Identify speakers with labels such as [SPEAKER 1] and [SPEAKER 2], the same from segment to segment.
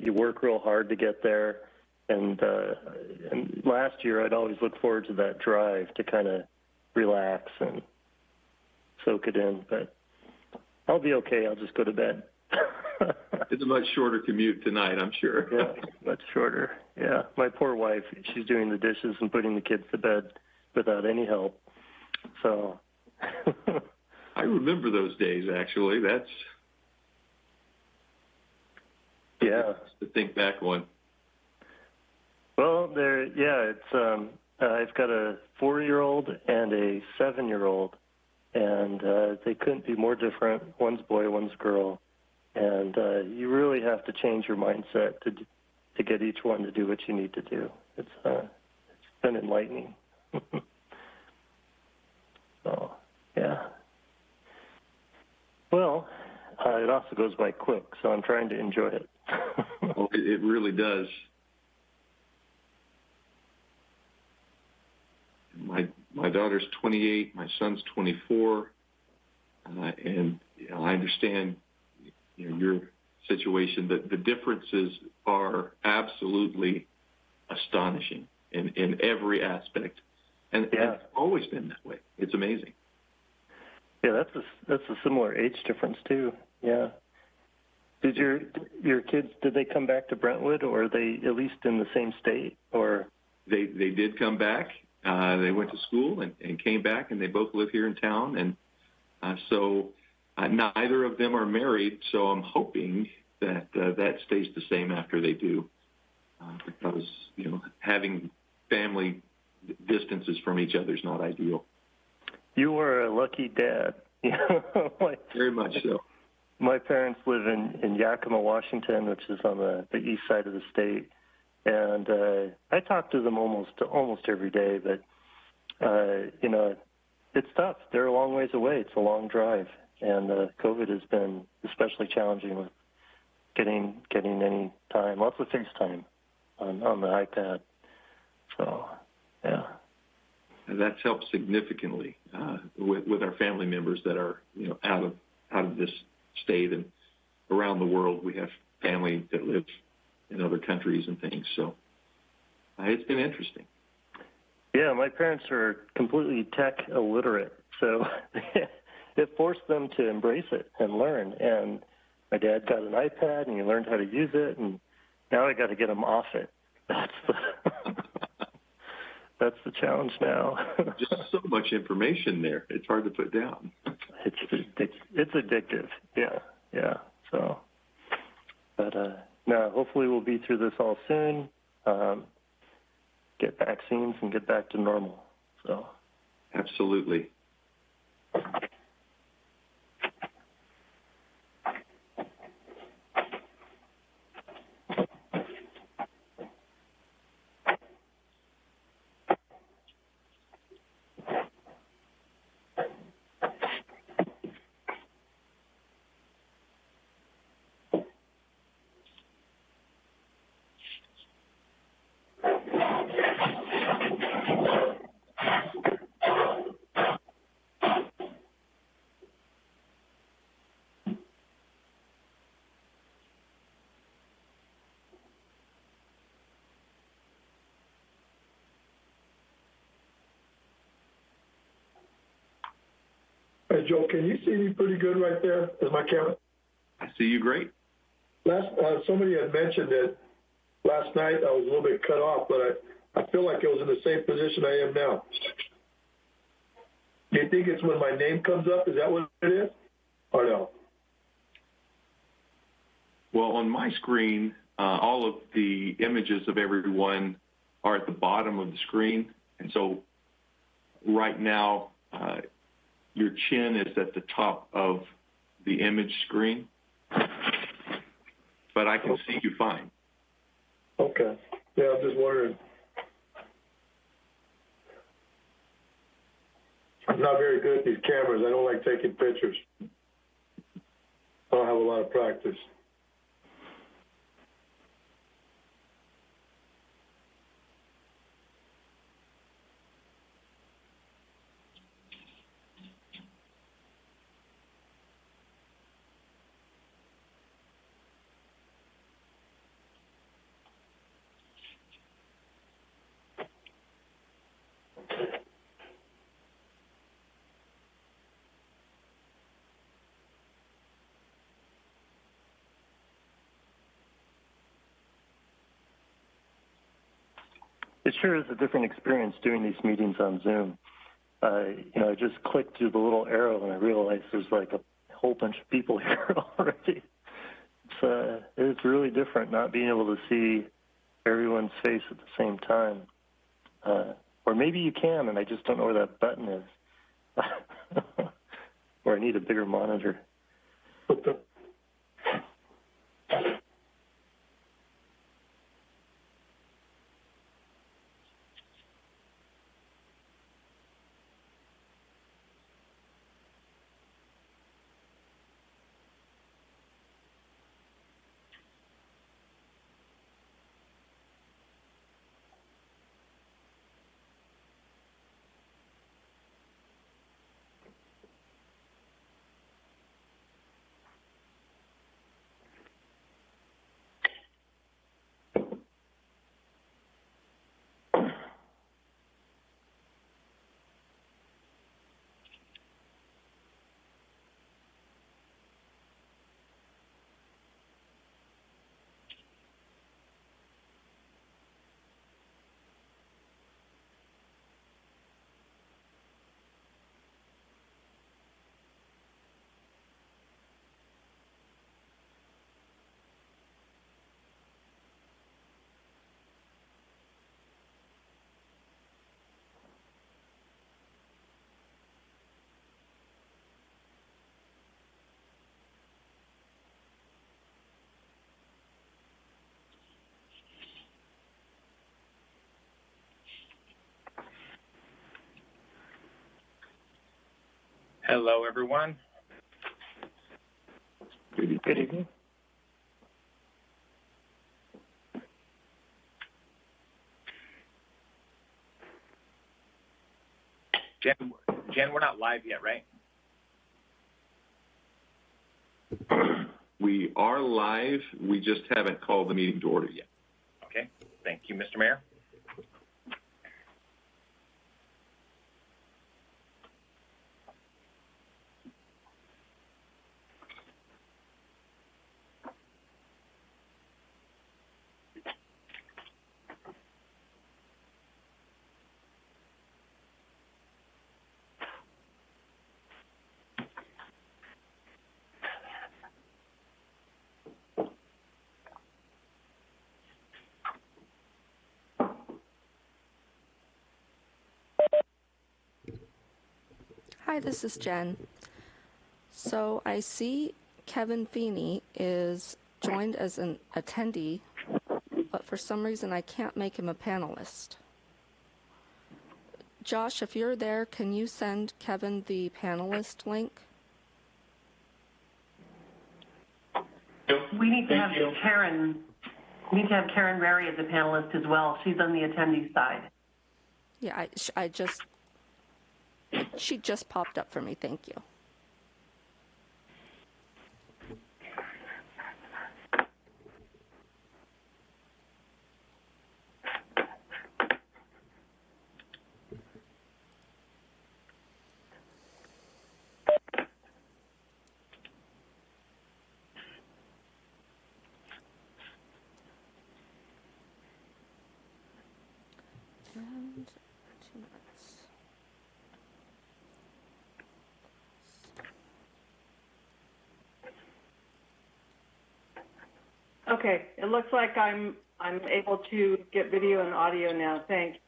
[SPEAKER 1] you work real hard to get there. And last year, I'd always look forward to that drive to kind of relax and soak it in. But I'll be okay. I'll just go to bed.
[SPEAKER 2] It's a much shorter commute tonight, I'm sure.
[SPEAKER 1] Yeah, much shorter. Yeah, my poor wife, she's doing the dishes and putting the kids to bed without any help. So
[SPEAKER 2] I remember those days, actually. That's to think back on.
[SPEAKER 1] Well, it's I've got a 4-year-old and a 7-year-old, and they couldn't be more different. One's boy, one's girl. And you really have to change your mindset to get each one to do what you need to do. It's been enlightening. So, yeah. Well, it also goes by quick, so I'm trying to enjoy it.
[SPEAKER 2] Well, it really does. My daughter's 28, my son's 24, and I understand your situation. The differences are absolutely astonishing in every aspect, and it's always been that way. It's amazing.
[SPEAKER 1] Yeah, that's a similar age difference too. Yeah. Did your kids, did they come back to Brentwood, or are they at least in the same state? Or
[SPEAKER 2] they did come back. They went to school and came back, and they both live here in town. And so neither of them are married, so I'm hoping that that stays the same after they do, because having family distances from each other is not ideal.
[SPEAKER 1] You are a lucky dad.
[SPEAKER 2] Very much so.
[SPEAKER 1] My parents live in Yakima, Washington, which is on the east side of the state, and I talk to them almost every day. But it's tough. They're a long ways away. It's a long drive, and COVID has been especially challenging with getting any time. Lots of FaceTime on the iPad. So, yeah.
[SPEAKER 2] And that's helped significantly with our family members that are out of this state and around the world. We have family that live in other countries and things. So it's been interesting.
[SPEAKER 1] Yeah, my parents are completely tech illiterate, so it forced them to embrace it and learn. And my dad got an iPad, and he learned how to use it, and now I got to get him off it. That's the challenge now.
[SPEAKER 2] Just so much information there; it's hard to put down.
[SPEAKER 1] It's addictive. Yeah. So, but no, hopefully we'll be through this all soon. Get vaccines and get back to normal. So,
[SPEAKER 2] absolutely.
[SPEAKER 3] Hey, Joe, can you see me pretty good right there? Is my camera?
[SPEAKER 2] I see you great.
[SPEAKER 3] Somebody had mentioned that last night I was a little bit cut off, but I feel like I was in the same position I am now. Do you think it's when my name comes up? Is that what it is? Or no?
[SPEAKER 2] Well, on my screen, all of the images of everyone are at the bottom of the screen. And so right now, your chin is at the top of the image screen, but I can see you fine.
[SPEAKER 3] Okay. Yeah, I'm just wondering. I'm not very good at these cameras. I don't like taking pictures. I don't have a lot of practice.
[SPEAKER 1] It sure is a different experience doing these meetings on Zoom. I just clicked through the little arrow and I realized there's like a whole bunch of people here already. It's really different not being able to see everyone's face at the same time. Or maybe you can, and I just don't know where that button is. Or I need a bigger monitor.
[SPEAKER 4] Hello, everyone.
[SPEAKER 1] Good evening.
[SPEAKER 4] Jen, we're not live yet, right?
[SPEAKER 2] We are live. We just haven't called the meeting to order yet.
[SPEAKER 4] Okay. Thank you, Mr. Mayor.
[SPEAKER 5] Hi, this is Jen. So I see Kevin Feeney is joined as an attendee, but for some reason I can't make him a panelist. Josh, if you're there, can you send Kevin the panelist link?
[SPEAKER 6] We need to have Karen. We need to have Karen Rary as a panelist as well. She's on the attendee side.
[SPEAKER 5] Yeah, she just popped up for me. Thank you. And 2 minutes.
[SPEAKER 7] Okay, it looks like I'm able to get video and audio now. Thanks.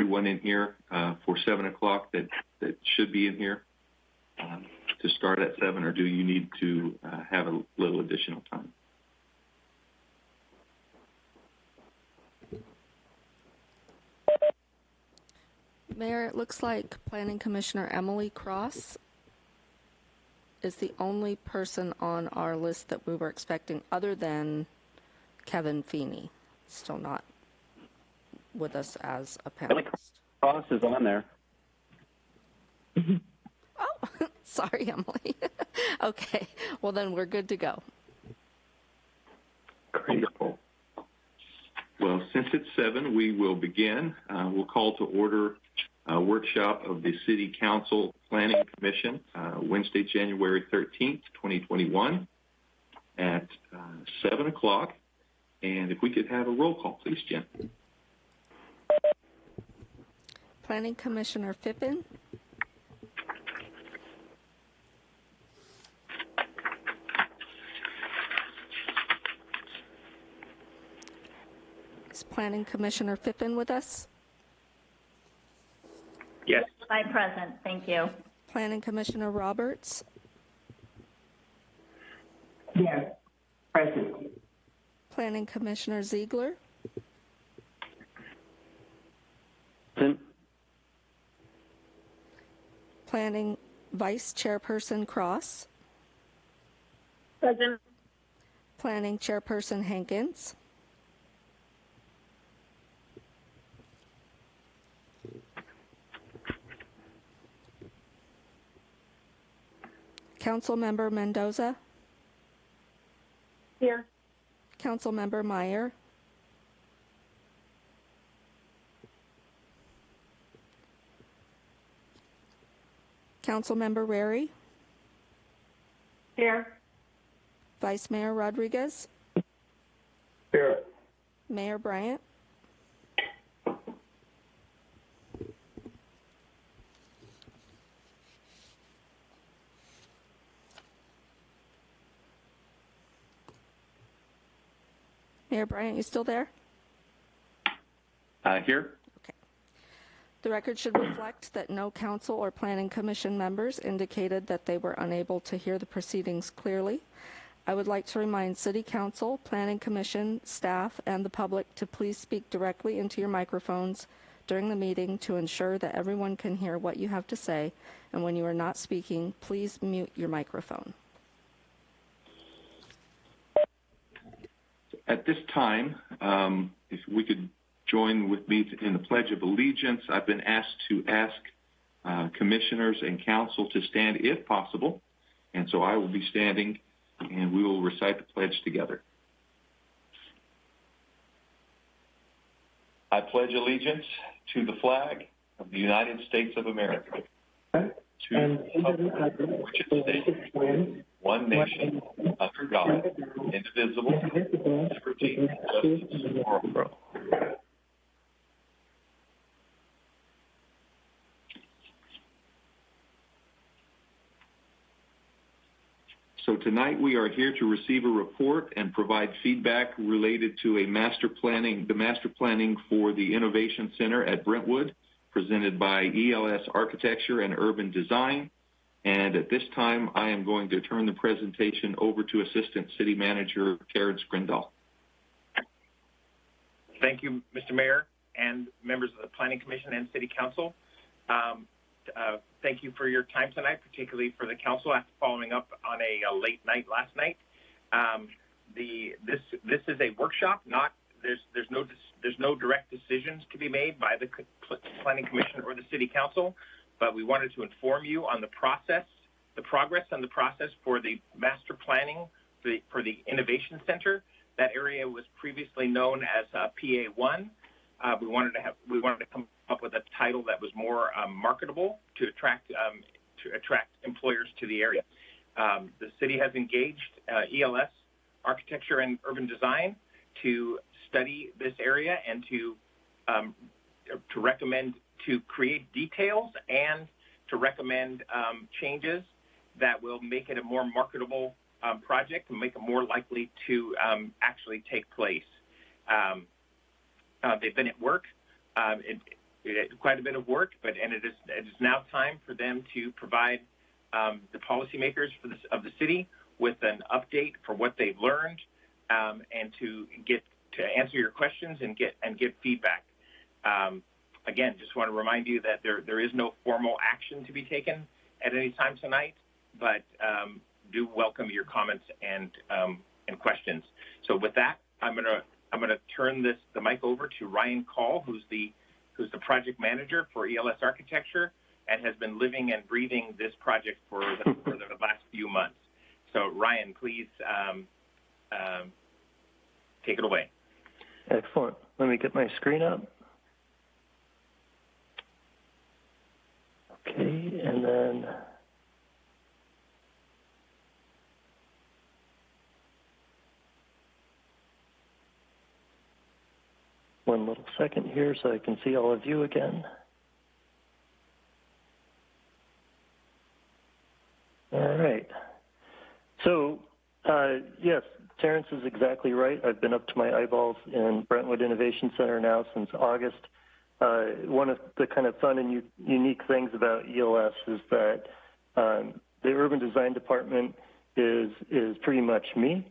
[SPEAKER 2] Everyone in here for 7 o'clock that should be in here to start at 7, or do you need to have a little additional time?
[SPEAKER 5] Mayor, it looks like Planning Commissioner Emily Cross is the only person on our list that we were expecting other than Kevin Feeney. Still not with us as a panelist.
[SPEAKER 8] Cross is on there.
[SPEAKER 5] Oh, sorry, Emily. Okay, well then we're good to go.
[SPEAKER 2] Great. Well, since it's 7, we will begin. We'll call to order a workshop of the City Council Planning Commission, Wednesday, January 13th, 2021 at 7 o'clock. And if we could have a roll call, please, Jen.
[SPEAKER 5] Planning Commissioner Phippen. Is Planning Commissioner Phippen with us?
[SPEAKER 4] Yes.
[SPEAKER 9] I'm present. Thank you.
[SPEAKER 5] Planning Commissioner Roberts.
[SPEAKER 6] Yes, present.
[SPEAKER 5] Planning Commissioner Ziegler.
[SPEAKER 8] Present.
[SPEAKER 5] Planning Vice Chairperson Cross.
[SPEAKER 9] Present.
[SPEAKER 5] Planning Chairperson Hankins. Councilmember Mendoza.
[SPEAKER 9] Here.
[SPEAKER 5] Councilmember Meyer. Councilmember Rary.
[SPEAKER 6] Here.
[SPEAKER 5] Vice Mayor Rodriguez.
[SPEAKER 3] Here.
[SPEAKER 5] Mayor Bryant. Mayor Bryant, you still there?
[SPEAKER 2] Here.
[SPEAKER 5] Okay. The record should reflect that no council or planning commission members indicated that they were unable to hear the proceedings clearly. I would like to remind City Council, Planning Commission, staff, and the public to please speak directly into your microphones during the meeting to ensure that everyone can hear what you have to say, and when you are not speaking, please mute your microphone.
[SPEAKER 2] At this time, if we could join with me in the Pledge of Allegiance, I've been asked to ask commissioners and council to stand if possible, and so I will be standing and we will recite the pledge together. I pledge allegiance to the flag of the United States of America, to the republic which it stands, one nation, under God, indivisible, liberty, and justice for all. So tonight we are here to receive a report and provide feedback related to the master planning for the Innovation Center at Brentwood, presented by ELS Architecture and Urban Design. And at this time, I am going to turn the presentation over to Assistant City Manager Karen Sprindall.
[SPEAKER 4] Thank you, Mr. Mayor and members of the Planning Commission and City Council. Thank you for your time tonight, particularly for the council after following up on a late night last night. This is a workshop. There's no direct decisions to be made by the Planning Commission or the City Council, but we wanted to inform you on the process, the progress and the process for the master planning for the Innovation Center. That area was previously known as PA1. We wanted to come up with a title that was more marketable to attract employers to the area. The city has engaged ELS Architecture and Urban Design to study this area and to recommend to create details and to recommend changes that will make it a more marketable project and make it more likely to actually take place. They've been at work, quite a bit of work, and it is now time for them to provide the policymakers of the city with an update for what they've learned, and to answer your questions and get feedback. Again, just want want to remind you that there is no formal action to be taken at any time tonight, but do welcome your comments and questions. So with that, I'm gonna turn the mic over to Ryan Call, who's the project manager for ELS Architecture and has been living and breathing this project for the last few months. So Ryan, please take it away.
[SPEAKER 1] Excellent. Let me get my screen up. Okay, and then one little second here so I can see all of you again. All right. So, yes, Terrence is exactly right. I've been up to my eyeballs in Brentwood Innovation Center now since August. One of the kind of fun and unique things about ELS is that the urban design department is pretty much me.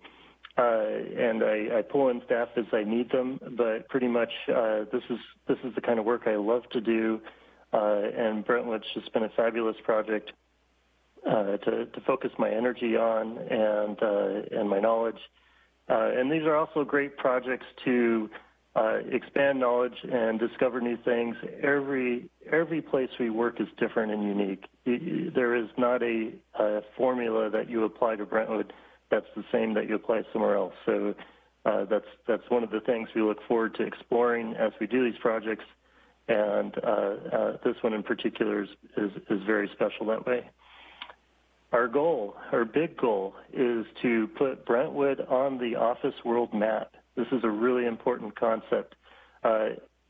[SPEAKER 1] And I pull in staff as I need them, but pretty much this is the kind of work I love to do, and Brentwood's just been a fabulous project to focus my energy on and my knowledge. And these are also great projects to expand knowledge and discover new things. Every place we work is different and unique. There is not a formula that you apply to Brentwood that's the same that you apply somewhere else. So that's one of the things we look forward to exploring as we do these projects, and this one in particular is very special that way. Our big goal, is to put Brentwood on the office world map. This is a really important concept.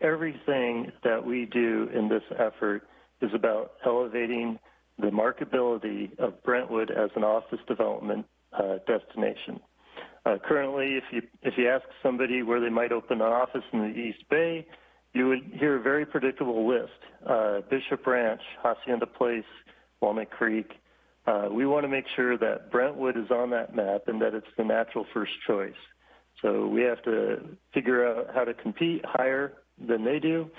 [SPEAKER 1] Everything that we do in this effort is about elevating the marketability of Brentwood as an office development destination. Currently, if you ask somebody where they might open an office in the East Bay, you would hear a very predictable list: Bishop Ranch, Hacienda Place, Walnut Creek. We want to make sure that Brentwood is on that map and that it's the natural first choice. So we have to figure out how to compete higher than they do,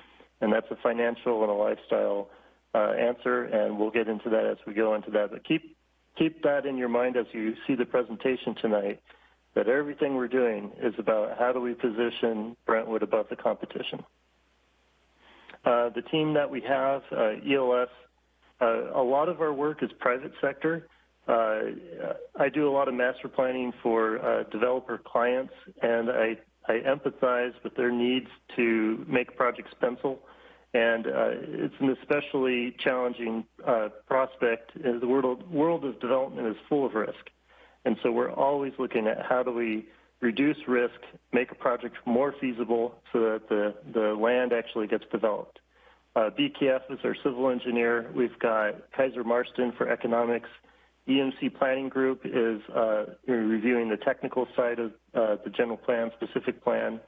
[SPEAKER 1] and that's a financial and a lifestyle answer, and we'll get into that as we go into that. But keep that in your mind as you see the presentation tonight, that everything we're doing is about how do we position Brentwood above the competition. The team that we have, ELS, a lot of our work is private sector. I do a lot of master planning for developer clients, and I empathize with their needs to make projects pencil. And it's an especially challenging prospect. The world of development is full of risk. And so we're always looking at how do we reduce risk, make a project more feasible so that the land actually gets developed. BKF is our civil engineer. We've got Kaiser Marston for economics. EMC Planning Group is reviewing the technical side of the general plan, specific plan.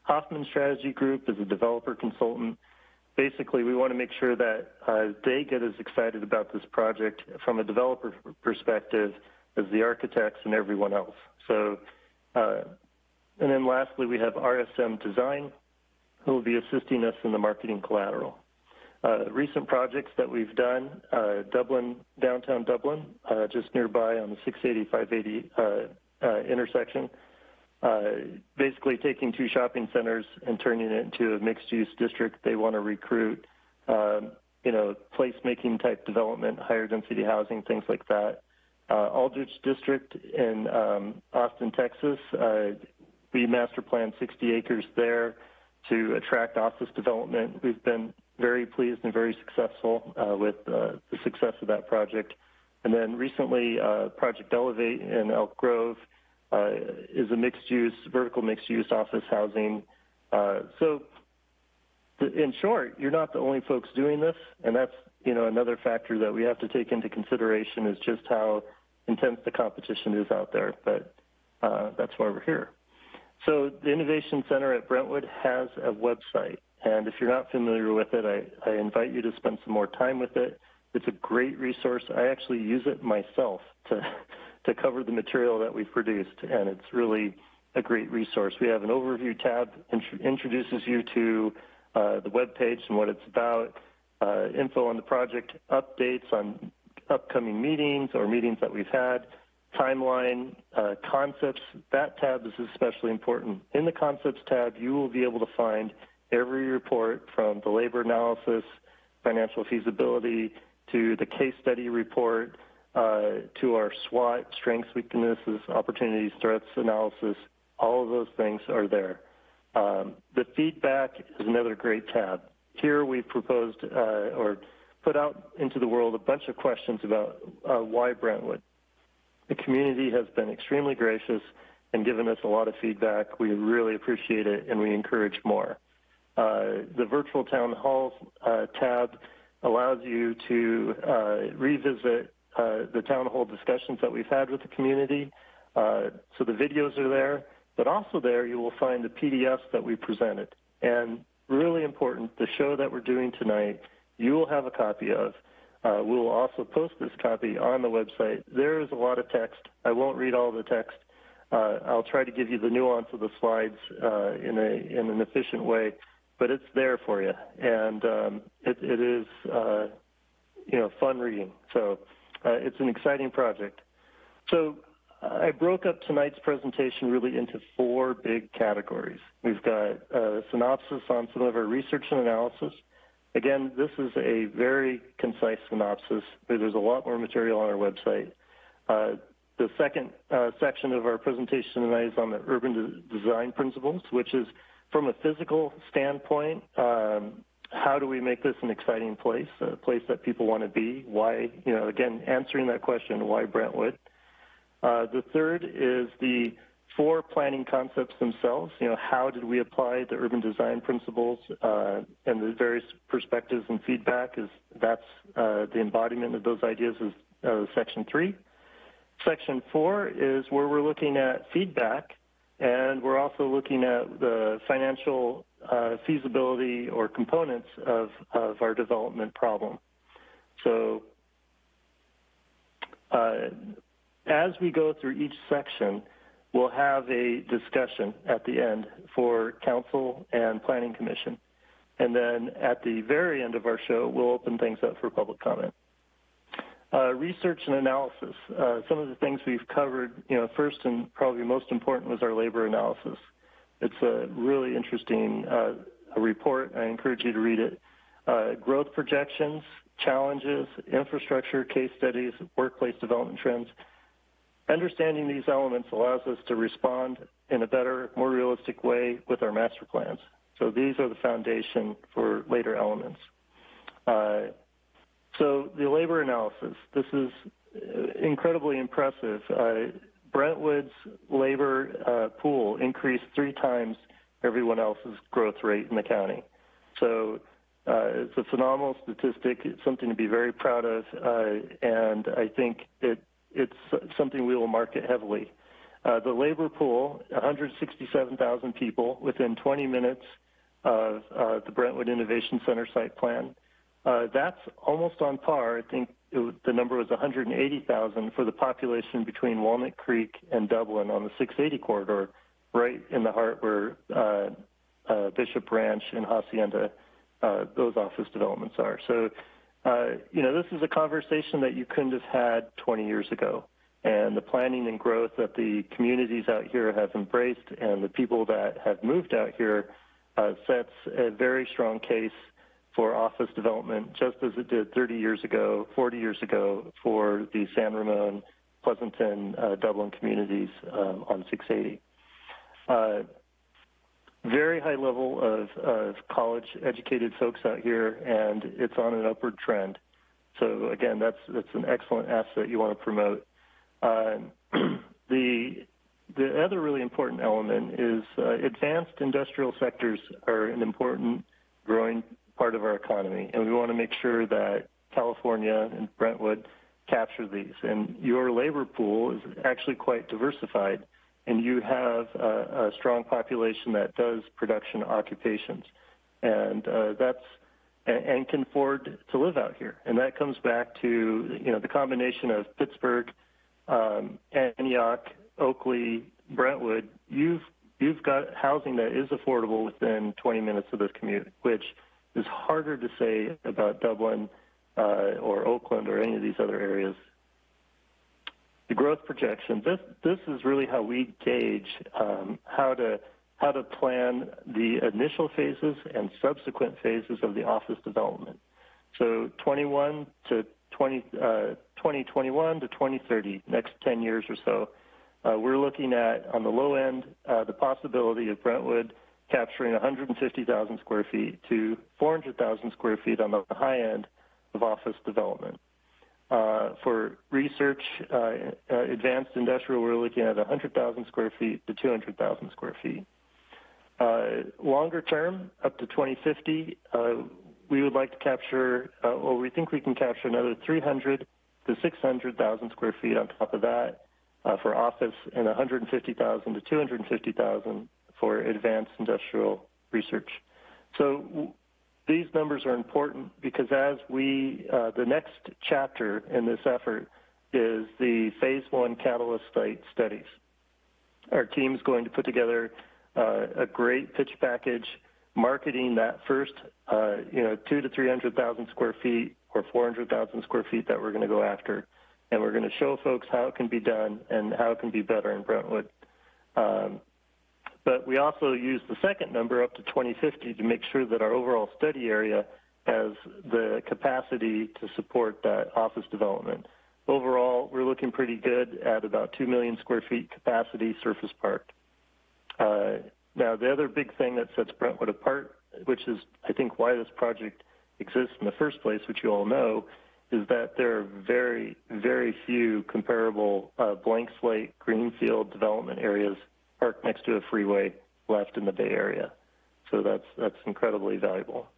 [SPEAKER 1] Hoffman Strategy Group is a developer consultant. Basically, we want to make sure that they get as excited about this project from a developer perspective as the architects and everyone else. So, and then lastly, we have RSM Design, who will be assisting us in the marketing collateral. Recent projects that we've done, Dublin, downtown Dublin, just nearby on the 680-580 intersection, basically taking two shopping centers and turning it into a mixed-use district. They want to recruit, place-making type development, higher density housing, things like that. Aldrich District in Austin, Texas, we master planned 60 acres there to attract office development. We've been very pleased and very successful with the success of that project. And then recently, Project Elevate in Elk Grove is a vertical mixed-use office housing. So in short, you're not the only folks doing this, and that's another factor that we have to take into consideration is just how intense the competition is out there. But that's why we're here. So the Innovation Center at Brentwood has a website, and if you're not familiar with it, I invite you to spend some more time with it. It's a great resource. I actually use it myself to cover the material that we've produced, and it's really a great resource. We have an overview tab, introduces you to the web page and what it's about, info on the project, updates on upcoming meetings or meetings that we've had, timeline, concepts. That tab is especially important. In the concepts tab, you will be able to find every report from the labor analysis, financial feasibility, to the case study report, to our SWOT, strengths, weaknesses, opportunities, threats analysis. All of those things are there. The feedback is another great tab. Here we've proposed or put out into the world a bunch of questions about why Brentwood. The community has been extremely gracious and given us a lot of feedback. We really appreciate it, and we encourage more. The virtual town halls tab allows you to revisit the town hall discussions that we've had with the community. So the videos are there, but also there you will find the PDFs that we presented. And really important, the show that we're doing tonight, you will have a copy of. We will also post this copy on the website. There is a lot of text. I won't read all the text. I'll try to give you the nuance of the slides in an efficient way, but it's there for you, and it is fun reading. So it's an exciting project. So I broke up tonight's presentation really into 4 big categories. We've got a synopsis on some of our research and analysis. Again, this is a very concise synopsis. There's a lot more material on our website. The second section of our presentation tonight is on the urban design principles, which is from a physical standpoint, how do we make this an exciting place, a place that people want to be? Why, again, answering that question, why Brentwood? The third is the 4 planning concepts themselves. How did we apply the urban design principles and the various perspectives and feedback? That's the embodiment of those ideas is Section 3. Section 4 is where we're looking at feedback, and we're also looking at the financial feasibility or components of our development problem. So as we go through each section, we'll have a discussion at the end for council and planning commission. And then at the very end of our show, we'll open things up for public comment. Research and analysis. Some of the things we've covered, first and probably most important was our labor analysis. It's a really interesting report. I encourage you to read it. Growth projections, challenges, infrastructure, case studies, workplace development trends. Understanding these elements allows us to respond in a better, more realistic way with our master plans. So these are the foundation for later elements. So the labor analysis, this is incredibly impressive. Brentwood's labor pool increased 3 times everyone else's growth rate in the county. So it's a phenomenal statistic. It's something to be very proud of, and I think it's something we will market heavily. The labor pool, 167,000 people within 20 minutes of the Brentwood Innovation Center site plan. That's almost on par. I think the number was 180,000 for the population between Walnut Creek and Dublin on the 680 corridor, right in the heart where Bishop Ranch and Hacienda, those office developments are. So, this is a conversation that you couldn't have had 20 years ago. And the planning and growth that the communities out here have embraced and the people that have moved out here sets a very strong case for office development, just as it did 30 years ago, 40 years ago for the San Ramon, Pleasanton, Dublin communities on 680. Very high level of college-educated folks out here, and it's on an upward trend. So again, that's an excellent asset you want to promote. The other really important element is advanced industrial sectors are an important growing part of our economy, and we want to make sure that California and Brentwood capture these. And your labor pool is actually quite diversified, and you have a strong population that does production occupations, and and can afford to live out here. And that comes back to the combination of Pittsburgh, Antioch, Oakley, Brentwood. You've you've got housing that is affordable within 20 minutes of this commute, which is harder to say about Dublin or Oakland or any of these other areas. The growth projection, this is really how we gauge how to plan the initial phases and subsequent phases of the office development. So 2021 to 2030, next 10 years or so, we're looking at, on the low end, the possibility of Brentwood capturing 150,000 square feet to 400,000 square feet on the high end of office development. For research, advanced industrial, we're looking at 100,000 square feet to 200,000 square feet. Longer term, up to 2050, we would like to capture, or we think we can capture another 300 to 600,000 square feet on top of that for office, and 150,000 to 250,000 for advanced industrial research. So these numbers are important because as the next chapter in this effort is the phase 1 catalyst site studies. Our team is going to put together a great pitch package marketing that first, 200,000 to 300,000 square feet or 400,000 square feet that we're going to go after. And we're going to show folks how it can be done and how it can be better in Brentwood. But we also use the second number up to 2050 to make sure that our overall study area has the capacity to support that office development. Overall, we're looking pretty good at about 2 million square feet capacity surface park. Now, the other big thing that sets Brentwood apart, which is, I think, why this project exists in the first place, which you all know, is that there are very, very few comparable blank slate greenfield development areas parked next to a freeway left in the Bay Area. So that's incredibly valuable.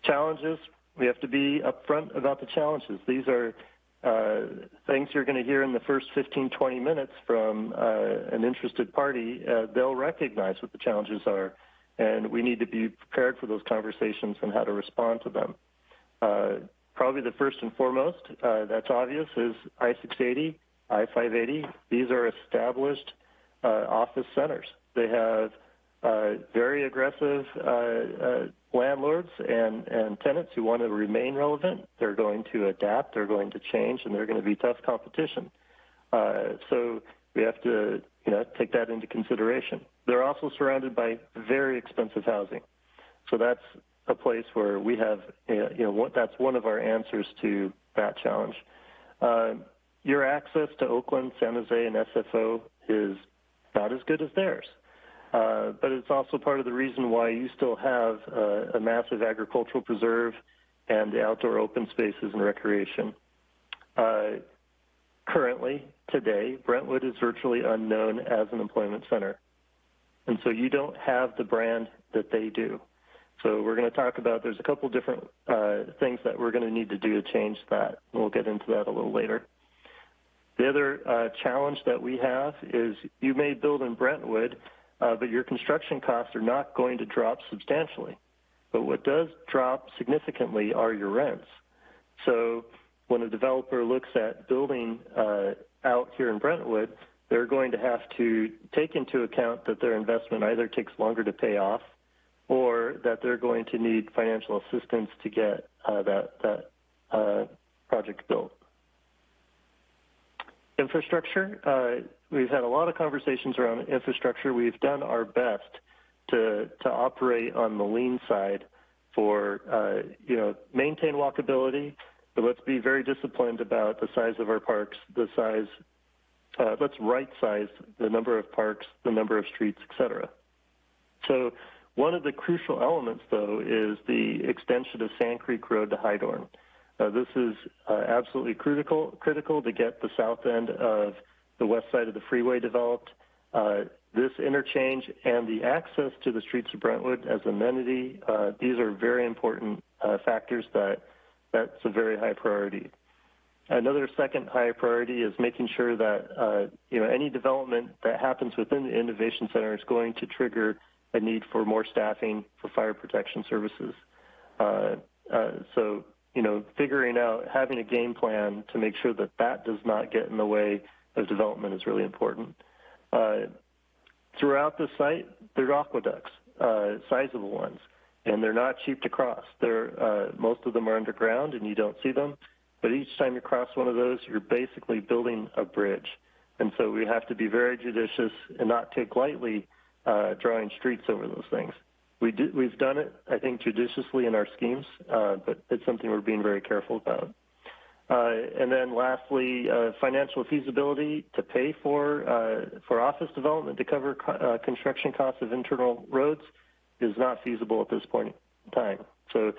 [SPEAKER 1] Challenges, we have to be upfront about the challenges. These are things you're going to hear in the first 15, 20 minutes from an interested party. They'll recognize what the challenges are, and we need to be prepared for those conversations and how to respond to them. Probably the first and foremost, that's obvious, is I-680, I-580. These are established office centers. They have very aggressive landlords and tenants who want to remain relevant. They're going to adapt, they're going to change, and they're going to be tough competition. So we have to take that into consideration. They're also surrounded by very expensive housing. So that's a place where we have, that's one of our answers to that challenge. Your access to Oakland, San Jose, and SFO is not as good as theirs. But it's also part of the reason why you still have a massive agricultural preserve and the outdoor open spaces and recreation. Currently, today, Brentwood is virtually unknown as an employment center. And so you don't have the brand that they do. So we're going to talk about, there's a couple different things that we're going to need to do to change that. And we'll get into that a little later. The other challenge that we have is you may build in Brentwood, but your construction costs are not going to drop substantially. But what does drop significantly are your rents. So when a developer looks at building out here in Brentwood, they're going to have to take into account that their investment either takes longer to pay off or that they're going to need financial assistance to get that project built. Infrastructure, we've had a lot of conversations around infrastructure. We've done our best to operate on the lean side for, maintain walkability, but let's be very disciplined about the size of our parks, let's right-size the number of parks, the number of streets, et cetera. So one of the crucial elements, though, is the extension of Sand Creek Road to Hydorn. This is absolutely critical to get the south end of the west side of the freeway developed. This interchange and the access to the streets of Brentwood as amenity, these are very important factors that's a very high priority. Another second high priority is making sure that any development that happens within the Innovation Center is going to trigger a need for more staffing for fire protection services. So figuring out, having a game plan to make sure that that does not get in the way of development is really important. throughout the site, there are aqueducts, sizable ones, and they're not cheap to cross. Most of them are underground, and you don't see them. But each time you cross one of those, you're basically building a bridge. And so we have to be very judicious and not take lightly drawing streets over those things. We've done it, I think, judiciously in our schemes, but it's something we're being very careful about. And then lastly, financial feasibility to pay for office development to cover construction costs of internal roads is not feasible at this point in time. So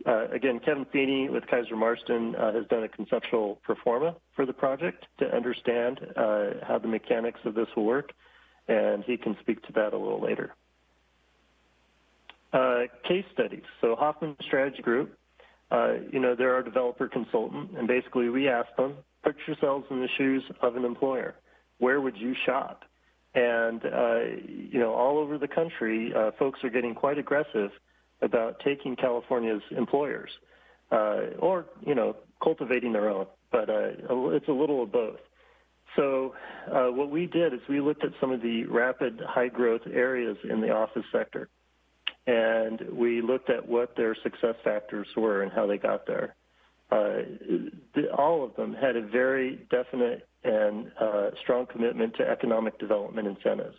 [SPEAKER 1] again, Kevin Feeney with Kaiser Marston has done a conceptual pro forma for the project to understand how the mechanics of this will work, and he can speak to that a little later. Case studies. So Hoffman Strategy Group, they're our developer consultant, and basically we ask them, put yourselves in the shoes of an employer. Where would you shop? And, all over the country, folks are getting quite aggressive about taking California's employers or, cultivating their own. But it's a little of both. So what we did is we looked at some of the rapid high-growth areas in the office sector, and we looked at what their success factors were and how they got there. All of them had a very definite and strong commitment to economic development incentives,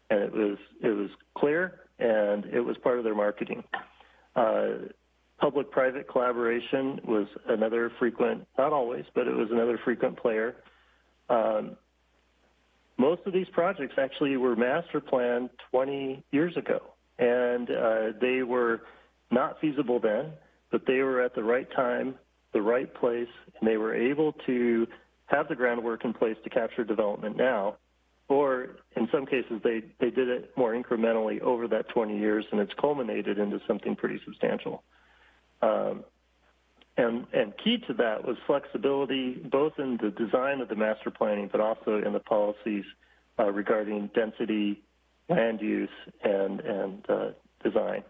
[SPEAKER 1] and it was clear, and it was part of their marketing. Public-private collaboration was another frequent, not always, but it was another frequent player. Most of these projects actually were master planned 20 years ago, and they were not feasible then, but they were at the right time, the right place, and they were able to have the groundwork in place to capture development now, or in some cases they did it more incrementally over that 20 years, and it's culminated into something pretty substantial. And key to that was flexibility, both in the design of the master planning, but also in the policies regarding density, land use, and design.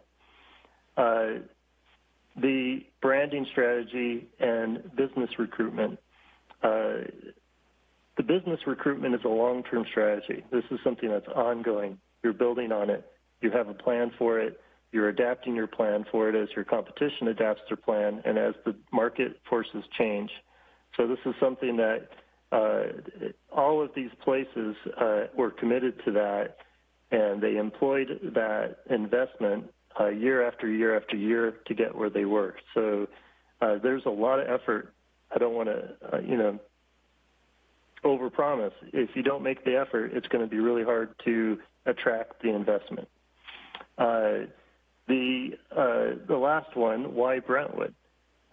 [SPEAKER 1] The branding strategy and business recruitment. The business recruitment is a long-term strategy. This is something that's ongoing. You're building on it. You have a plan for it. You're adapting your plan for it as your competition adapts their plan and as the market forces change. So this is something that all of these places were committed to that, and they employed that investment year after year after year to get where they were. So there's a lot of effort. I don't want to, overpromise. If you don't make the effort, it's going to be really hard to attract the investment. The last one, why Brentwood?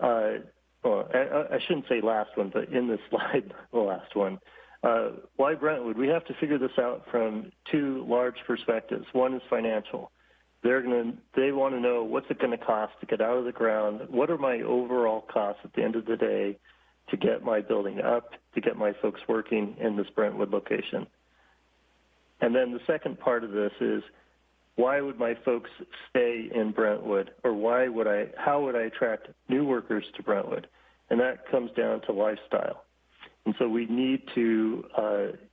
[SPEAKER 1] Well, I shouldn't say last one, but in this slide, the last one. Why Brentwood? We have to figure this out from two large perspectives. One is financial. They want to know what's it going to cost to get out of the ground. What are my overall costs at the end of the day to get my building up, to get my folks working in this Brentwood location? And then the second part of this is, why would my folks stay in Brentwood, or how would I attract new workers to Brentwood? And that comes down to lifestyle. And so we need to,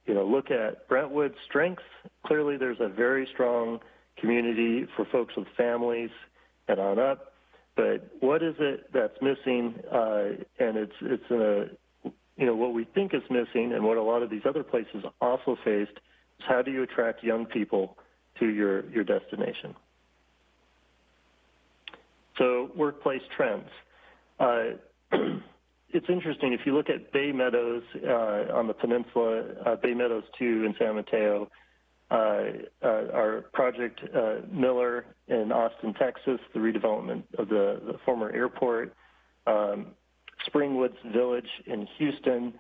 [SPEAKER 1] look at Brentwood's strengths. Clearly, there's a very strong community for folks with families and on up. But what is it that's missing? And it's what we think is missing, and what a lot of these other places also faced, is how do you attract young people to your destination? So workplace trends. It's interesting, if you look at Bay Meadows on the peninsula, Bay Meadows 2 in San Mateo, our project Miller in Austin, Texas, the redevelopment of the former airport, Springwoods Village in Houston,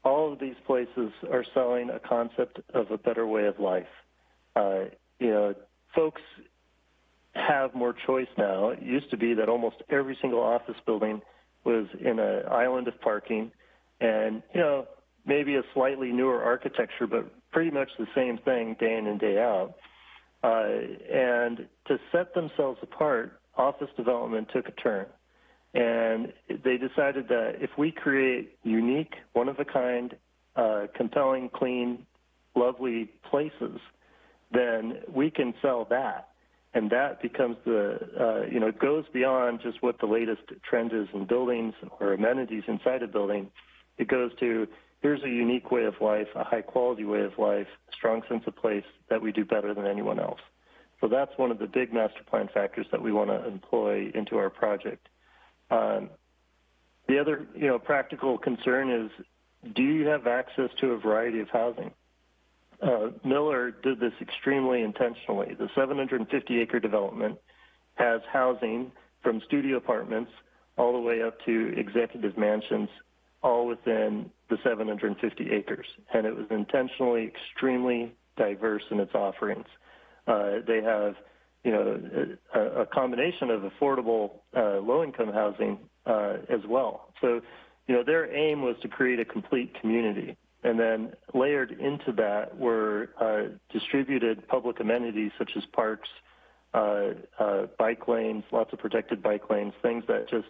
[SPEAKER 1] all of these places are selling a concept of a better way of life. Folks have more choice now. It used to be that almost every single office building was in an island of parking and, maybe a slightly newer architecture, but pretty much the same thing day in and day out. And to set themselves apart, office development took a turn. And they decided that if we create unique, one-of-a-kind, compelling, clean, lovely places, then we can sell that. And that becomes it goes beyond just what the latest trend is in buildings or amenities inside a building. It goes to, here's a unique way of life, a high-quality way of life, a strong sense of place that we do better than anyone else. So that's one of the big master plan factors that we want to employ into our project. The other, practical concern is, do you have access to a variety of housing? Miller did this extremely intentionally. The 750-acre development has housing from studio apartments all the way up to executive mansions, all within the 750 acres. And it was intentionally extremely diverse in its offerings. They have, a combination of affordable low-income housing as well. So, their aim was to create a complete community. And then layered into that were distributed public amenities such as parks, bike lanes, lots of protected bike lanes, things that just,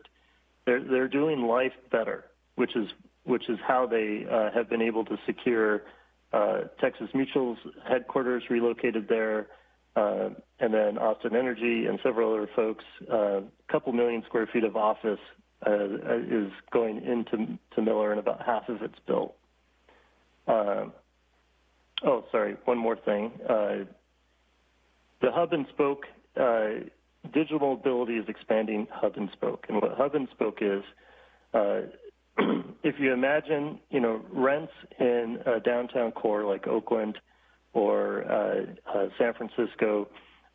[SPEAKER 1] they're doing life better, which is how they have been able to secure Texas Mutual's headquarters relocated there, and then Austin Energy and several other folks. A couple million square feet of office is going into Miller, and about half of it's built. One more thing. The hub and spoke, digital mobility is expanding hub and spoke. And what hub and spoke is, if you imagine, rents in a downtown core like Oakland or San Francisco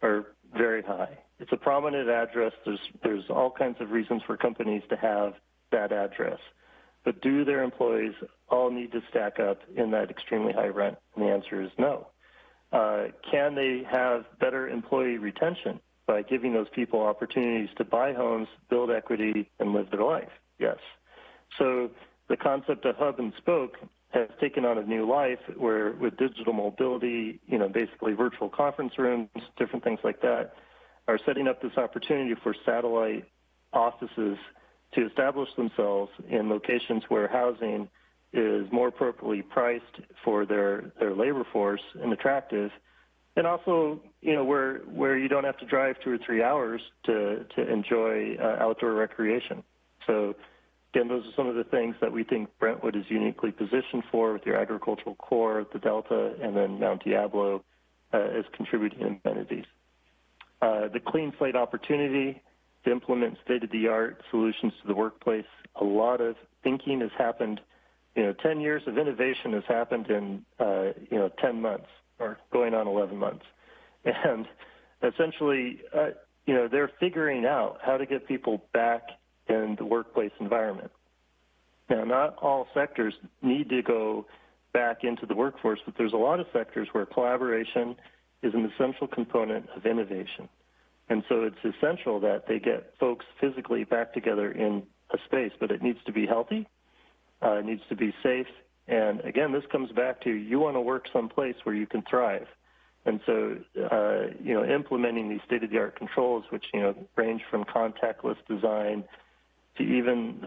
[SPEAKER 1] are very high. It's a prominent address. There's all kinds of reasons for companies to have that address. But do their employees all need to stack up in that extremely high rent? And the answer is no. Can they have better employee retention by giving those people opportunities to buy homes, build equity, and live their life? Yes. So the concept of hub and spoke has taken on a new life where with digital mobility, basically virtual conference rooms, different things like that, are setting up this opportunity for satellite offices to establish themselves in locations where housing is more appropriately priced for their labor force and attractive, and also, where you don't have to drive 2 or 3 hours to enjoy outdoor recreation. So, again, those are some of the things that we think Brentwood is uniquely positioned for with your agricultural core, the Delta, and then Mount Diablo as contributing amenities. The clean slate opportunity to implement state-of-the-art solutions to the workplace. A lot of thinking has happened. 10 years of innovation has happened in, 10 months or going on 11 months. And essentially, they're figuring out how to get people back in the workplace environment. Now, not all sectors need to go back into the workforce, but there's a lot of sectors where collaboration is an essential component of innovation. And so it's essential that they get folks physically back together in a space, but it needs to be healthy, it needs to be safe, and again, this comes back to you want to work someplace where you can thrive. And so, implementing these state-of-the-art controls, which, range from contactless design to even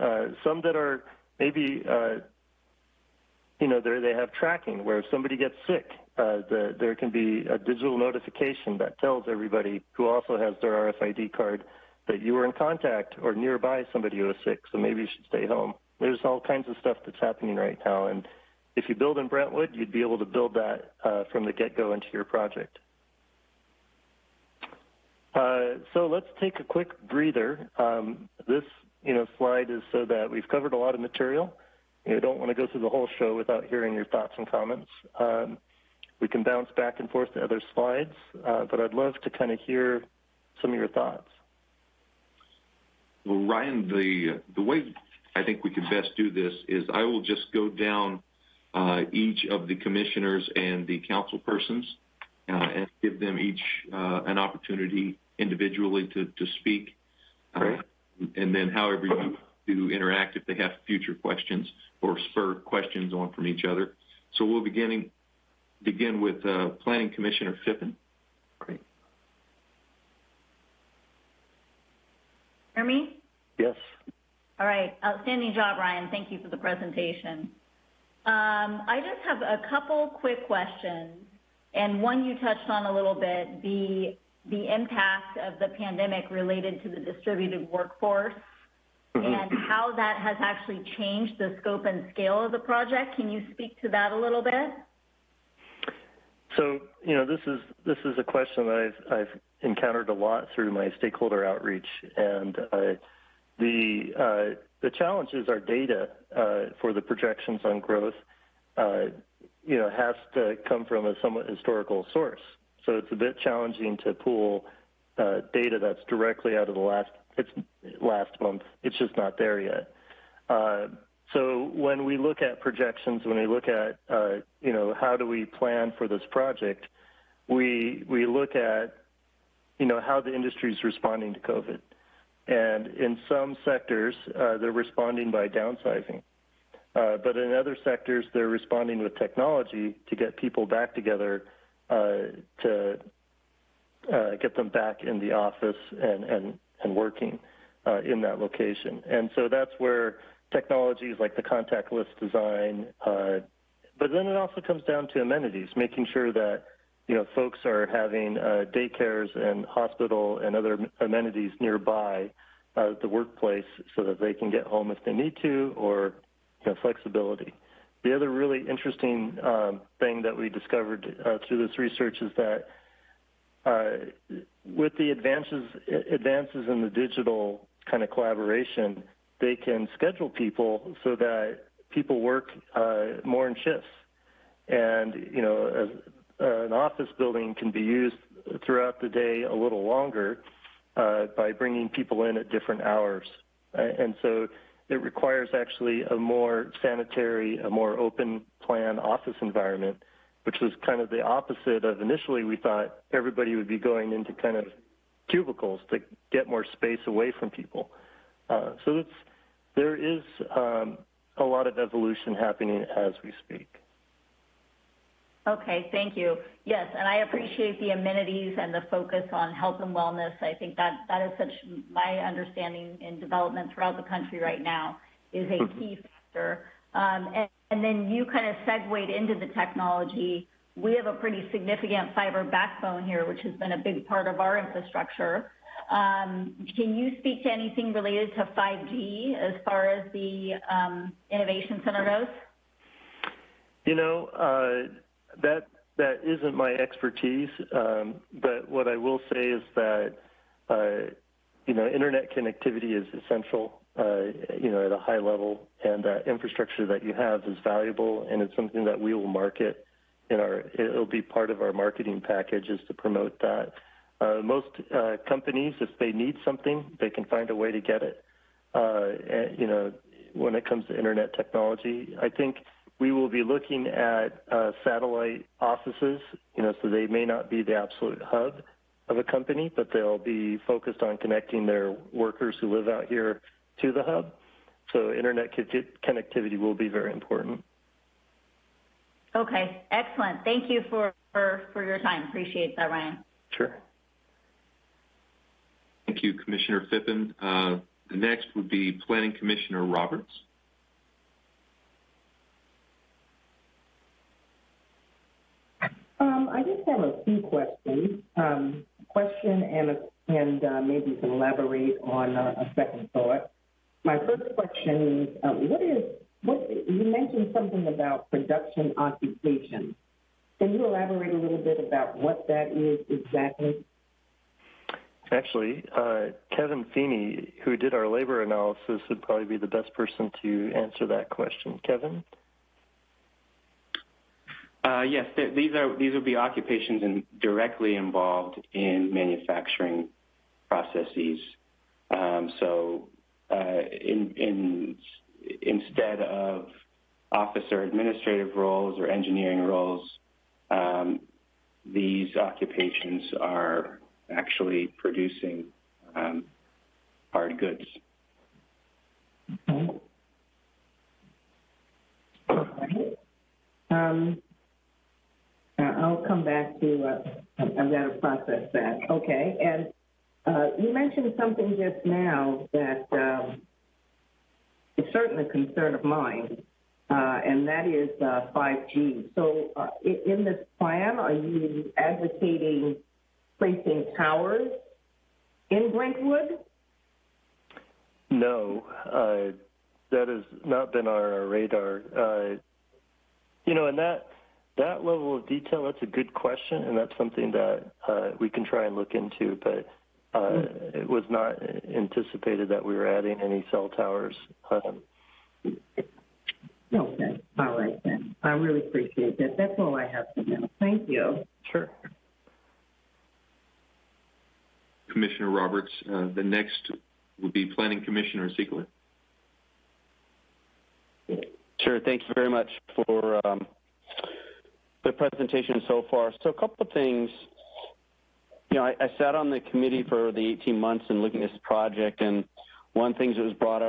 [SPEAKER 1] some that are maybe, they have tracking where if somebody gets sick, there can be a digital notification that tells everybody who also has their RFID card that you were in contact or nearby somebody who was sick, so maybe you should stay home. There's all kinds of stuff that's happening right now, and if you build in Brentwood, you'd be able to build that from the get-go into your project. So let's take a quick breather. This slide is so that we've covered a lot of material. You don't want to go through the whole show without hearing your thoughts and comments. We can bounce back and forth to other slides, but I'd love to kind of hear some of your thoughts.
[SPEAKER 2] Well, Ryan, the way I think we can best do this is I will just go down each of the commissioners and the council persons and give them each an opportunity individually to speak. And then however you to interact if they have future questions or spur questions on from each other. So we'll begin with Planning Commissioner Phippen.
[SPEAKER 1] Great.
[SPEAKER 9] Hear me?
[SPEAKER 1] Yes.
[SPEAKER 9] All right. Outstanding job, Ryan. Thank you for the presentation. I just have a couple quick questions. And one you touched on a little bit, the impact of the pandemic related to the distributed workforce and how that has actually changed the scope and scale of the project. Can you speak to that a little bit?
[SPEAKER 1] So, this is a question that I've encountered a lot through my stakeholder outreach, and the challenges are data for the projections on growth. Has to come from a somewhat historical source. So it's a bit challenging to pull data that's directly out of last month. It's just not there yet. So when we look at projections, when we look at, how do we plan for this project, we look at, how the industry is responding to COVID. And in some sectors, they're responding by downsizing. But in other sectors, they're responding with technology to get people back together, to get them back in the office and working in that location. And so that's where technologies like the contactless design, but then it also comes down to amenities, making sure that, folks are having daycares and hospital and other amenities nearby the workplace so that they can get home if they need to, or flexibility. The other really interesting thing that we discovered through this research is that with the advances in the digital kind of collaboration, they can schedule people so that people work more in shifts. And, an office building can be used throughout the day a little longer by bringing people in at different hours. And so it requires actually a more sanitary, a more open plan office environment, which was kind of the opposite of initially we thought everybody would be going into kind of cubicles to get more space away from people. So there is a lot of evolution happening as we speak.
[SPEAKER 9] Okay, thank you. Yes, and I appreciate the amenities and the focus on health and wellness. I think that is such, my understanding in development throughout the country right now, is a key factor. And then you kind of segued into the technology. We have a pretty significant fiber backbone here, which has been a big part of our infrastructure. Can you speak to anything related to 5G as far as the Innovation Center goes?
[SPEAKER 1] That isn't my expertise, but what I will say is that, internet connectivity is essential, at a high level, and that infrastructure that you have is valuable, and it's something that we will market it'll be part of our marketing package is to promote that. Most companies, if they need something, they can find a way to get it, when it comes to internet technology. I think we will be looking at satellite offices, so they may not be the absolute hub of a company, but they'll be focused on connecting their workers who live out here to the hub. So internet connectivity will be very important.
[SPEAKER 9] Okay, excellent. Thank you for your time. Appreciate that, Ryan.
[SPEAKER 1] Sure.
[SPEAKER 2] Thank you, Commissioner Phippen. The next would be Planning Commissioner Roberts.
[SPEAKER 10] I just have a few questions. Question and maybe you can elaborate on a second thought. My first question is, you mentioned something about production occupation. Can you elaborate a little bit about what that is exactly?
[SPEAKER 1] Actually, Kevin Feeney, who did our labor analysis, would probably be the best person to answer that question. Kevin?
[SPEAKER 8] Yes, these would be occupations directly involved in manufacturing processes. Instead of office or administrative roles or engineering roles, these occupations are actually producing hard goods.
[SPEAKER 10] Okay. I'll come back to, I've got to process that. Okay, and you mentioned something just now that it's certainly a concern of mine, and that is 5G. So in this plan, are you advocating placing towers in Brentwood?
[SPEAKER 1] No, that has not been on our radar. And that level of detail, that's a good question, and that's something that we can try and look into, but it was not anticipated that we were adding any cell towers.
[SPEAKER 10] Okay, all right then. I really appreciate that. That's all I have to know. Thank you.
[SPEAKER 1] Sure.
[SPEAKER 2] Commissioner Roberts, the next would be Planning Commissioner Ziegler.
[SPEAKER 11] Sure. Thank you very much for the presentation so far. So a couple of things. I sat on the committee for the 18 months and looking at this project, and one thing that was brought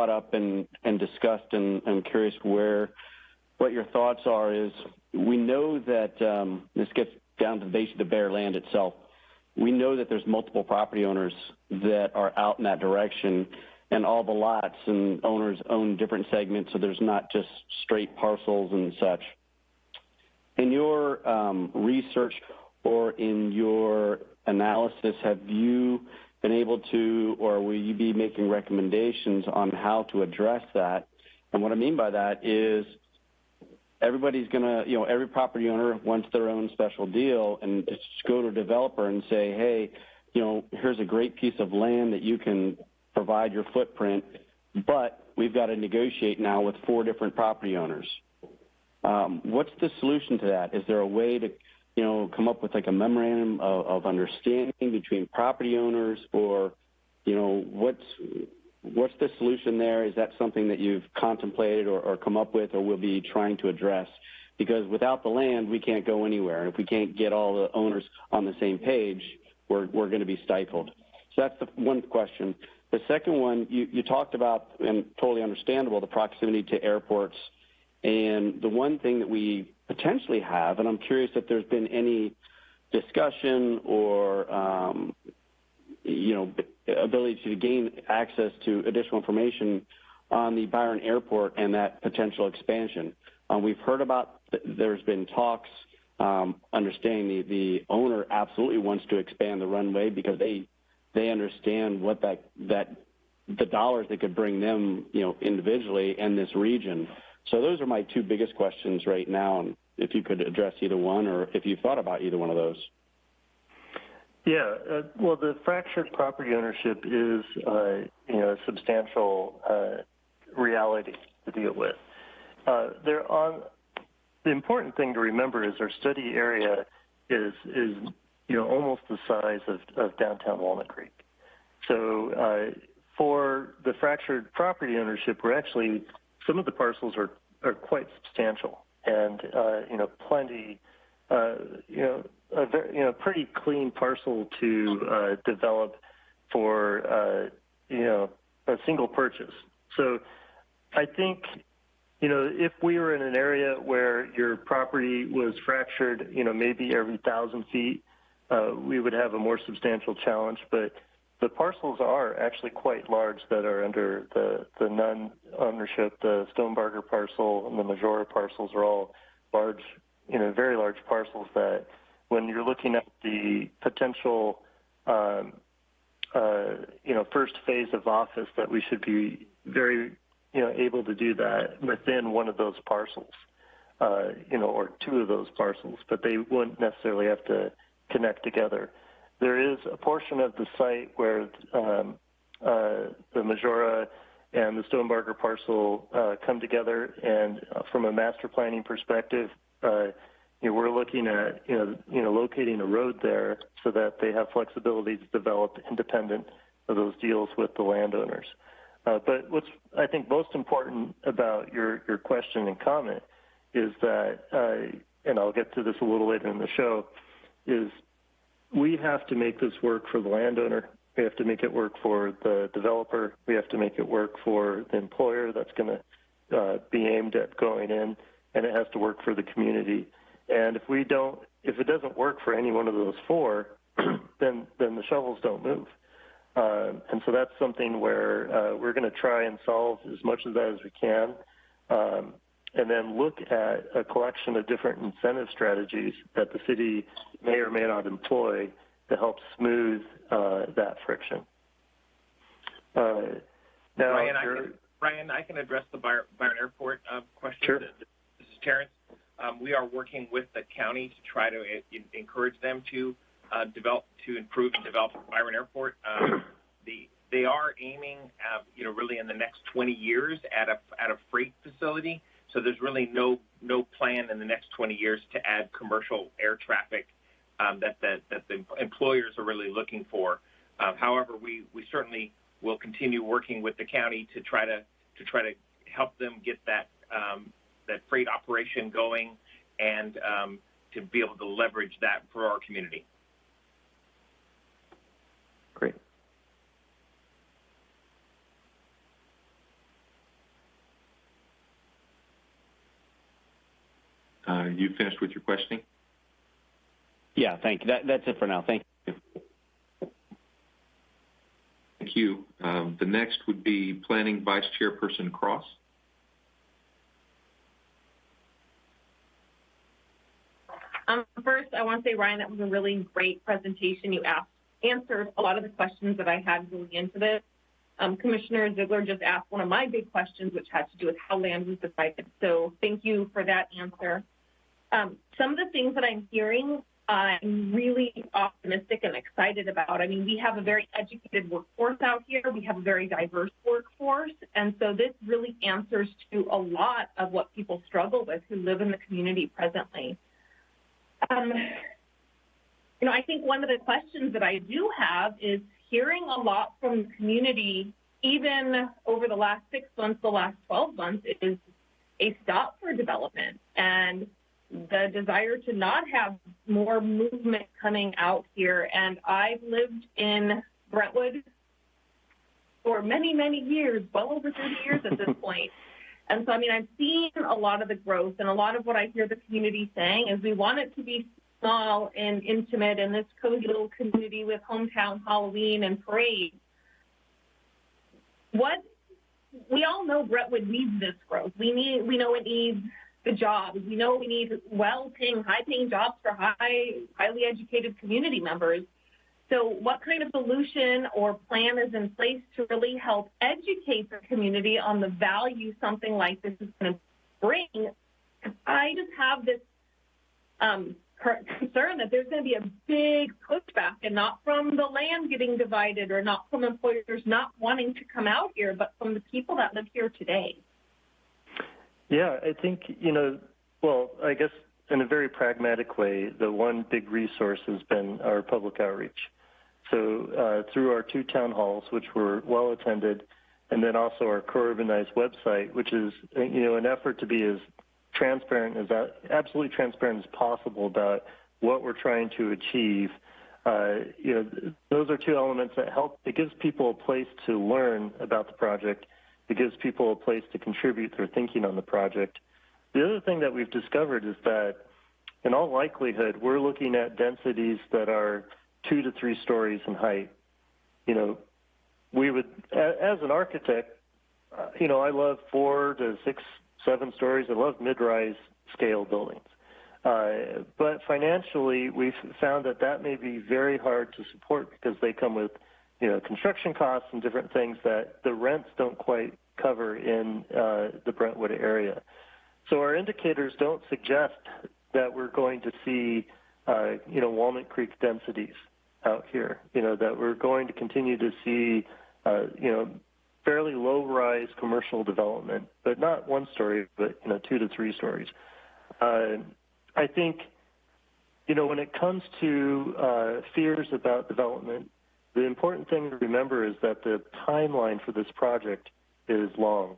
[SPEAKER 11] up and discussed, and I'm curious what your thoughts are, is we know that this gets down to the base of the bare land itself. We know that there's multiple property owners that are out in that direction, and all the lots and owners own different segments, so there's not just straight parcels and such. In your research or in your analysis, have you been able to, or will you be making recommendations on how to address that? And what I mean by that is everybody's going to, every property owner wants their own special deal, and just go to a developer and say, hey, here's a great piece of land that you can provide your footprint, but we've got to negotiate now with 4 different property owners. What's the solution to that? Is there a way to, come up with like a memorandum of understanding between property owners, or, what's the solution there? Is that something that you've contemplated or come up with, or will be trying to address? Because without the land, we can't go anywhere. And if we can't get all the owners on the same page, we're going to be stifled. So that's the one question. The second one, you talked about, and totally understandable, the proximity to airports. And the one thing that we potentially have, and I'm curious if there's been any discussion or, ability to gain access to additional information on the Byron Airport and that potential expansion. We've heard about, there's been talks, understanding the owner absolutely wants to expand the runway because they understand what the dollars that could bring them, individually and this region. So those are my 2 biggest questions right now, and if you could address either one, or if you've thought about either one of those.
[SPEAKER 1] Yeah, well, the fractured property ownership is, a substantial reality to deal with. The important thing to remember is our study area is almost the size of downtown Walnut Creek. So for the fractured property ownership, we're actually, some of the parcels are quite substantial, and plenty, a very, pretty clean parcel to develop for a single purchase. So I think if we were in an area where your property was fractured, maybe every 1,000 feet, we would have a more substantial challenge. But the parcels are actually quite large that are under the Nunn ownership. The Stonebarger parcel and the Majora parcels are all large, very large parcels that, when you're looking at the potential, first phase of office, that we should be very, able to do that within one of those parcels, or 2 of those parcels, but they wouldn't necessarily have to connect together. There is a portion of the site where the Majora and the Stonebarger parcel come together, and from a master planning perspective, we're looking at locating a road there so that they have flexibility to develop independent of those deals with the landowners. But what's, I think, most important about your question and comment is that, and I'll get to this a little later in the show, is we have to make this work for the landowner. We have to make it work for the developer. We have to make it work for the employer that's going to be aimed at going in, and it has to work for the community. And if it doesn't work for any one of those 4, then the shovels don't move. And so that's something where we're going to try and solve as much of that as we can. and then look at a collection of different incentive strategies that the city may or may not employ to help smooth that friction. Now,
[SPEAKER 4] Ryan, I can address the Byron Airport question.
[SPEAKER 1] Sure.
[SPEAKER 4] This is Terrence. We are working with the county to try to encourage them to improve and develop Byron Airport. They are aiming, really in the next 20 years at a freight facility. So there's really no plan in the next 20 years to add commercial air traffic that the employers are really looking for. However, we certainly will continue working with the county to try to help them get that freight operation going and to be able to leverage that for our community.
[SPEAKER 1] Great.
[SPEAKER 2] You finished with your questioning?
[SPEAKER 11] Yeah, thank you. That's it for now. Thank you.
[SPEAKER 2] Thank you. The next would be Planning Vice Chairperson Cross.
[SPEAKER 12] First, I want to say, Ryan, that was a really great presentation. You answered a lot of the questions that I had going into this. Commissioner Ziegler just asked one of my big questions, which had to do with how land was decided. So thank you for that answer. Some of the things that I'm hearing, I'm really optimistic and excited about. I mean, we have a very educated workforce out here. We have a very diverse workforce. And so this really answers to a lot of what people struggle with who live in the community presently. I think one of the questions that I do have is hearing a lot from the community, even over the last 6 months, the last 12 months, is a stop for development and the desire to not have more movement coming out here. And I've lived in Brentwood for many, many years, well over 30 years at this point. And so, I've seen a lot of the growth, and a lot of what I hear the community saying is we want it to be small and intimate in this cozy little community with hometown Halloween and parades. We all know Brentwood needs this growth. We know it needs the jobs. We know we need well-paying, high-paying jobs for highly educated community members. So what kind of solution or plan is in place to really help educate the community on the value something like this is going to bring? I just have this concern that there's going to be a big pushback, and not from the land getting divided or not from employers not wanting to come out here, but from the people that live here today.
[SPEAKER 1] Yeah, I think, I guess in a very pragmatic way, the one big resource has been our public outreach. So through our 2 town halls, which were well attended, and then also our co-urbanized website, which is, an effort to be as transparent absolutely transparent as possible about what we're trying to achieve. Those are 2 elements that help. It gives people a place to learn about the project. It gives people a place to contribute their thinking on the project. The other thing that we've discovered is that, in all likelihood, we're looking at densities that are 2 to 3 stories in height. We would, as an architect, I love 4 to 6, 7 stories. I love mid-rise scale buildings. But financially, we've found that may be very hard to support because they come with, construction costs and different things that the rents don't quite cover in the Brentwood area. So our indicators don't suggest that we're going to see, Walnut Creek densities out here, that we're going to continue to see, fairly low-rise commercial development, but not 1 story, but, 2 to 3 stories. I think, when it comes to fears about development, the important thing to remember is that the timeline for this project is long.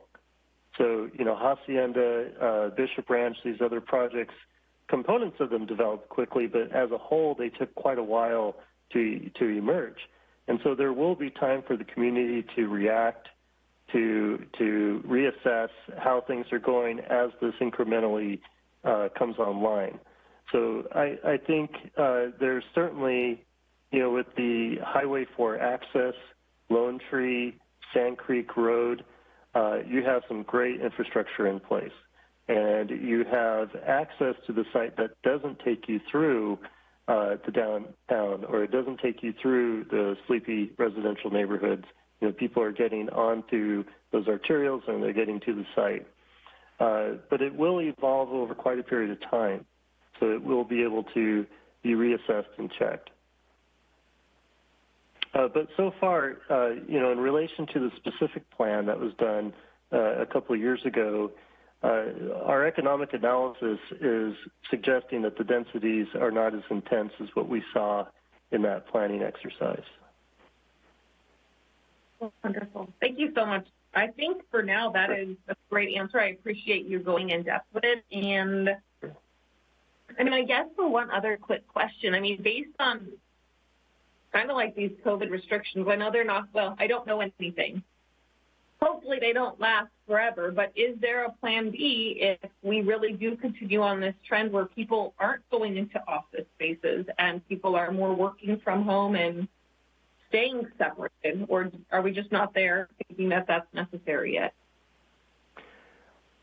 [SPEAKER 1] So, Hacienda, Bishop Ranch, these other projects, components of them developed quickly, but as a whole, they took quite a while to emerge. And so there will be time for the community to react, to reassess how things are going as this incrementally comes online. So I think there's certainly, with the Highway 4 access, Lone Tree, Sand Creek Road, you have some great infrastructure in place, and you have access to the site that doesn't take you through to downtown, or it doesn't take you through the sleepy residential neighborhoods. People are getting onto those arterials and they're getting to the site. But it will evolve over quite a period of time, so it will be able to be reassessed and checked. But so far, in relation to the specific plan that was done a couple of years ago, our economic analysis is suggesting that the densities are not as intense as what we saw in that planning exercise.
[SPEAKER 12] Wonderful. Thank you so much. I think for now that is a great answer. I appreciate you going in depth with it. And I guess for one other quick question, based on kind of like these COVID restrictions, I know they're not, well, I don't know anything. Hopefully they don't last forever, but is there a plan B if we really do continue on this trend where people aren't going into office spaces and people are more working from home and staying separated, or are we just not there thinking that that's necessary yet?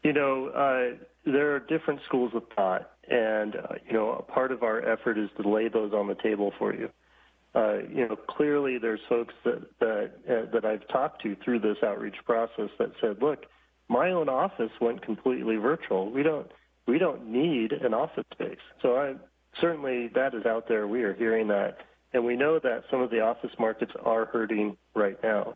[SPEAKER 1] There are different schools of thought, and, a part of our effort is to lay those on the table for you. Clearly there's folks that I've talked to through this outreach process that said, look, my own office went completely virtual. We don't need an office space. So certainly that is out there. We are hearing that. And we know that some of the office markets are hurting right now.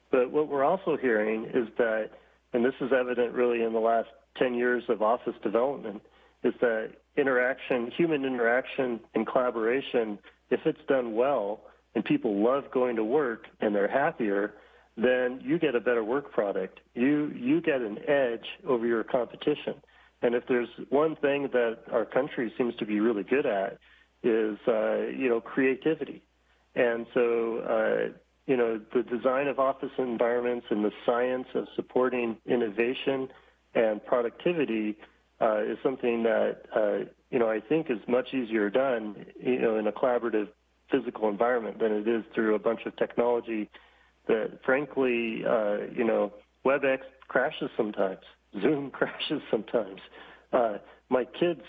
[SPEAKER 1] But what we're also hearing is that, and this is evident really in the last 10 years of office development, is that human interaction and collaboration, if it's done well and people love going to work and they're happier, then you get a better work product. You get an edge over your competition. And if there's one thing that our country seems to be really good at, is creativity. And so the design of office environments and the science of supporting innovation and productivity is something that I think is much easier done in a collaborative physical environment than it is through a bunch of technology that frankly WebEx crashes sometimes, Zoom crashes sometimes. My kids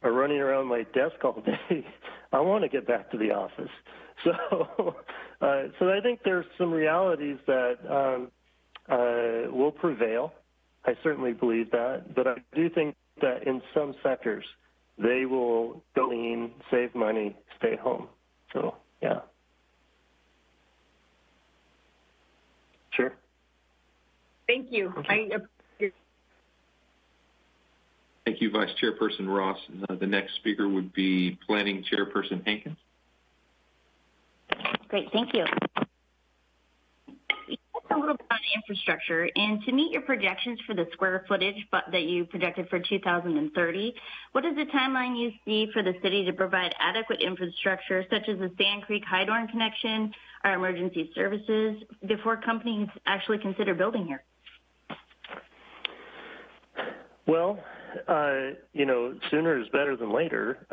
[SPEAKER 1] are running around my desk all day. I want to get back to the office. So I think there's some realities that will prevail. I certainly believe that. But I do think that in some sectors, they will go in, save money, stay home. So, yeah. Sure.
[SPEAKER 12] Thank you.
[SPEAKER 1] Okay.
[SPEAKER 2] Thank you, Vice Chairperson Ross. The next speaker would be Planning Chairperson Hankins.
[SPEAKER 13] Great, thank you. You talked a little bit on infrastructure, and to meet your projections for the square footage that you projected for 2030, what is the timeline you see for the city to provide adequate infrastructure, such as the Sand Creek Hydorn connection, our emergency services, before companies actually consider building here?
[SPEAKER 1] Well, sooner is better than later.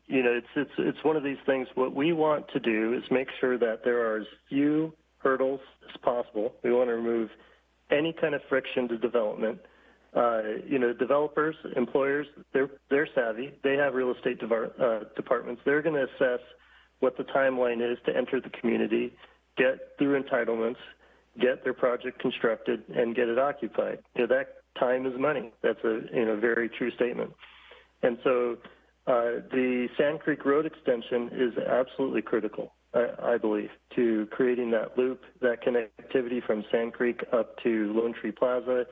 [SPEAKER 1] It's one of these things. What we want to do is make sure that there are as few hurdles as possible. We want to remove any kind of friction to development. Developers, employers, they're savvy. They have real estate departments. They're going to assess what the timeline is to enter the community, get through entitlements, get their project constructed, and get it occupied. That time is money. That's a very true statement. And so the Sand Creek Road extension is absolutely critical, I believe, to creating that loop, that connectivity from Sand Creek up to Lone Tree Plaza.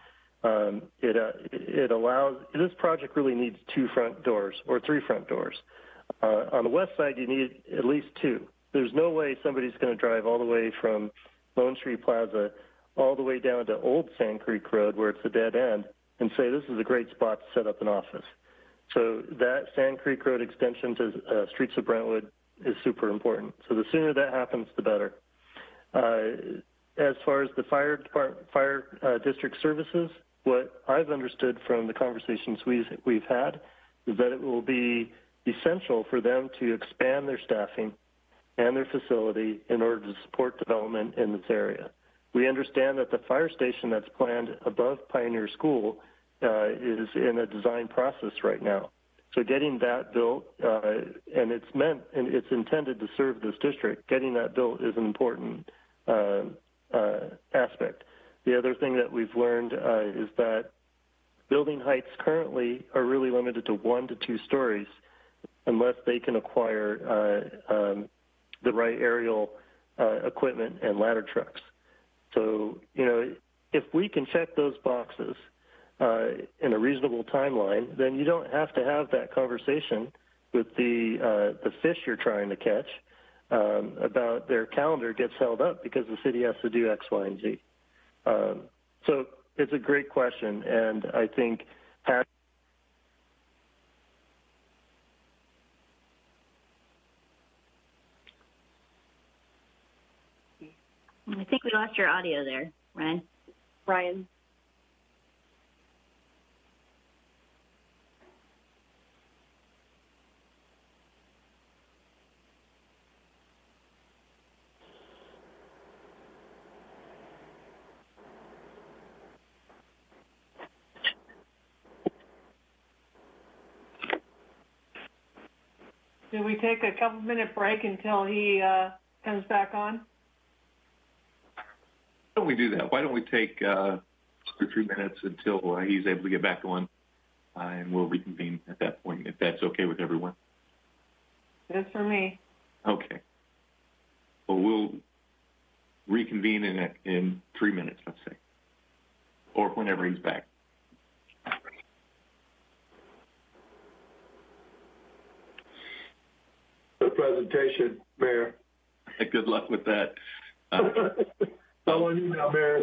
[SPEAKER 1] It allows, this project really needs 2 front doors or 3 front doors. On the west side, you need at least 2. There's no way somebody's going to drive all the way from Lone Tree Plaza all the way down to Old Sand Creek Road, where it's a dead end, and say this is a great spot to set up an office. So that Sand Creek Road extension to Streets of Brentwood is super important. So the sooner that happens, the better. As far as the fire district services, what I've understood from the conversations we've had is that it will be essential for them to expand their staffing and their facility in order to support development in this area. We understand that the fire station that's planned above Pioneer School is in a design process right now. So getting that built, and it's intended to serve this district, getting that built is an important aspect. The other thing that we've learned is that building heights currently are really limited to 1 to 2 stories unless they can acquire the right aerial equipment and ladder trucks. So, if we can check those boxes in a reasonable timeline, then you don't have to have that conversation with the fish you're trying to catch about their calendar gets held up because the city has to do X, Y, and Z. So it's a great question, and I think
[SPEAKER 13] I think we lost your audio there, Ryan.
[SPEAKER 12] Ryan.
[SPEAKER 7] Do we take a couple-minute break until he comes back on?
[SPEAKER 2] Why don't we do that? Why don't we take 2 or 3 minutes until he's able to get back on, and we'll reconvene at that point, if that's okay with everyone.
[SPEAKER 7] Good for me.
[SPEAKER 2] Okay. Well, we'll reconvene in 3 minutes, let's say, or whenever he's back.
[SPEAKER 3] Good presentation, Mayor.
[SPEAKER 2] Good luck with that.
[SPEAKER 3] How on you now, Mayor?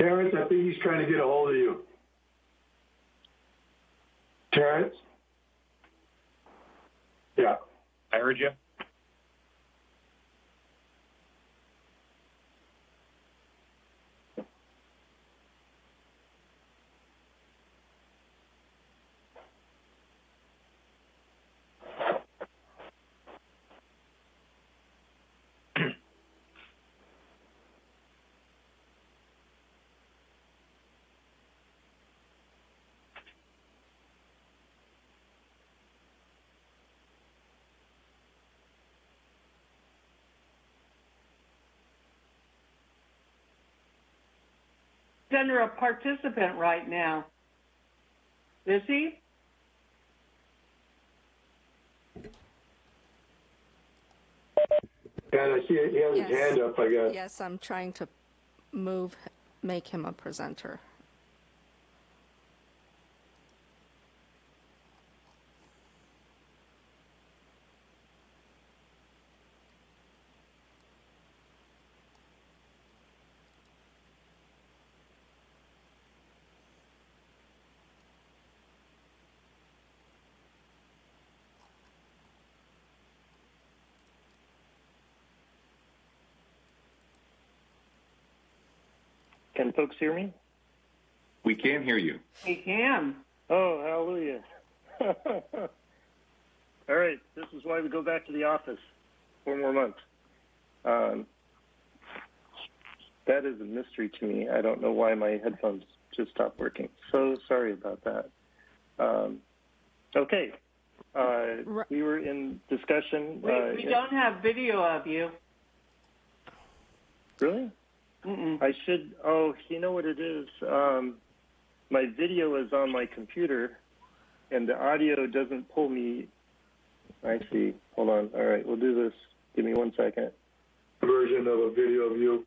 [SPEAKER 3] Terrence, I think he's trying to get a hold of you. Terrence? Yeah.
[SPEAKER 4] I heard you.
[SPEAKER 7] Under a participant right now. Is he?
[SPEAKER 3] Yeah, I see he has his hand up, I guess.
[SPEAKER 5] Yes, I'm trying to make him a presenter.
[SPEAKER 1] Can folks hear me?
[SPEAKER 2] We can hear you.
[SPEAKER 7] We can.
[SPEAKER 1] Oh, hallelujah. All right, this is why we go back to the office 4 more months. That is a mystery to me. I don't know why my headphones just stopped working. So sorry about that. Okay. We were in discussion.
[SPEAKER 7] We don't have video of you.
[SPEAKER 1] Really? I should, you know what it is? My video is on my computer, and the audio doesn't pull me. I see. Hold on. All right, we'll do this. Give me 1 second.
[SPEAKER 3] Version of a video of you.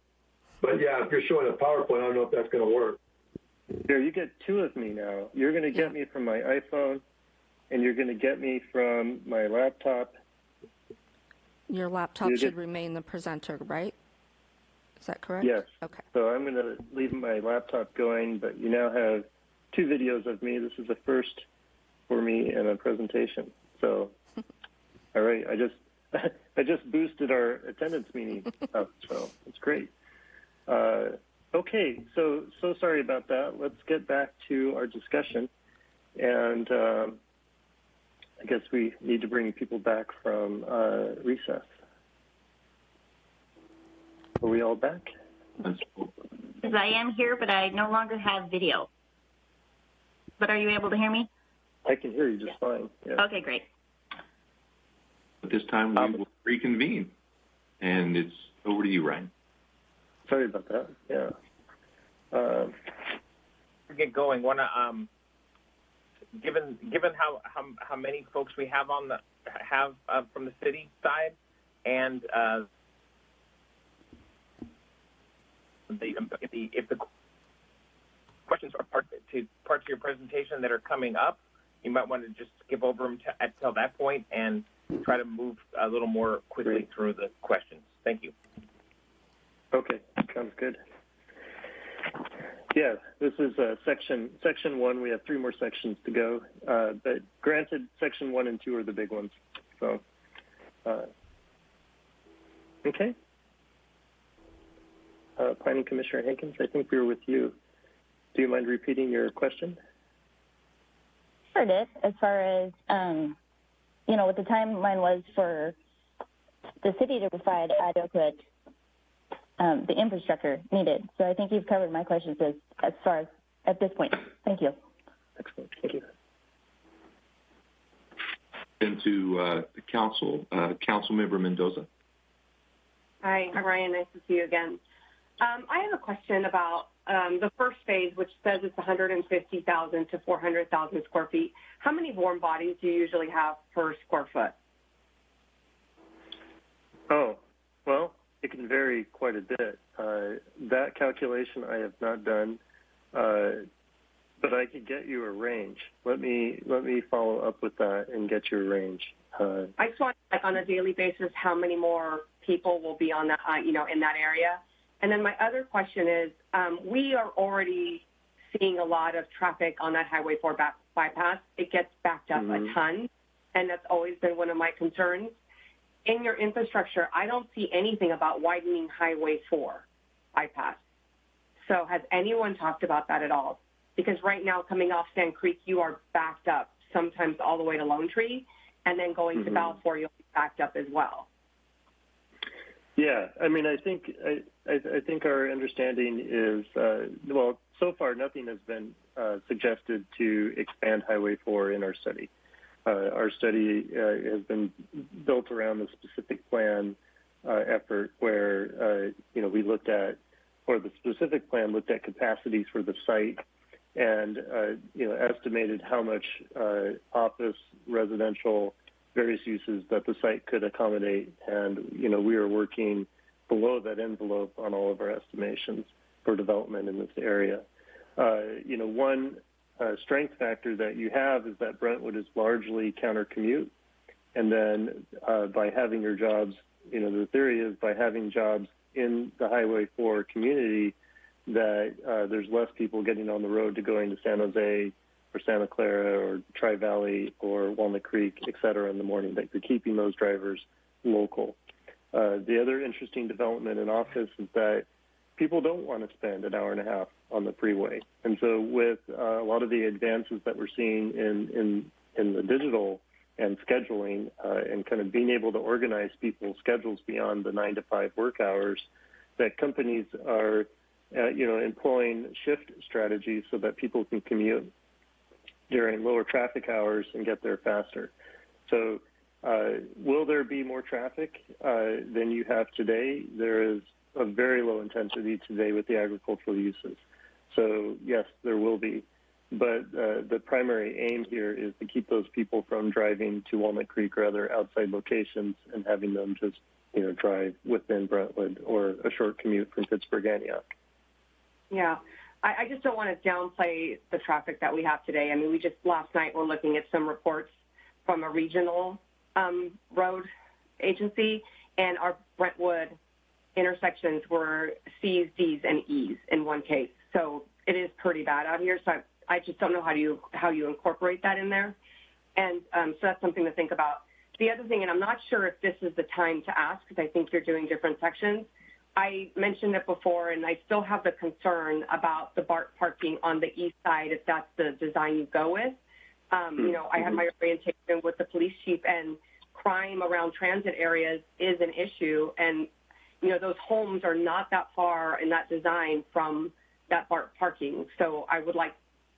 [SPEAKER 3] But yeah, if you're showing a PowerPoint, I don't know if that's going to work.
[SPEAKER 1] Here, you get 2 of me now. You're going to get me from my iPhone, and you're going to get me from my laptop.
[SPEAKER 5] Your laptop should remain the presenter, right? Is that correct?
[SPEAKER 1] Yes.
[SPEAKER 5] Okay.
[SPEAKER 1] So I'm going to leave my laptop going, but you now have 2 videos of me. This is a first for me in a presentation. So, all right, I just boosted our attendance meeting up, so it's great. Okay, so sorry about that. Let's get back to our discussion, and I guess we need to bring people back from recess. Are we all back?
[SPEAKER 13] Because I am here, but I no longer have video. But are you able to hear me?
[SPEAKER 1] I can hear you just fine. Yeah.
[SPEAKER 13] Okay, great.
[SPEAKER 2] At this time, we will reconvene, and it's over to you, Ryan.
[SPEAKER 1] Sorry about that. Yeah.
[SPEAKER 4] Get going. Given how many folks we have from the city side, and if the questions are parts of your presentation that are coming up, you might want to just skip over them until that point and try to move a little more quickly through the questions. Thank you.
[SPEAKER 1] Okay, sounds good. Yeah, this is section 1. We have 3 more sections to go, but granted, section 1 and 2 are the big ones. So, okay. Planning Commissioner Hankins, I think we were with you. Do you mind repeating your question?
[SPEAKER 9] Sure did. As far as, what the timeline was for the city to provide adequate the infrastructure needed. So I think you've covered my questions as far as at this point. Thank you.
[SPEAKER 1] Excellent. Thank you.
[SPEAKER 2] And to the council, Councilmember Mendoza.
[SPEAKER 14] Hi, Ryan. Nice to see you again. I have a question about the first phase, which says it's 150,000 to 400,000 square feet. How many warm bodies do you usually have per square foot?
[SPEAKER 1] Oh, well, it can vary quite a bit. That calculation I have not done, but I could get you a range. Let me follow up with that and get you a range.
[SPEAKER 14] I just want, on a daily basis, how many more people will be on that, in that area, And then my other question is, we are already seeing a lot of traffic on that Highway 4 bypass. It gets backed up a ton, and that's always been one of my concerns. In your infrastructure, I don't see anything about widening Highway 4 bypass. So has anyone talked about that at all? Because right now, coming off Sand Creek, you are backed up, sometimes all the way to Lone Tree, and then going to Balfour, you'll be backed up as well.
[SPEAKER 1] Yeah, I mean, I think our understanding is, well, so far nothing has been suggested to expand Highway 4 in our study. Our study has been built around the specific plan effort where, we looked at, or the specific plan looked at capacities for the site and, estimated how much office, residential, various uses that the site could accommodate. And, we are working below that envelope on all of our estimations for development in this area. One strength factor that you have is that Brentwood is largely counter-commute. And then by having your jobs, the theory is by having jobs in the Highway 4 community that there's less people getting on the road to going to San Jose or Santa Clara or Tri-Valley or Walnut Creek, et cetera, in the morning, that you're keeping those drivers local. The other interesting development in office is that people don't want to spend an hour and a half on the freeway. And so with a lot of the advances that we're seeing in the digital and scheduling and kind of being able to organize people's schedules beyond the 9 to 5 work hours, that companies are, employing shift strategies so that people can commute during lower traffic hours and get there faster. So will there be more traffic than you have today? There is a very low intensity today with the agricultural uses. So yes, there will be. But the primary aim here is to keep those people from driving to Walnut Creek or other outside locations and having them just, drive within Brentwood or a short commute from Pittsburgh, Antioch.
[SPEAKER 14] Yeah. I just don't want to downplay the traffic that we have today. I mean, we just last night were looking at some reports from a regional road agency, and our Brentwood intersections were C's, D's, and E's in one case. So it is pretty bad out here. So I just don't know how you incorporate that in there. And so that's something to think about. The other thing, and I'm not sure if this is the time to ask because I think you're doing different sections, I mentioned it before, and I still have the concern about the BART parking on the east side, if that's the design you go with. I had my orientation with the police chief, and crime around transit areas is an issue. And, those homes are not that far in that design from that BART parking. So I would like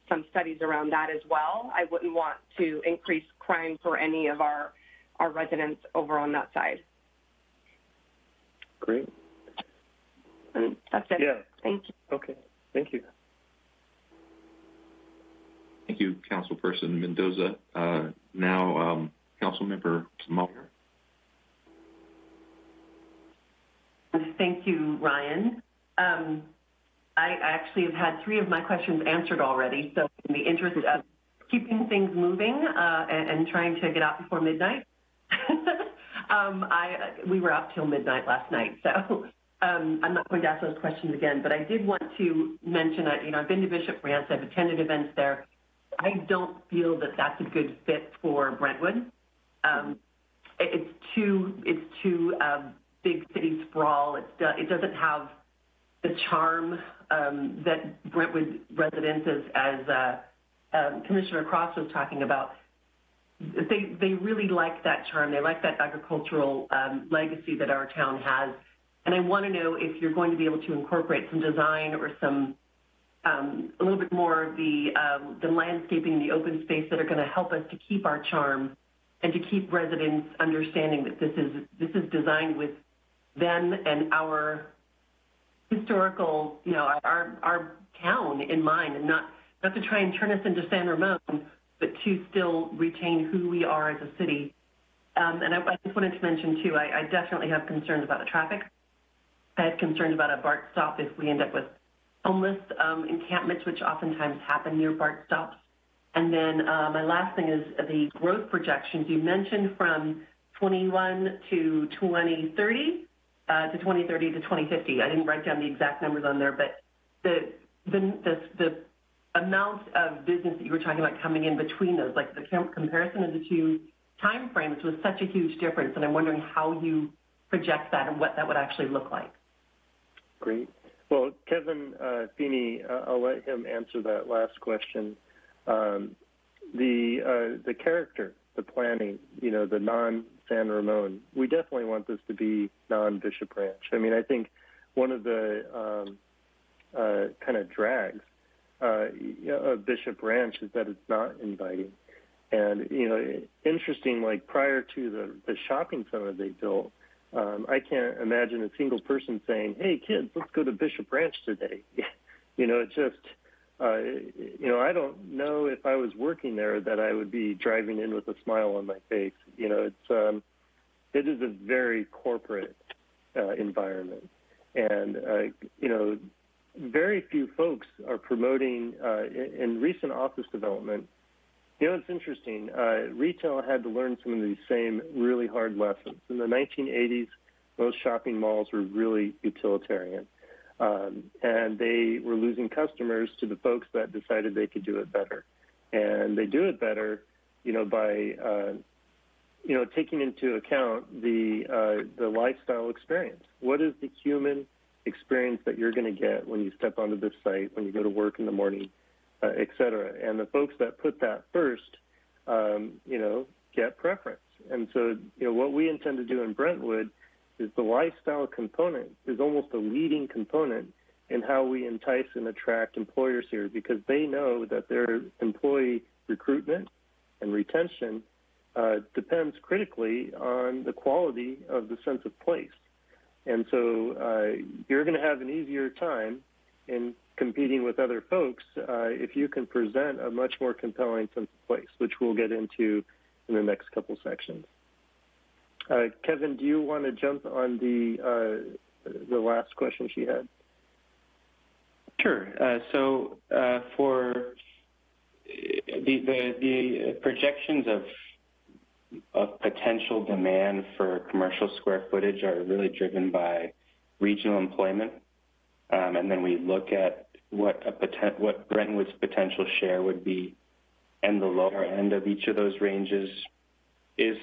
[SPEAKER 14] some studies around that as well. I wouldn't want to increase crime for any of our residents over on that side.
[SPEAKER 1] Great.
[SPEAKER 14] And that's it.
[SPEAKER 1] Yeah.
[SPEAKER 14] Thank you.
[SPEAKER 1] Okay. Thank you.
[SPEAKER 2] Thank you, Councilperson Mendoza. Now, Councilmember Muller.
[SPEAKER 6] Thank you, Ryan. I actually have had 3 of my questions answered already, so in the interest of keeping things moving and trying to get out before midnight, we were out till midnight last night, so I'm not going to ask those questions again, but I did want to mention, I've been to Bishop Ranch, I've attended events there. I don't feel that that's a good fit for Brentwood. It's too big city sprawl. It doesn't have the charm that Brentwood residents, as Commissioner Cross was talking about. They really like that charm. They like that agricultural legacy that our town has. And I want to know if you're going to be able to incorporate some design or some a little bit more of the landscaping, the open space that are going to help us to keep our charm and to keep residents understanding that this is designed with them and our historical, our town in mind, and not to try and turn us into San Ramon, but to still retain who we are as a city. And I just wanted to mention, too, I definitely have concerns about the traffic. I have concerns about a BART stop if we end up with homeless encampments, which oftentimes happen near BART stops. And then my last thing is the growth projections. You mentioned from 21 to 2030, to 2030 to 2050. I didn't write down the exact numbers on there, but the amount of business that you were talking about coming in between those, like the comparison of the two time frames was such a huge difference, and I'm wondering how you project that and what that would actually look like.
[SPEAKER 1] Great. Well, Kevin Feeney, I'll let him answer that last question. The character, the planning, the non-San Ramon, we definitely want this to be non-Bishop Ranch. I mean, I think one of the kind of drags of Bishop Ranch is that it's not inviting. And, interesting, like prior to the shopping center they built, I can't imagine a single person saying, hey, kids, let's go to Bishop Ranch today. It just, I don't know if I was working there that I would be driving in with a smile on my face. It is a very corporate environment. And, very few folks are promoting in recent office development. It's interesting. Retail had to learn some of these same really hard lessons. In the 1980s, most shopping malls were really utilitarian. And they were losing customers to the folks that decided they could do it better. And they do it better, by, taking into account the lifestyle experience. What is the human experience that you're going to get when you step onto this site, when you go to work in the morning, et cetera? And the folks that put that first, get preference. And so, what we intend to do in Brentwood is the lifestyle component is almost a leading component in how we entice and attract employers here, because they know that their employee recruitment and retention depends critically on the quality of the sense of place. And so you're going to have an easier time in competing with other folks if you can present a much more compelling sense of place, which we'll get into in the next couple sections. Kevin, do you want to jump on the last question she had?
[SPEAKER 8] Sure. So for the projections of potential demand for commercial square footage are really driven by regional employment, and then we look at what Brentwood's potential share would be, and the lower end of each of those ranges is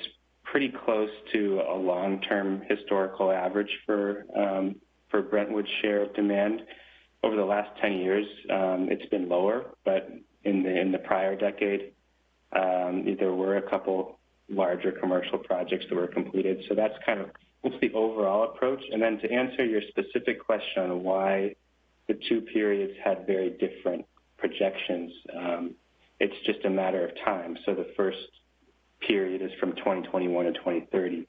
[SPEAKER 8] pretty close to a long-term historical average for Brentwood's share of demand. Over the last 10 years, it's been lower, but in the prior decade, there were a couple larger commercial projects that were completed. So that's what's the overall approach. And then to answer your specific question on why the two periods had very different projections, it's just a matter of time. So the first period is from 2021 to 2030,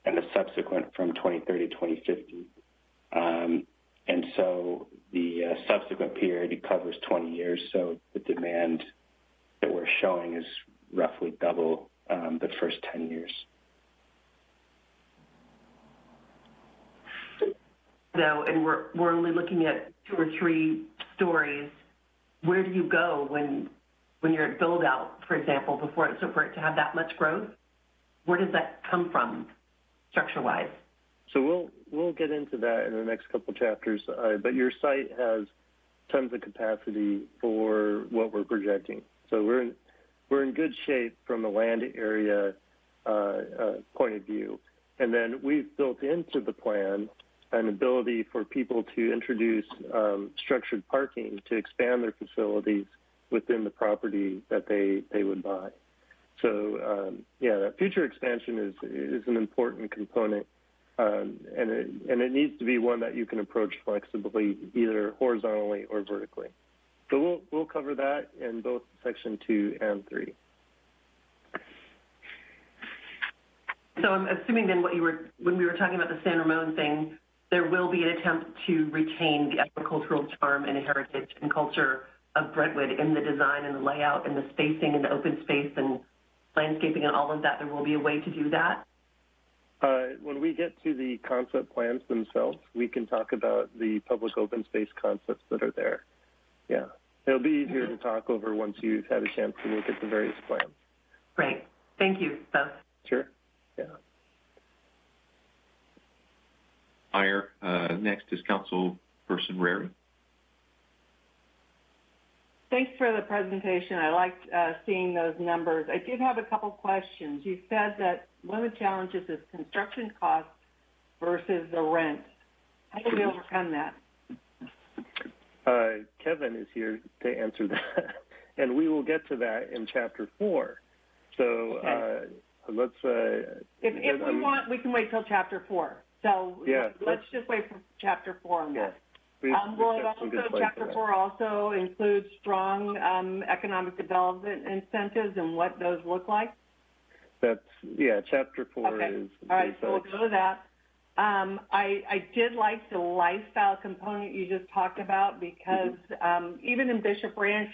[SPEAKER 8] and the subsequent from 2030 to 2050. And so the subsequent period covers 20 years, so the demand that we're showing is roughly double the first 10 years.
[SPEAKER 6] So, and we're only looking at 2 or 3 stories. Where do you go when you're at build out, for example, for it to have that much growth? Where does that come from, structure-wise?
[SPEAKER 1] So we'll get into that in the next couple chapters. But your site has tons of capacity for what we're projecting. So we're in good shape from a land area point of view. And then we've built into the plan an ability for people to introduce structured parking to expand their facilities within the property that they would buy. So, that future expansion is an important component, and it needs to be one that you can approach flexibly, either horizontally or vertically. So we'll cover that in both section 2 and 3.
[SPEAKER 6] So I'm assuming then when we were talking about the San Ramon thing, there will be an attempt to retain the agricultural charm and heritage and culture of Brentwood in the design and the layout and the spacing and the open space and landscaping and all of that. There will be a way to do that?
[SPEAKER 1] When we get to the concept plans themselves, we can talk about the public open space concepts that are there. Yeah. It'll be easier to talk over once you've had a chance to look at the various plans.
[SPEAKER 6] Great. Thank you both.
[SPEAKER 1] Sure. Yeah.
[SPEAKER 2] Meyer. Next is Councilperson Rary.
[SPEAKER 7] Thanks for the presentation. I liked seeing those numbers. I did have a couple questions. You said that one of the challenges is construction costs versus the rent. How do we overcome that?
[SPEAKER 1] Kevin is here to answer that, and we will get to that in Chapter 4. So
[SPEAKER 7] okay.
[SPEAKER 1] Let's.
[SPEAKER 7] If we want, we can wait till Chapter 4. So
[SPEAKER 1] yeah,
[SPEAKER 7] let's just wait for Chapter 4 on that.
[SPEAKER 1] Yeah.
[SPEAKER 7] Will it also, Chapter 4 also include strong economic development incentives and what those look like?
[SPEAKER 1] Chapter 4
[SPEAKER 7] okay.
[SPEAKER 1] is.
[SPEAKER 7] All right, so we'll go to that. I did like the lifestyle component you just talked about because even in Bishop Ranch,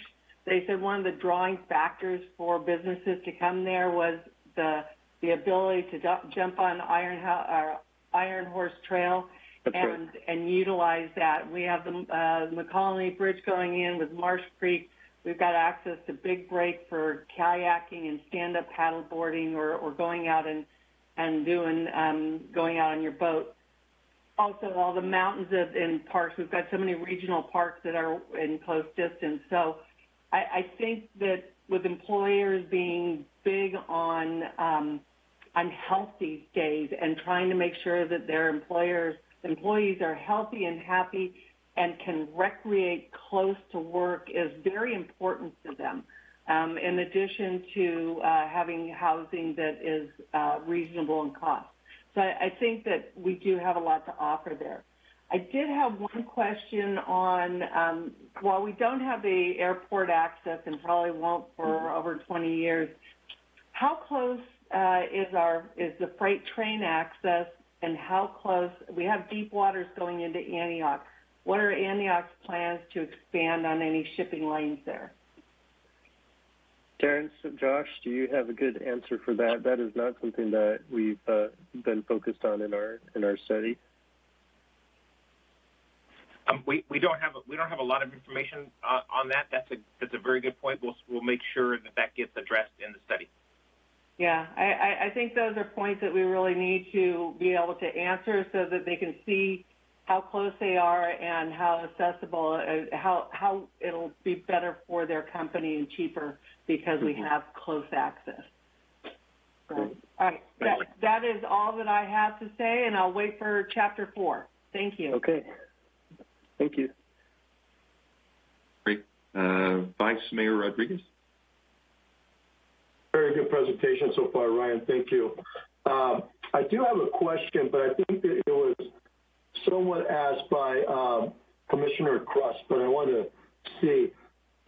[SPEAKER 7] they said one of the drawing factors for businesses to come there was the ability to jump on Iron Horse Trail and utilize that. We have the McColney Bridge going in with Marsh Creek. We've got access to Big Break for kayaking and stand-up paddleboarding or going out and going out on your boat. Also, all the mountains and parks. We've got so many regional parks that are in close distance. So I think that with employers being big on health these days and trying to make sure that their employees are healthy and happy and can recreate close to work is very important to them. In addition to having housing that is reasonable in cost. So I think that we do have a lot to offer there. I did have one question on, while we don't have the airport access and probably won't for over 20 years, how close is the freight train access and how close, we have deep waters going into Antioch. What are Antioch's plans to expand on any shipping lanes there?
[SPEAKER 1] Terrence, Josh, do you have a good answer for that? That is not something that we've been focused on in our study.
[SPEAKER 4] We don't have a lot of information on that. That's a very good point. We'll make sure that gets addressed in the study.
[SPEAKER 7] Yeah, I think those are points that we really need to be able to answer so that they can see how close they are and how accessible, how it'll be better for their company and cheaper because we have close access. So, all right, that is all that I have to say, and I'll wait for Chapter 4. Thank you.
[SPEAKER 1] Okay. Thank you.
[SPEAKER 2] Great. Vice Mayor Rodriguez.
[SPEAKER 3] Very good presentation so far, Ryan. Thank you. I do have a question, but I think that it was somewhat asked by Commissioner Crust, but I want to see.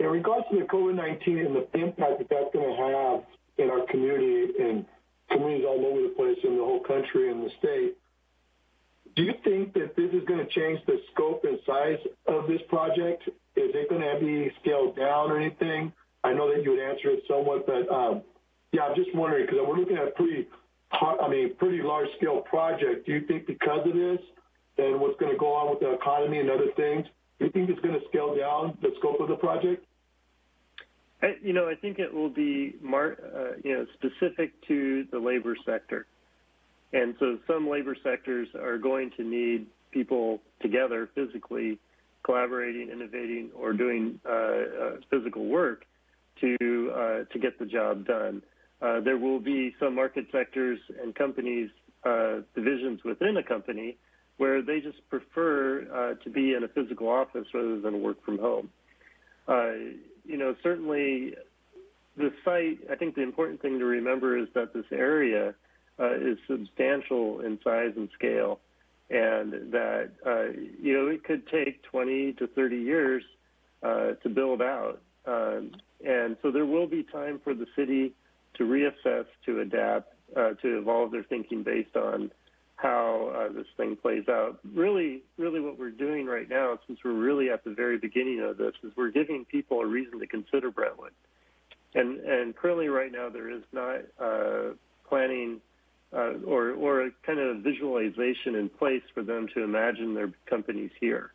[SPEAKER 3] In regards to the COVID-19 and the impact that that's going to have in our community and communities all over the place in the whole country and the state, do you think that this is going to change the scope and size of this project? Is it going to be scaled down or anything? I know that you would answer it somewhat, but yeah, I'm just wondering because we're looking at a pretty large-scale project. Do you think because of this and what's going to go on with the economy and other things, do you think it's going to scale down the scope of the project?
[SPEAKER 1] I think it will be specific to the labor sector. And so some labor sectors are going to need people together physically collaborating, innovating, or doing physical work to get the job done. There will be some market sectors and companies, divisions within a company, where they just prefer to be in a physical office rather than work from home. Certainly the site, I think the important thing to remember is that this area is substantial in size and scale, and that, it could take 20 to 30 years to build out. And so there will be time for the city to reassess, to adapt, to evolve their thinking based on how this thing plays out. Really what we're doing right now, since we're really at the very beginning of this, is we're giving people a reason to consider Brentwood. And currently right now there is not planning or a kind of visualization in place for them to imagine their companies here.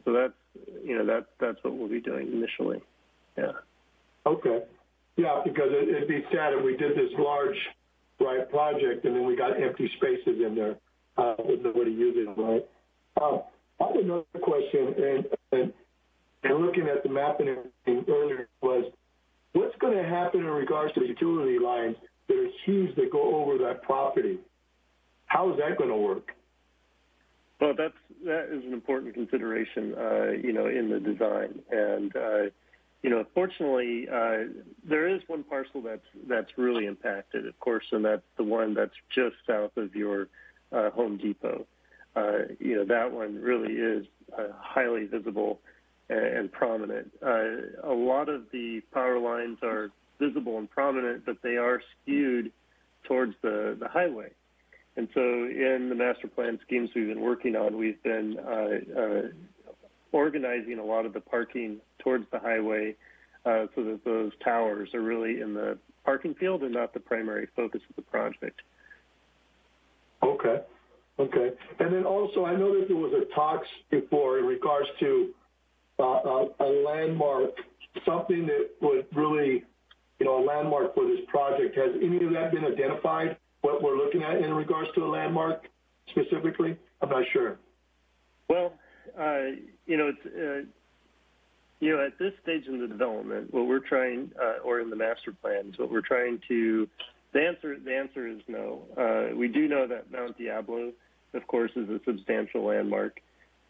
[SPEAKER 1] So that's what we'll be doing initially. Yeah.
[SPEAKER 3] Okay. Yeah, because it'd be sad if we did this large project and then we got empty spaces in there. with nobody using them, right? I have another question, and looking at the map and everything earlier was, what's going to happen in regards to the utility lines that are huge that go over that property? How is that going to work?
[SPEAKER 1] Well, that is an important consideration, in the design. And, fortunately, there is one parcel that's really impacted, of course, and that's the one that's just south of your Home Depot. That one really is highly visible and prominent. A lot of the power lines are visible and prominent, but they are skewed towards the highway. And so in the master plan schemes we've been working on, we've been organizing a lot of the parking towards the highway so that those towers are really in the parking field and not the primary focus of the project.
[SPEAKER 3] Okay. And then also, I know that there was a talks before in regards to a landmark, something that would really, a landmark for this project. Has any of that been identified, what we're looking at in regards to a landmark specifically? I'm not sure.
[SPEAKER 1] Well, it's, at this stage in the development, what we're trying, or in the master plans, what we're trying to, the answer is no. We do know that Mount Diablo, of course, is a substantial landmark.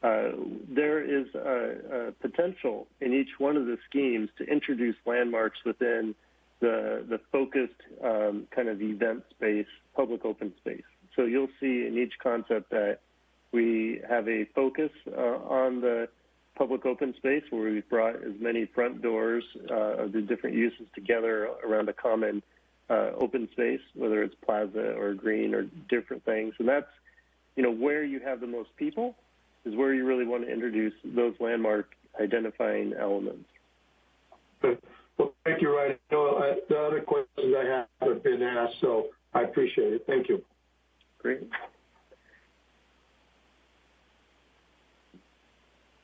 [SPEAKER 1] There is a potential in each one of the schemes to introduce landmarks within the focused kind of event space, public open space. So you'll see in each concept that we have a focus on the public open space where we've brought as many front doors of the different uses together around a common open space, whether it's plaza or green or different things. And that's, where you have the most people is where you really want to introduce those landmark identifying elements.
[SPEAKER 3] Well, thank you, Ryan. The other questions I have been asked, so I appreciate it. Thank you.
[SPEAKER 1] Great.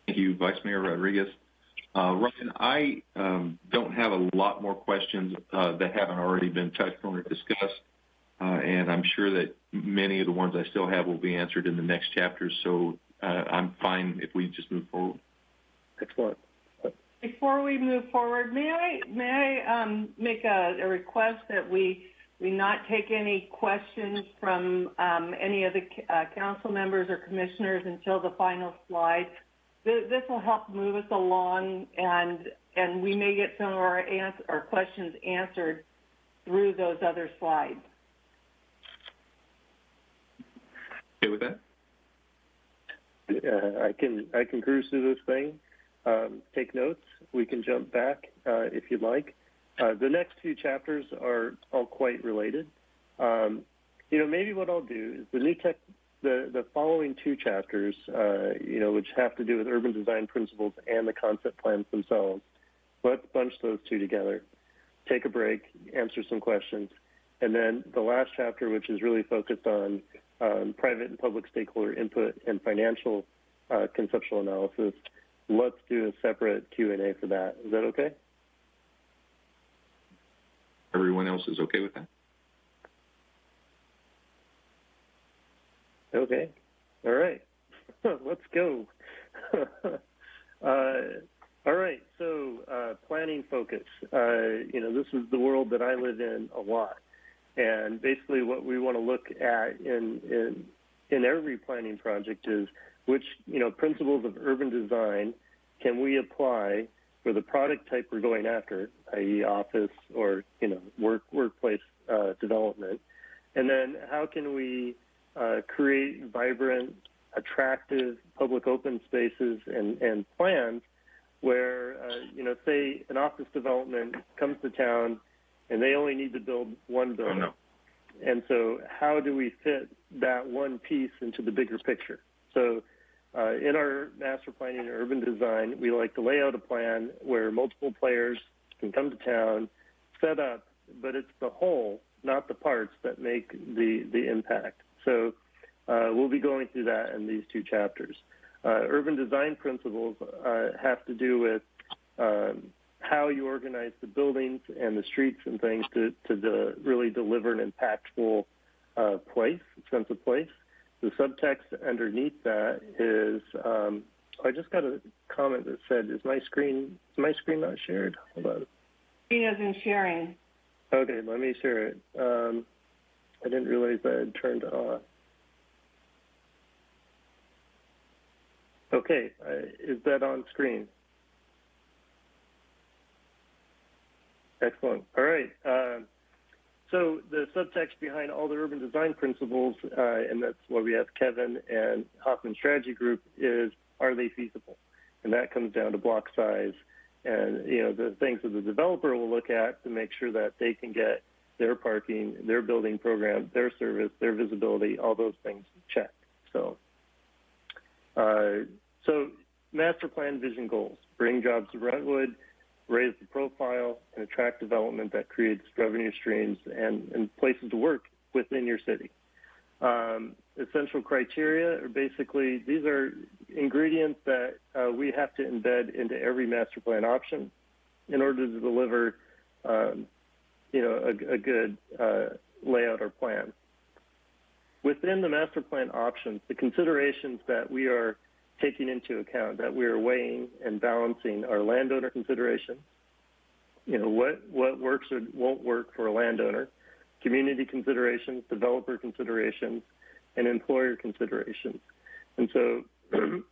[SPEAKER 2] Thank you, Vice Mayor Rodriguez. Ryan, I don't have a lot more questions that haven't already been touched on or discussed, and I'm sure that many of the ones I still have will be answered in the next chapters, so I'm fine if we just move forward.
[SPEAKER 1] Excellent.
[SPEAKER 7] Before we move forward, may I make a request that we not take any questions from any of the council members or commissioners until the final slide? This will help move us along, and we may get some of our questions answered through those other slides.
[SPEAKER 2] Okay with that?
[SPEAKER 1] I can cruise through this thing. Take notes. We can jump back if you'd like. The next two chapters are all quite related. Maybe what I'll do is the following two chapters, which have to do with urban design principles and the concept plans themselves. Let's bunch those two together, take a break, answer some questions, and then the last chapter, which is really focused on private and public stakeholder input and financial conceptual analysis. Let's do a separate Q&A for that. Is that okay?
[SPEAKER 2] Everyone else is okay with that?
[SPEAKER 1] Okay. All right. Let's go. All right. So planning focus. This is the world that I live in a lot. And basically what we want to look at in every planning project is which, principles of urban design can we apply for the product type we're going after, i.e. office or, workplace development. And then how can we create vibrant, attractive public open spaces and plans where, say an office development comes to town and they only need to build one building.
[SPEAKER 2] Oh, no.
[SPEAKER 1] And so how do we fit that one piece into the bigger picture? So in our master planning and urban design, we like to lay out a plan where multiple players can come to town, set up, but it's the whole, not the parts, that make the impact. So we'll be going through that in these two chapters. Urban design principles have to do with how you organize the buildings and the streets and things to really deliver an impactful sense of place. The subtext underneath that is, I just got a comment that said, is my screen not shared? Hold on.
[SPEAKER 7] Screen isn't sharing.
[SPEAKER 1] Okay, let me share it. I didn't realize that had turned off. Okay, is that on screen? Excellent. All right. So the subtext behind all the urban design principles, and that's why we have Kevin and Hoffman Strategy Group, is, are they feasible? And that comes down to block size and, the things that the developer will look at to make sure that they can get their parking, their building program, their service, their visibility, all those things checked. So, master plan vision goals: bring jobs to Brentwood, raise the profile, and attract development that creates revenue streams and places to work within your city. Essential criteria are basically, these are ingredients that we have to embed into every master plan option in order to deliver, a good layout or plan. Within the master plan options, the considerations that we are taking into account, that we are weighing and balancing, are landowner considerations, what works or won't work for a landowner, community considerations, developer considerations, and employer considerations. And so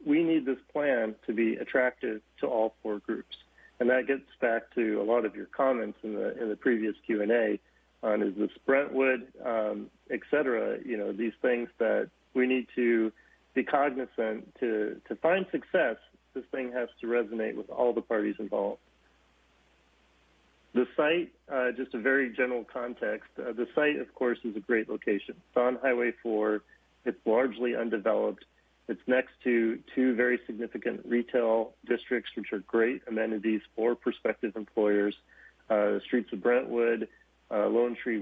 [SPEAKER 1] we need this plan to be attractive to all four groups. And that gets back to a lot of your comments in the previous Q&A on, is this Brentwood, et cetera, these things that we need to be cognizant to find success. This thing has to resonate with all the parties involved. The site, just a very general context, the site, of course, is a great location. It's on Highway 4. It's largely undeveloped. It's next to two very significant retail districts, which are great amenities for prospective employers. The streets of Brentwood, Lone Tree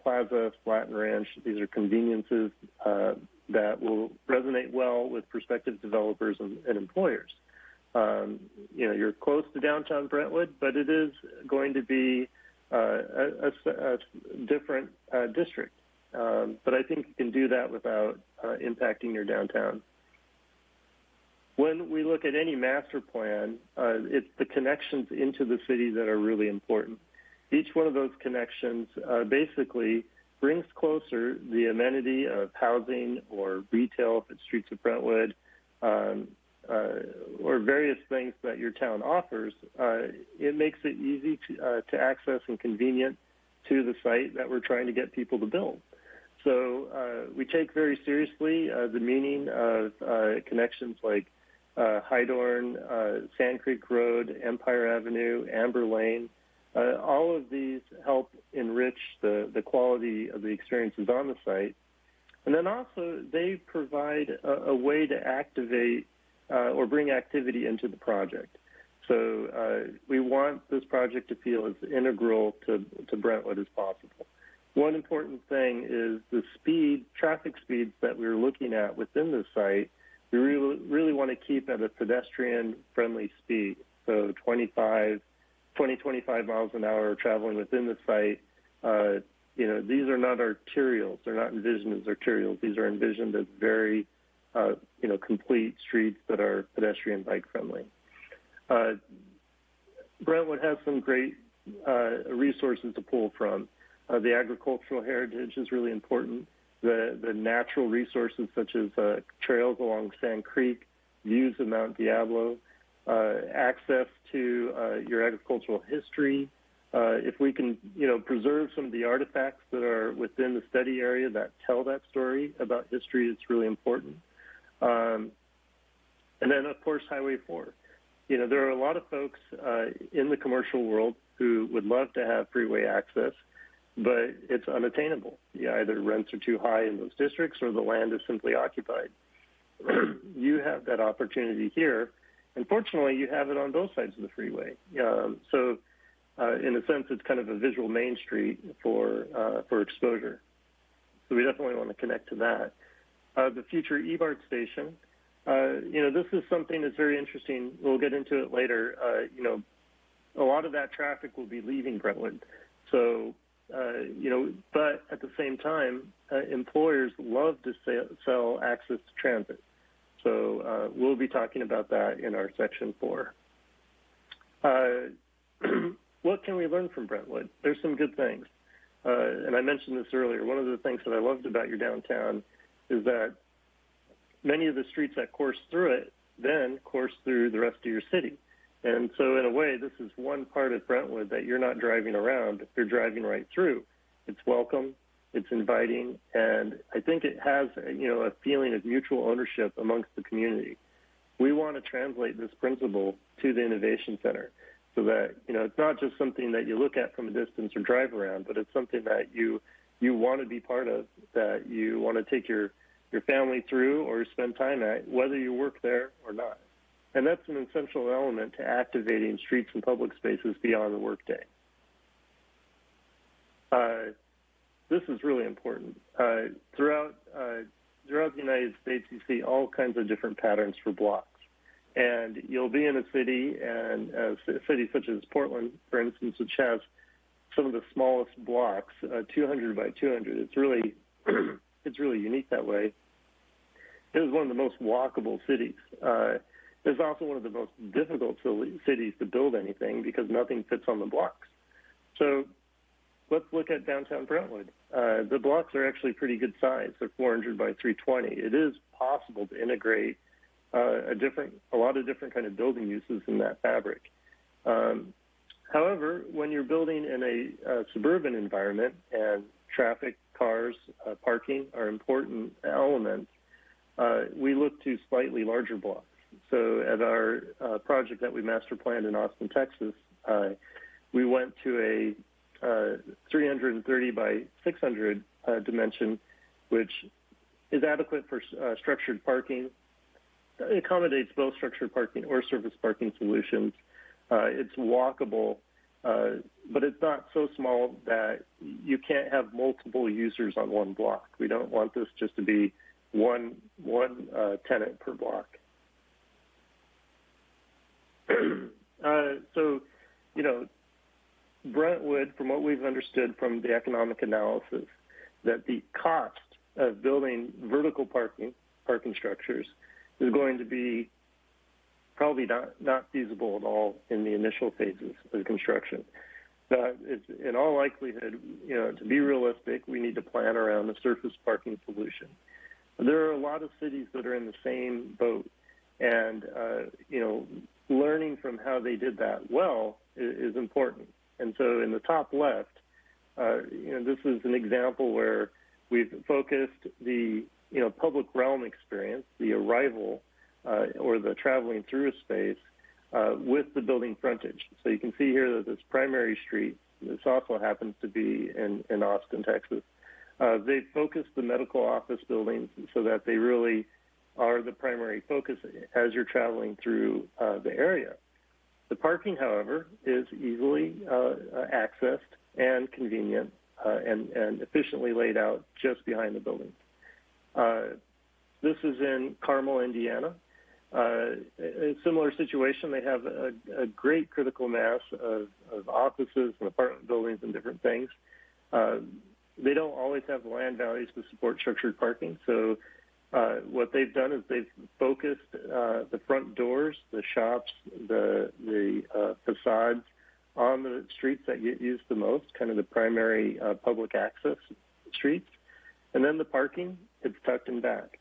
[SPEAKER 1] Plaza, Flatton Ranch, these are conveniences that will resonate well with prospective developers and employers. You're close to downtown Brentwood, but it is going to be a different district. But I think you can do that without impacting your downtown. When we look at any master plan, it's the connections into the city that are really important. Each one of those connections basically brings closer the amenity of housing or retail, if it's streets of Brentwood, or various things that your town offers. It makes it easy to access and convenient to the site that we're trying to get people to build. So we take very seriously the meaning of connections like Hydorn, Sand Creek Road, Empire Avenue, Amber Lane. All of these help enrich the quality of the experiences on the site. And then also they provide a way to activate or bring activity into the project. So we want this project to feel as integral to Brentwood as possible. One important thing is the traffic speeds that we're looking at within the site. We really want to keep at a pedestrian-friendly speed. So 25 miles an hour traveling within the site. These are not arterials. They're not envisioned as arterials. These are envisioned as very, complete streets that are pedestrian bike friendly. Brentwood has some great resources to pull from. The agricultural heritage is really important. The natural resources such as trails along Sand Creek, views of Mount Diablo, access to your agricultural history. If we can, preserve some of the artifacts that are within the study area that tell that story about history, it's really important. And then, of course, Highway 4. There are a lot of folks in the commercial world who would love to have freeway access, but it's unattainable. Either rents are too high in those districts or the land is simply occupied. You have that opportunity here. And fortunately, you have it on both sides of the freeway. So in a sense, it's kind of a visual main street for exposure. So we definitely want to connect to that. The future E-BART station, this is something that's very interesting. We'll get into it later. A lot of that traffic will be leaving Brentwood. So but at the same time, employers love to sell access to transit. So we'll be talking about that in our section 4. What can we learn from Brentwood? There's some good things. And I mentioned this earlier. One of the things that I loved about your downtown is that many of the streets that course through it then course through the rest of your city. And so in a way, this is one part of Brentwood that you're not driving around, you're driving right through. It's welcome, it's inviting, and I think it has, a feeling of mutual ownership amongst the community. We want to translate this principle to the Innovation Center so that, it's not just something that you look at from a distance or drive around, but it's something that you want to be part of, that you want to take your family through or spend time at, whether you work there or not. And that's an essential element to activating streets and public spaces beyond the workday. This is really important. Throughout the United States, you see all kinds of different patterns for blocks. And you'll be in a city, and a city such as Portland, for instance, which has some of the smallest blocks, 200 by 200. It's really, it's really unique that way. It is one of the most walkable cities. It's also one of the most difficult cities to build anything because nothing fits on the blocks. So let's look at downtown Brentwood. The blocks are actually pretty good size. They're 400 by 320. It is possible to integrate a lot of different kind of building uses in that fabric. However, when you're building in a suburban environment and traffic, cars, parking are important elements, we look to slightly larger blocks. So at our project that we master planned in Austin, Texas, we went to a 330 by 600 dimension, which is adequate for structured parking. It accommodates both structured parking or surface parking solutions. It's walkable, but it's not so small that you can't have multiple users on one block. We don't want this just to be one tenant per block. So, Brentwood, from what we've understood from the economic analysis, that the cost of building vertical parking structures is going to be probably not feasible at all in the initial phases of construction. It's, in all likelihood, to be realistic, we need to plan around a surface parking solution. There are a lot of cities that are in the same boat, and learning from how they did that well is important. And so in the top left, this is an example where we've focused the public realm experience, the arrival or the traveling through a space with the building frontage. So you can see here that this primary street, this also happens to be in Austin, Texas. They focused the medical office buildings so that they really are the primary focus as you're traveling through the area. The parking, however, is easily accessed and convenient and efficiently laid out just behind the buildings. This is in Carmel, Indiana. A similar situation. They have a great critical mass of offices and apartment buildings and different things. They don't always have land values to support structured parking, so what they've done is they've focused the front doors, the shops, the facades on the streets that get used the most, kind of the primary public access streets. And then the parking, it's tucked in back.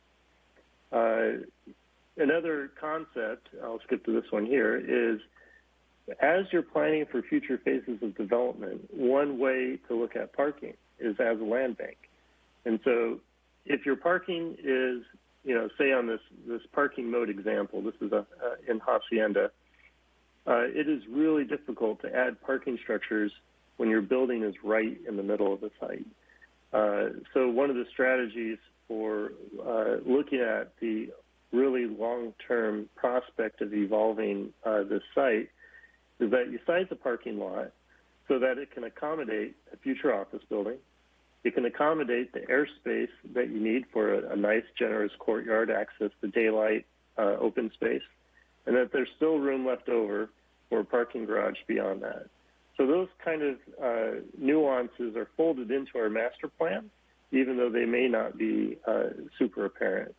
[SPEAKER 1] Another concept, I'll skip to this one here, is as you're planning for future phases of development, one way to look at parking is as a land bank. And so if your parking is, say on this parking mode example, this is in Hacienda, it is really difficult to add parking structures when your building is right in the middle of the site. So one of the strategies for looking at the really long-term prospect of evolving this site is that you size the parking lot so that it can accommodate a future office building. It can accommodate the airspace that you need for a nice, generous courtyard access to daylight, open space, and that there's still room left over for a parking garage beyond that. So those kind of nuances are folded into our master plan, even though they may not be super apparent.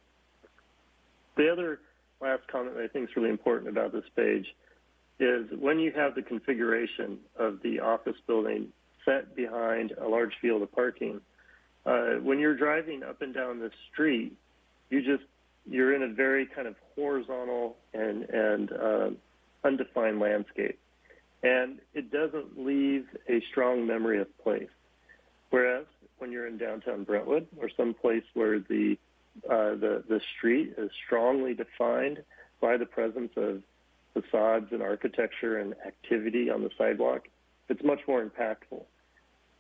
[SPEAKER 1] The other last comment that I think is really important about this page is when you have the configuration of the office building set behind a large field of parking, when you're driving up and down the street, you're in a very kind of horizontal and undefined landscape. And it doesn't leave a strong memory of place. Whereas when you're in downtown Brentwood or someplace where the street is strongly defined by the presence of facades and architecture and activity on the sidewalk, it's much more impactful.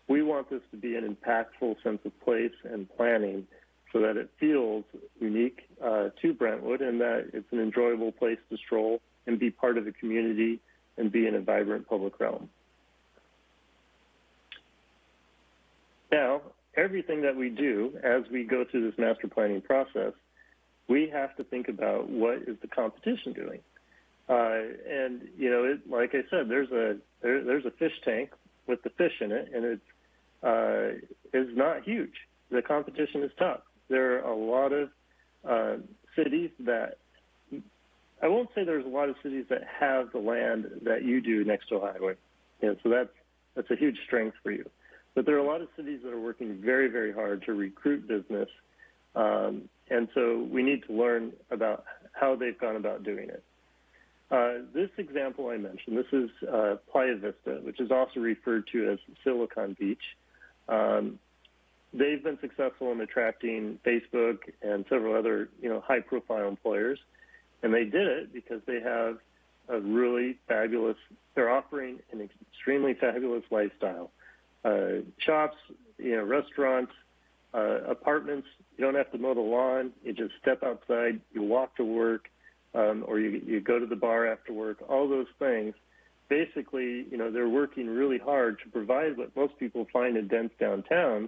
[SPEAKER 1] We want this to be an impactful sense of place and planning so that it feels unique to Brentwood and that it's an enjoyable place to stroll and be part of a community and be in a vibrant public realm. Now, everything that we do as we go through this master planning process, we have to think about what is the competition doing. And like I said, there's a fish tank with the fish in it, and it's not huge. The competition is tough. There are a lot of cities that, I won't say there's a lot of cities that have the land that you do next to a highway. So that's a huge strength for you. But there are a lot of cities that are working very, very hard to recruit business. And so we need to learn about how they've gone about doing it. This example I mentioned, this is Playa Vista, which is also referred to as Silicon Beach. They've been successful in attracting Facebook and several other, high-profile employers. And they did it because they have a really fabulous, they're offering an extremely fabulous lifestyle. Shops, restaurants, apartments, you don't have to mow the lawn. You just step outside, you walk to work, or you go to the bar after work, all those things. Basically, they're working really hard to provide what most people find in dense downtowns,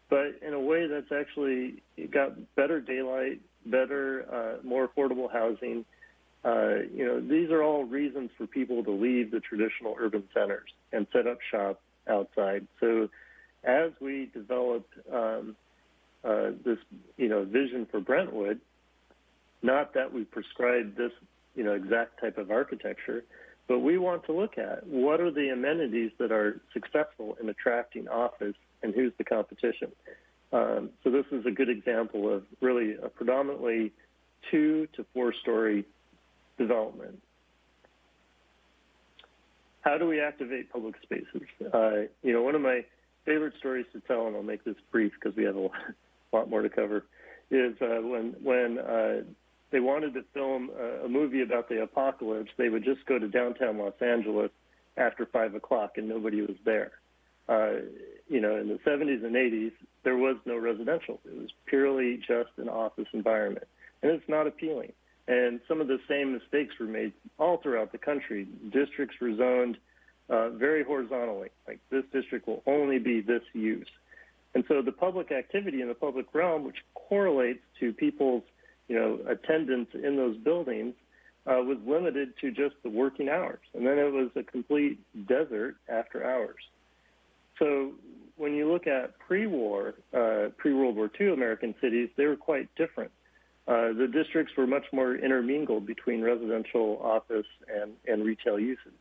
[SPEAKER 1] but in a way that's actually got better daylight, better, more affordable housing. These are all reasons for people to leave the traditional urban centers and set up shop outside. So as we developed this, vision for Brentwood, not that we prescribe this, exact type of architecture, but we want to look at what are the amenities that are successful in attracting office and who's the competition. So this is a good example of really a predominantly 2 to 4 story development. How do we activate public spaces? One of my favorite stories to tell, and I'll make this brief because we have a lot more to cover, is when they wanted to film a movie about the apocalypse, they would just go to downtown Los Angeles after 5 o'clock and nobody was there. In the 70s and 80s, there was no residential. It was purely just an office environment. And it's not appealing. And some of the same mistakes were made all throughout the country. Districts were zoned very horizontally. Like, this district will only be this use. And so the public activity in the public realm, which correlates to people's, attendance in those buildings, was limited to just the working hours. And then it was a complete desert after hours. So when you look at pre-World War II American cities, they were quite different. The districts were much more intermingled between residential, office, and retail uses.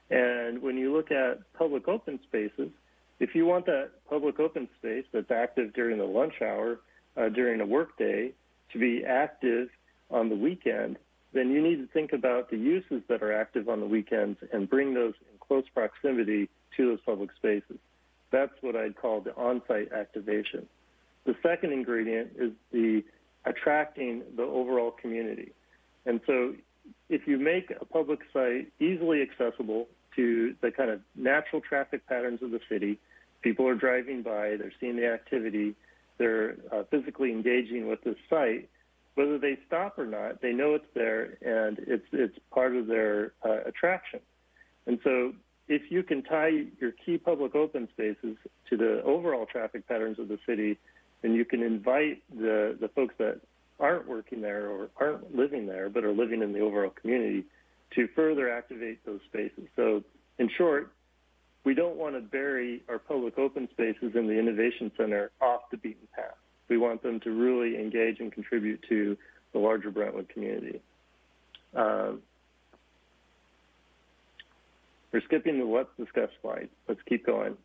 [SPEAKER 1] And when you look at public open spaces, if you want that public open space that's active during the lunch hour, during a workday, to be active on the weekend, then you need to think about the uses that are active on the weekends and bring those in close proximity to those public spaces. That's what I'd call the on-site activation. The second ingredient is the attracting the overall community. And so if you make a public site easily accessible to the kind of natural traffic patterns of the city, people are driving by, they're seeing the activity, they're physically engaging with the site, whether they stop or not, they know it's there and it's part of their attraction. And so if you can tie your key public open spaces to the overall traffic patterns of the city, then you can invite the folks that aren't working there or aren't living there but are living in the overall community to further activate those spaces. So in short, we don't want to bury our public open spaces in the Innovation Center off the beaten path. We want them to really engage and contribute to the larger Brentwood community. We're skipping the let's discuss slide. Let's keep going.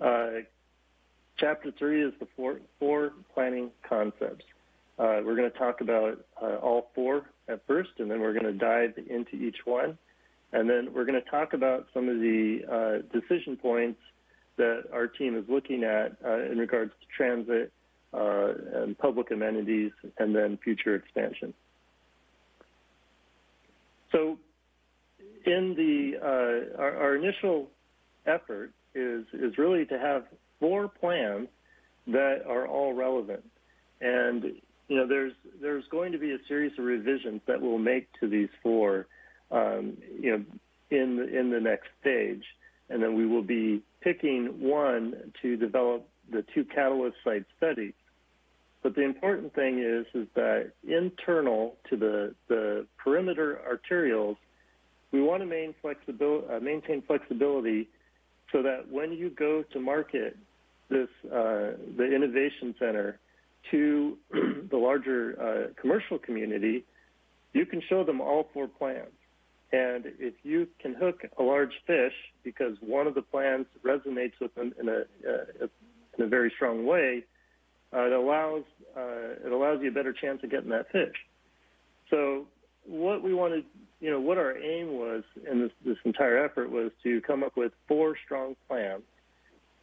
[SPEAKER 1] Chapter 3 is the four planning concepts. We're going to talk about all four at first, and then we're going to dive into each one. And then we're going to talk about some of the decision points that our team is looking at in regards to transit and public amenities and then future expansion. So in our initial effort is really to have 4 plans that are all relevant. And there's going to be a series of revisions that we'll make to these 4 in the next stage, and then we will be picking one to develop the 2 catalyst site studies. But the important thing is that internal to the perimeter arterials, we want to maintain flexibility so that when you go to market the Innovation Center to the larger commercial community, you can show them all 4 plans. And if you can hook a large fish because one of the plans resonates with them in a very strong way, it allows you a better chance of getting that fish. So what we wanted, what our aim was in this entire effort was to come up with 4 strong plans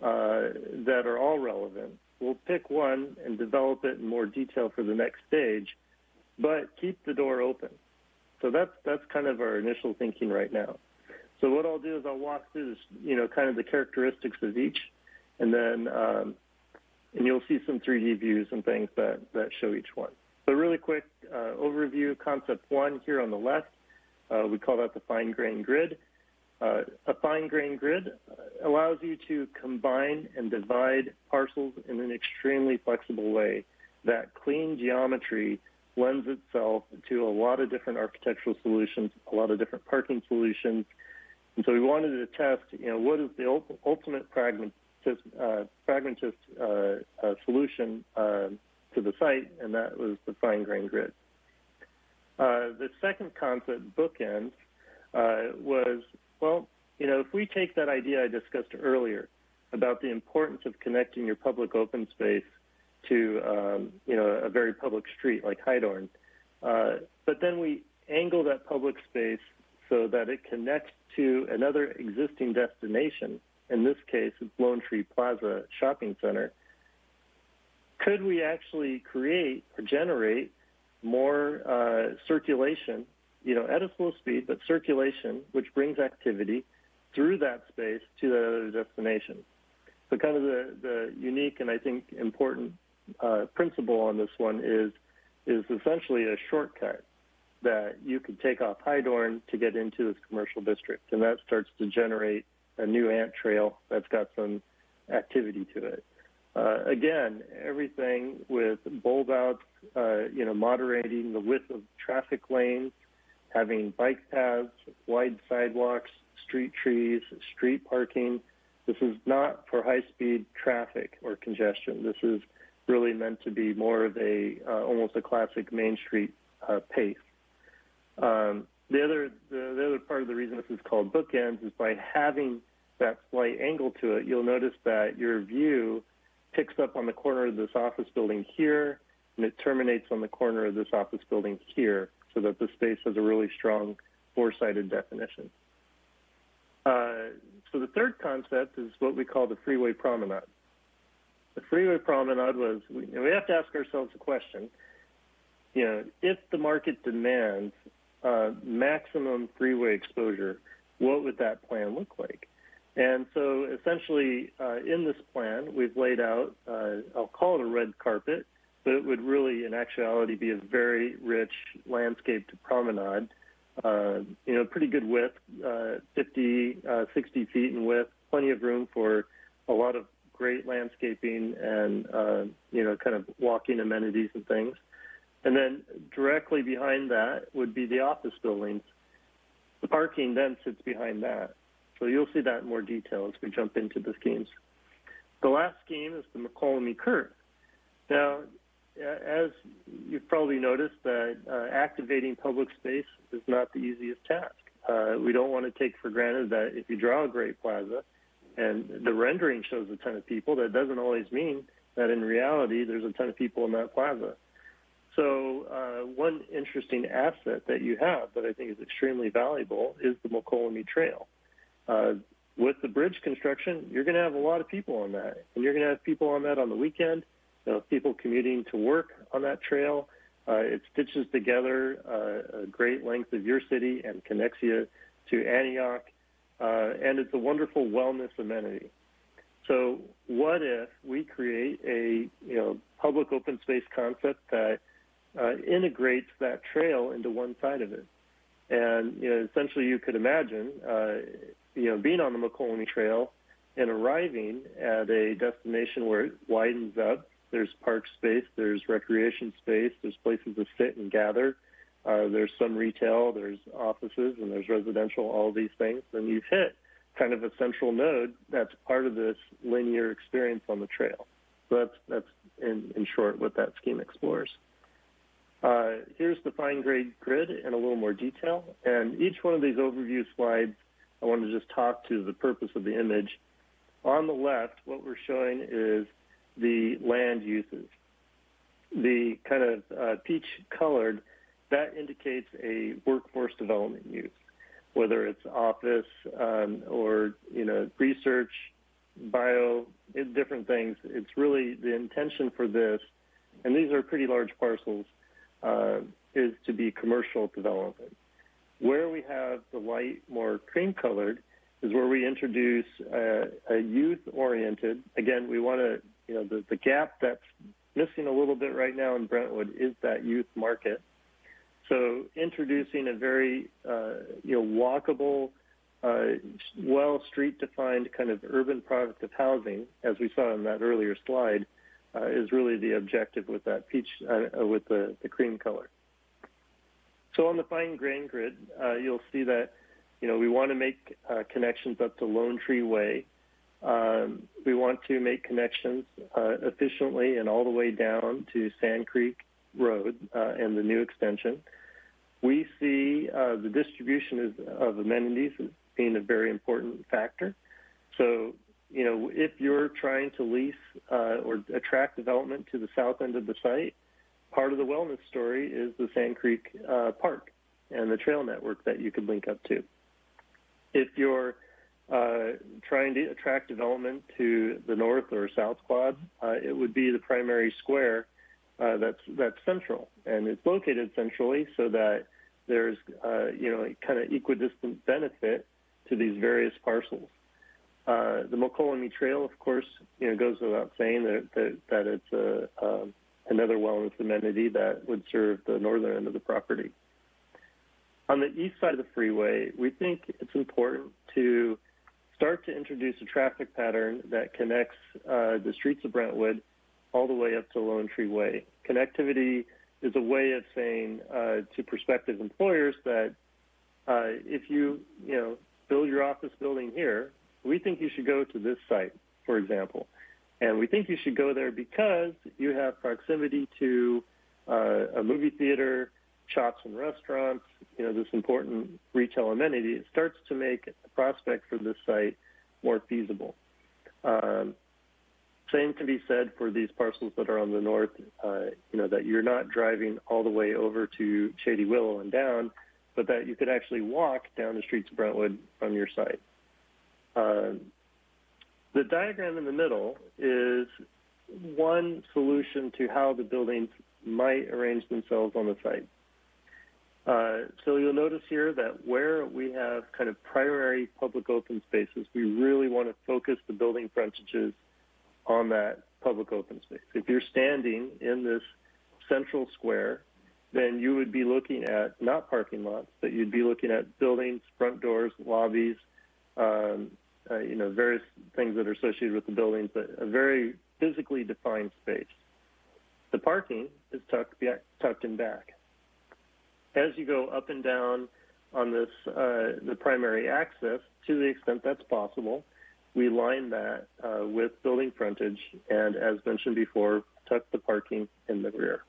[SPEAKER 1] that are all relevant. We'll pick one and develop it in more detail for the next stage, but keep the door open. So that's kind of our initial thinking right now. So what I'll do is I'll walk through this, kind of the characteristics of each, and then and you'll see some 3D views and things that show each one. So really quick overview, concept 1 here on the left, we call that the fine grain grid. A fine grain grid allows you to combine and divide parcels in an extremely flexible way. That clean geometry lends itself to a lot of different architectural solutions, a lot of different parking solutions. And so we wanted to test, what is the ultimate pragmatist solution to the site, and that was the fine grain grid. The second concept, bookends, was, if we take that idea I discussed earlier about the importance of connecting your public open space to, a very public street like Hydorn, but then we angle that public space so that it connects to another existing destination. In this case, it's Lone Tree Plaza Shopping Center. Could we actually create or generate more circulation, at a slow speed, but circulation, which brings activity through that space to that other destination? So kind of the unique and I think important principle on this one is essentially a shortcut that you could take off Hydorn to get into this commercial district, and that starts to generate a new ant trail that's got some activity to it. Again, everything with bulb outs, moderating the width of traffic lanes, having bike paths, wide sidewalks, street trees, street parking. This is not for high-speed traffic or congestion. This is really meant to be more of almost a classic Main Street pace. The other part of the reason this is called bookends is by having that slight angle to it, you'll notice that your view picks up on the corner of this office building here, and it terminates on the corner of this office building here, so that the space has a really strong 4-sided definition. So the third concept is what we call the freeway promenade. The freeway promenade was, we have to ask ourselves a question, if the market demands maximum freeway exposure, what would that plan look like? And so essentially in this plan, we've laid out, I'll call it a red carpet, but it would really in actuality be a very rich landscaped promenade, pretty good width, 50, 60 feet in width, plenty of room for a lot of great landscaping and, kind of walking amenities and things. And then directly behind that would be the office buildings. The parking then sits behind that. So you'll see that in more detail as we jump into the schemes. The last scheme is the McCollum Curve. Now, as you've probably noticed, that activating public space is not the easiest task. We don't want to take for granted that if you draw a great plaza and the rendering shows a ton of people, that doesn't always mean that in reality there's a ton of people in that plaza. So one interesting asset that you have that I think is extremely valuable is the McCollum Trail. With the bridge construction, you're going to have a lot of people on that, and you're going to have people on that on the weekend, people commuting to work on that trail. It stitches together a great length of your city and connects you to Antioch, and it's a wonderful wellness amenity. So what if we create a public open space concept that integrates that trail into one side of it? And essentially you could imagine being on the McCollum Trail and arriving at a destination where it widens up. There's park space, there's recreation space, there's places to sit and gather. There's some retail, there's offices, and there's residential, all these things. And you've hit kind of a central node that's part of this linear experience on the trail. So that's in short what that scheme explores. Here's the fine-grade grid in a little more detail. And each one of these overview slides, I want to just talk to the purpose of the image. On the left, what we're showing is the land uses. The kind of peach-colored, that indicates a workforce development use, whether it's office or research, bio, different things. It's really the intention for this, and these are pretty large parcels, is to be commercial development. Where we have the light, more cream-colored, is where we introduce a youth-oriented. Again, we want to, the gap that's missing a little bit right now in Brentwood is that youth market. So introducing a very, walkable, well street-defined kind of urban product of housing, as we saw in that earlier slide, is really the objective with that peach, with the cream color. So on the fine grain grid, you'll see that, we want to make connections up to Lone Tree Way. We want to make connections efficiently and all the way down to Sand Creek Road and the new extension. We see the distribution of amenities as being a very important factor. So, if you're trying to lease or attract development to the south end of the site, part of the wellness story is the Sand Creek Park and the trail network that you could link up to. If you're trying to attract development to the north or south quad, it would be the primary square that's central, and it's located centrally so that there's a kind of equidistant benefit to these various parcels. The McCollum Trail, of course, goes without saying that it's another wellness amenity that would serve the northern end of the property. On the east side of the freeway, we think it's important to start to introduce a traffic pattern that connects the streets of Brentwood all the way up to Lone Tree Way. Connectivity is a way of saying to prospective employers that if you build your office building here, we think you should go to this site, for example. And we think you should go there because you have proximity to a movie theater, shops and restaurants, this important retail amenity. It starts to make the prospect for this site more feasible. Same can be said for these parcels that are on the north, that you're not driving all the way over to Shady Willow and down, but that you could actually walk down the streets of Brentwood from your site. The diagram in the middle is one solution to how the buildings might arrange themselves on the site. So you'll notice here that where we have kind of primary public open spaces, we really want to focus the building frontages on that public open space. If you're standing in this central square, then you would be looking at not parking lots, but you'd be looking at buildings, front doors, lobbies, various things that are associated with the buildings, but a very physically defined space. The parking is tucked in back. As you go up and down on this, the primary access to the extent that's possible, we line that with building frontage and, as mentioned before, tuck the parking in the rear.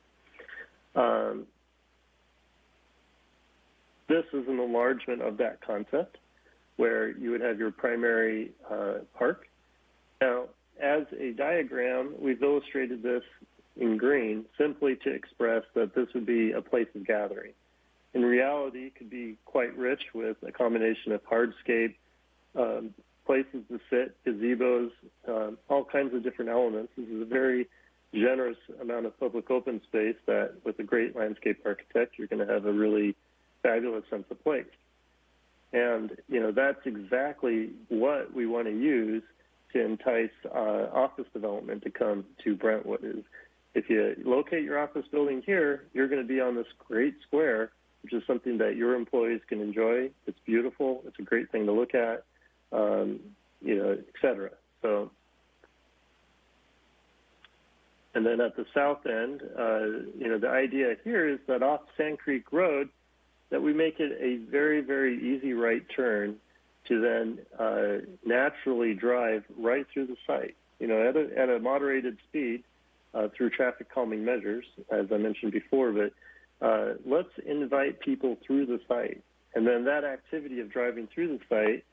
[SPEAKER 1] This is an enlargement of that concept where you would have your primary park. Now, as a diagram, we've illustrated this in green simply to express that this would be a place of gathering. In reality, it could be quite rich with a combination of hardscape, places to sit, gazebos, all kinds of different elements. This is a very generous amount of public open space that, with a great landscape architect, you're going to have a really fabulous sense of place. And, you know, that's exactly what we want to use to entice office development to come to Brentwood. Is if you locate your office building here, you're going to be on this great square, which is something that your employees can enjoy. It's beautiful. It's a great thing to look at, you know, et cetera. So, and then at the south end, you know, the idea here is that off Sand Creek Road, that we make it a very, very easy right turn to then naturally drive right through the site, you know, at a moderated speed through traffic calming measures, as I mentioned before. But let's invite people through the site. And then that activity of driving through the site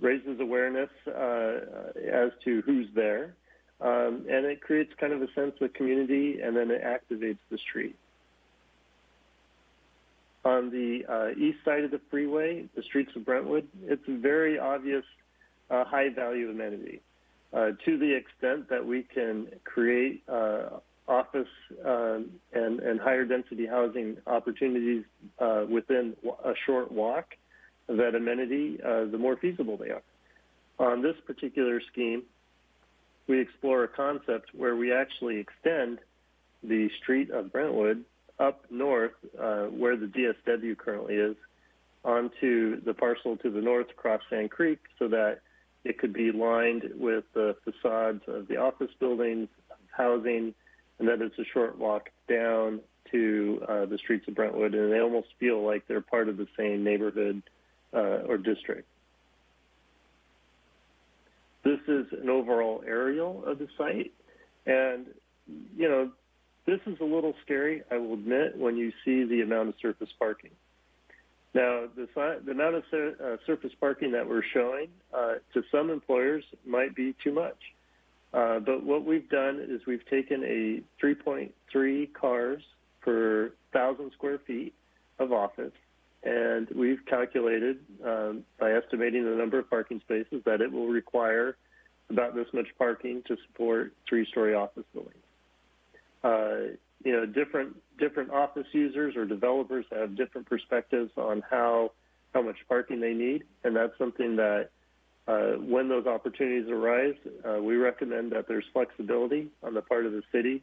[SPEAKER 1] raises awareness as to who's there. And it creates kind of a sense of community, and then it activates the street. On the east side of the freeway, the streets of Brentwood, it's a very obvious high-value amenity to the extent that we can create office and higher density housing opportunities within a short walk of that amenity, the more feasible they are. On this particular scheme, we explore a concept where we actually extend the street of Brentwood up north, where the DSW currently is, onto the parcel to the north across Sand Creek, so that it could be lined with the facades of the office buildings, housing, and then it's a short walk down to the streets of Brentwood, and they almost feel like they're part of the same neighborhood or district. This is an overall aerial of the site, and, you know, this is a little scary, I will admit, when you see the amount of surface parking. Now, the amount of surface parking that we're showing to some employers might be too much. But what we've done is we've taken a 3.3 cars per 1,000 square feet of office, and we've calculated by estimating the number of parking spaces that it will require about this much parking to support 3-story office buildings. You know, different office users or developers have different perspectives on how much parking they need, and that's something that when those opportunities arise, we recommend that there's flexibility on the part of the city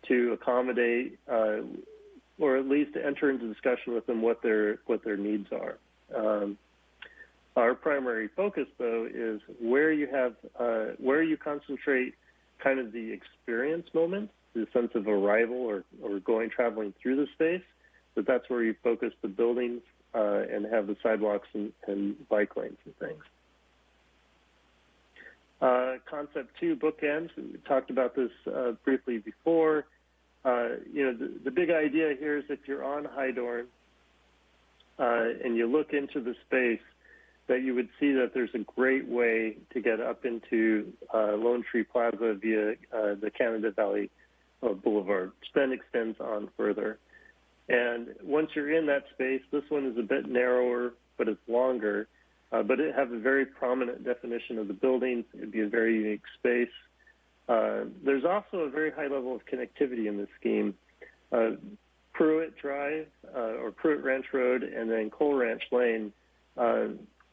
[SPEAKER 1] to accommodate or at least enter into discussion with them what their needs are. Our primary focus, though, is where you concentrate kind of the experience moments, the sense of arrival or traveling through the space, but that's where you focus the buildings and have the sidewalks and bike lanes and things. Concept 2, bookends. We talked about this briefly before. You know, the big idea here is if you're on Hydorn and you look into the space, that you would see that there's a great way to get up into Lone Tree Plaza via the Canada Valley Boulevard. Then extends on further. And once you're in that space, this one is a bit narrower, but it's longer. But it has a very prominent definition of the buildings. It'd be a very unique space. There's also a very high level of connectivity in this scheme. Pruitt Drive or Pruitt Ranch Road and then Cole Ranch Lane,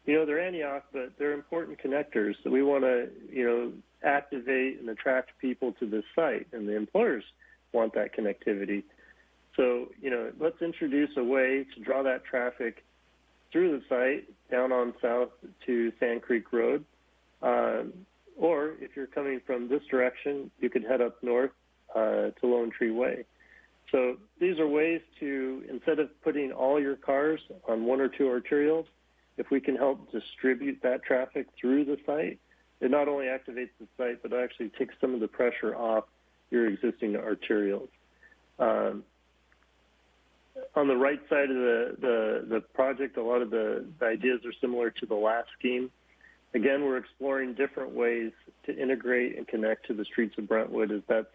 [SPEAKER 1] you know, they're Antioch, but they're important connectors. So we want to, you know, activate and attract people to this site, and the employers want that connectivity. So, you know, let's introduce a way to draw that traffic through the site down on south to Sand Creek Road. Or if you're coming from this direction, you could head up north to Lone Tree Way. So these are ways to, instead of putting all your cars on one or two arterials, if we can help distribute that traffic through the site, it not only activates the site, but actually takes some of the pressure off your existing arterials. On the right side of the project, a lot of the ideas are similar to the last scheme. Again, we're exploring different ways to integrate and connect to the streets of Brentwood, as that's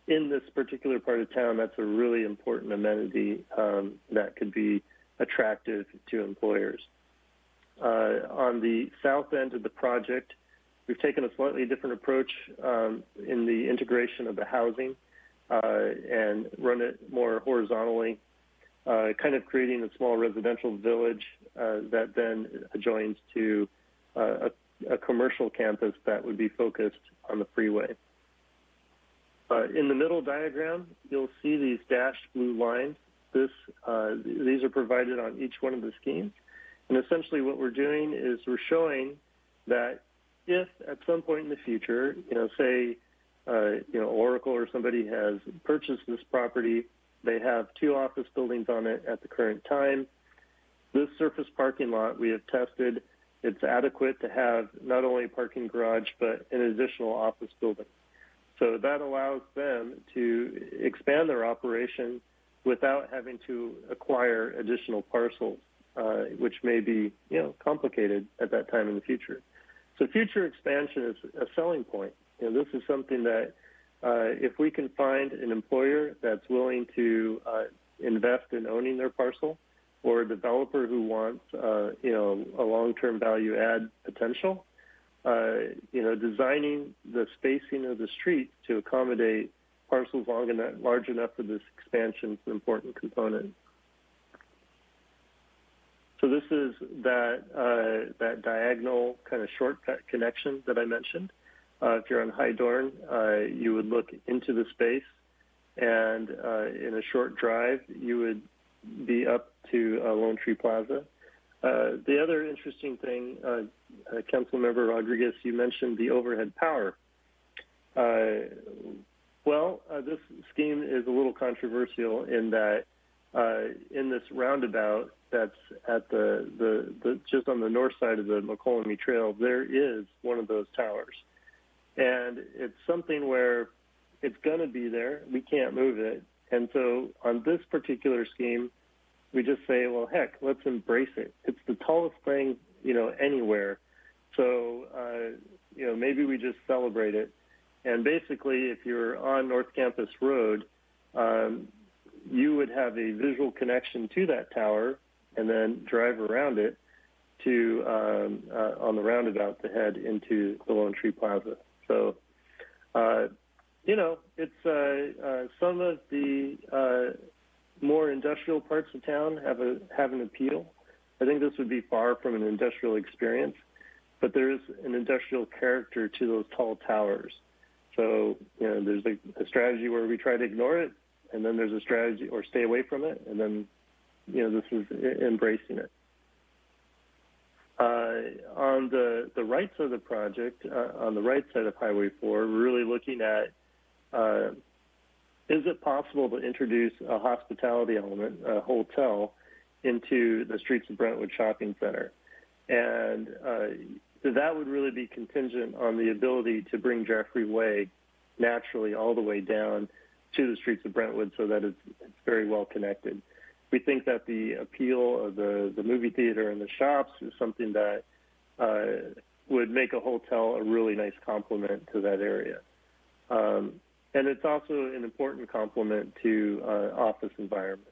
[SPEAKER 1] in this particular part of town, that's a really important amenity that could be attractive to employers. On the south end of the project, we've taken a slightly different approach in the integration of the housing and run it more horizontally, kind of creating a small residential village that then adjoins to a commercial campus that would be focused on the freeway. In the middle diagram, you'll see these dashed blue lines. These are provided on each one of the schemes. And essentially what we're doing is we're showing that if at some point in the future, say, Oracle or somebody has purchased this property, they have 2 office buildings on it at the current time. This surface parking lot we have tested, it's adequate to have not only a parking garage, but an additional office building. So that allows them to expand their operation without having to acquire additional parcels, which may be, complicated at that time in the future. So future expansion is a selling point. This is something that if we can find an employer that's willing to invest in owning their parcel, or a developer who wants, a long-term value add potential, designing the spacing of the streets to accommodate parcels large enough for this expansion is an important component. So this is that diagonal kind of shortcut connection that I mentioned. If you're on High Dorn, you would look into the space, and in a short drive, you would be up to Lone Tree Plaza. The other interesting thing, Councilmember Rodriguez, you mentioned the overhead power. This scheme is a little controversial in that in this roundabout that's at just on the north side of the McCollum Trail, there is one of those towers. And it's something where it's going to be there. We can't move it. And so on this particular scheme, we just say, well, heck, let's embrace it. It's the tallest thing, anywhere. So, maybe we just celebrate it. And basically, if you're on North Campus Road, you would have a visual connection to that tower and then drive around it to on the roundabout to head into the Lone Tree Plaza. So, it's some of the more industrial parts of town have an appeal. I think this would be far from an industrial experience, but there is an industrial character to those tall towers. So, there's a strategy where we try to ignore it, and then there's a strategy or stay away from it, and then, this is embracing it. On the right side of the project, on the right side of Highway 4, we're really looking at is it possible to introduce a hospitality element, a hotel, into the Streets of Brentwood Shopping Center? And that would really be contingent on the ability to bring Jeffrey Way naturally all the way down to the Streets of Brentwood so that it's very well connected. We think that the appeal of the movie theater and the shops is something that would make a hotel a really nice complement to that area. And it's also an important complement to office environments.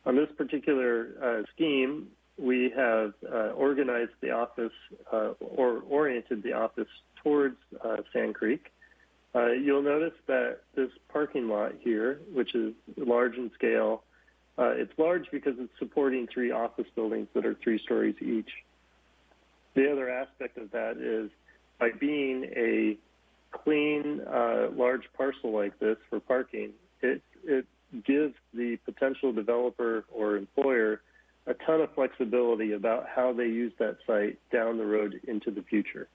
[SPEAKER 1] On this particular scheme, we have organized the office or oriented the office towards Sand Creek. You'll notice that this parking lot here, which is large in scale, it's large because it's supporting 3 office buildings that are 3 stories each. The other aspect of that is by being a clean, large parcel like this for parking, it gives the potential developer or employer a ton of flexibility about how they use that site down the road into the future.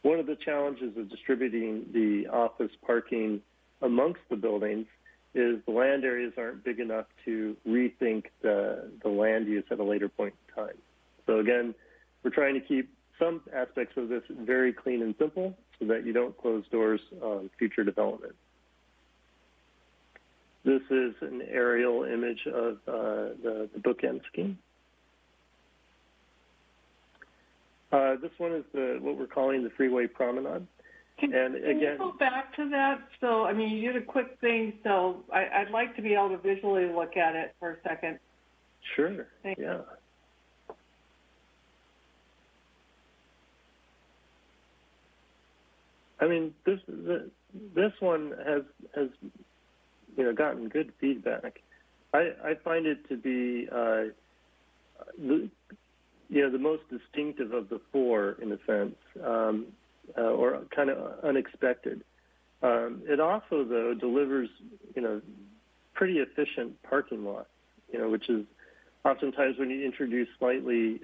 [SPEAKER 1] One of the challenges of distributing the office parking amongst the buildings is the land areas aren't big enough to rethink the land use at a later point in time. So again, we're trying to keep some aspects of this very clean and simple so that you don't close doors on future development. This is an aerial image of the bookend scheme. This one is what we're calling the freeway promenade.
[SPEAKER 7] Can you go back to that? So, I mean, you did a quick thing, so I'd like to be able to visually look at it for a second.
[SPEAKER 1] Sure, yeah. I mean, this one has gotten good feedback. I find it to be the most distinctive of the four in a sense, or kind of unexpected. It also though delivers pretty efficient parking lots, which is oftentimes when you introduce slightly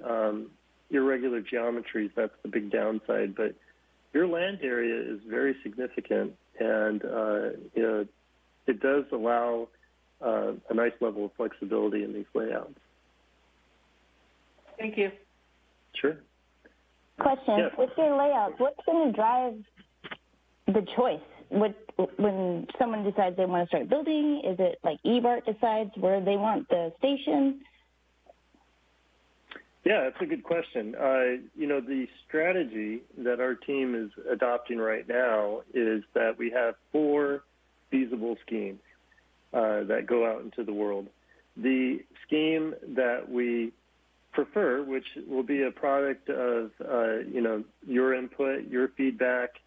[SPEAKER 1] irregular geometries, that's the big downside. But your land area is very significant, and it does allow a nice level of flexibility in these layouts.
[SPEAKER 7] Thank you.
[SPEAKER 1] Sure.
[SPEAKER 9] Question,
[SPEAKER 1] yes.
[SPEAKER 9] With your layouts, what's going to drive the choice? When someone decides they want to start building, is it like EBART decides where they want the station?
[SPEAKER 1] Yeah, that's a good question. The strategy that our team is adopting right now is that we have 4 feasible schemes that go out into the world. The scheme that we prefer, which will be a product of, your input, your feedback,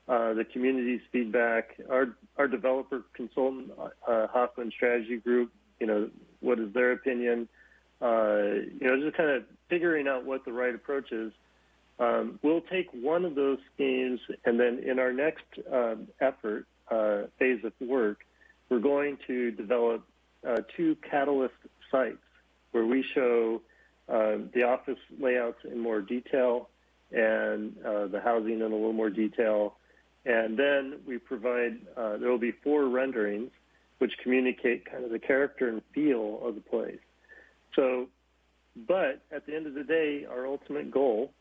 [SPEAKER 1] the community's feedback, our developer consultant, Hoffman Strategy Group, what is their opinion? Just kind of figuring out what the right approach is. We'll take one of those schemes, and then in our next effort, phase of work, we're going to develop 2 catalyst sites where we show the office layouts in more detail and the housing in a little more detail. And then we provide, there will be 4 renderings which communicate kind of the character and feel of the place. So, but at the end of the day, our ultimate goal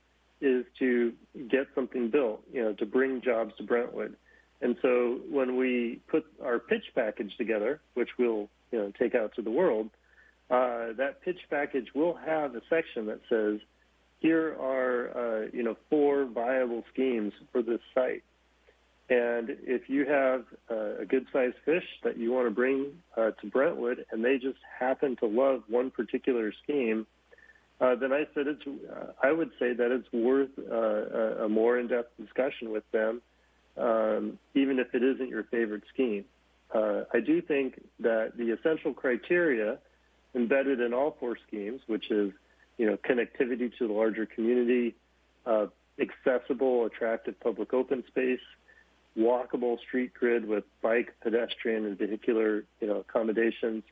[SPEAKER 1] is to get something built, to bring jobs to Brentwood. And so when we put our pitch package together, which we'll, take out to the world, that pitch package will have a section that says, here are, 4 viable schemes for this site. And if you have a good-sized fish that you want to bring to Brentwood, and they just happen to love one particular scheme, then I would say that it's worth a more in-depth discussion with them, even if it isn't your favorite scheme. I do think that the essential criteria embedded in all 4 schemes, which is, connectivity to the larger community, accessible, attractive public open space, walkable street grid with bike, pedestrian, and vehicular, accommodations.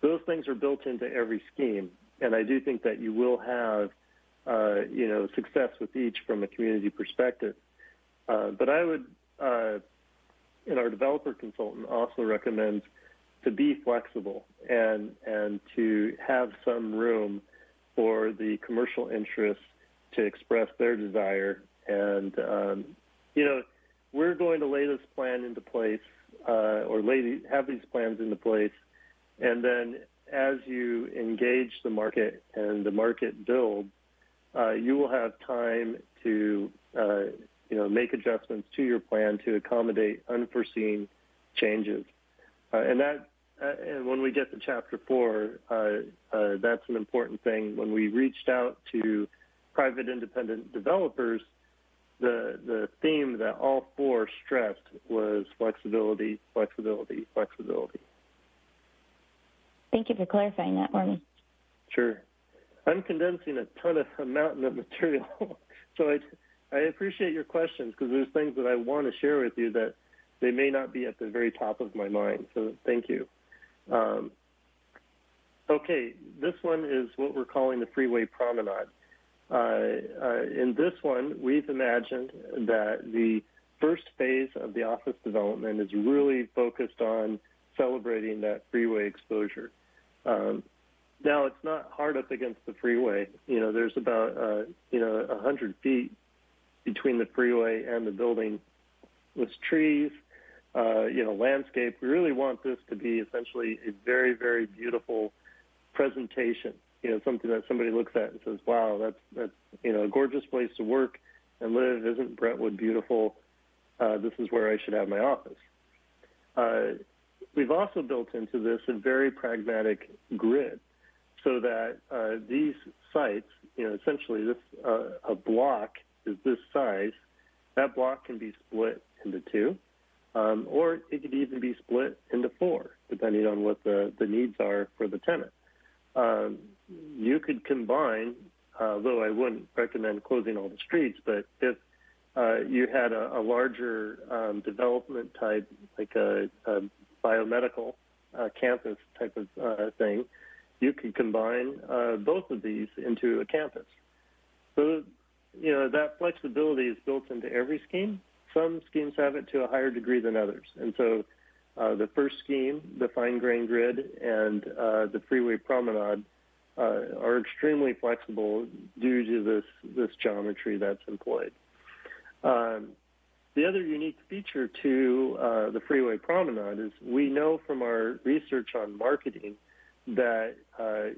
[SPEAKER 1] Those things are built into every scheme, and I do think that you will have, success with each from a community perspective. But I would, and our developer consultant also recommends to be flexible and to have some room for the commercial interests to express their desire. And, we're going to lay this plan into place, have these plans into place, and then as you engage the market and the market builds, you will have time to, make adjustments to your plan to accommodate unforeseen changes. And when we get to Chapter 4, that's an important thing. When we reached out to private independent developers, the theme that all 4 stressed was flexibility, flexibility, flexibility.
[SPEAKER 9] Thank you for clarifying that for me.
[SPEAKER 1] Sure. I'm condensing a mountain of material, so I appreciate your questions because there's things that I want to share with you that they may not be at the very top of my mind, so thank you. Okay, this one is what we're calling the freeway promenade. In this one, we've imagined that the first phase of the office development is really focused on celebrating that freeway exposure. Now, it's not hard up against the freeway. There's about, 100 feet between the freeway and the building with trees, landscape. We really want this to be essentially a very, very beautiful presentation, something that somebody looks at and says, wow, that's a gorgeous place to work and live. Isn't Brentwood beautiful? This is where I should have my office. We've also built into this a very pragmatic grid so that these sites, essentially this a block is this size. That block can be split into two, or it could even be split into four, depending on what the needs are for the tenant. You could combine, though I wouldn't recommend closing all the streets, but if you had a larger development type, like a biomedical campus type of thing, you could combine both of these into a campus. So, that flexibility is built into every scheme. Some schemes have it to a higher degree than others. And so the first scheme, the fine grain grid, and the freeway promenade are extremely flexible due to this geometry that's employed. The other unique feature to the freeway promenade is we know from our research on marketing that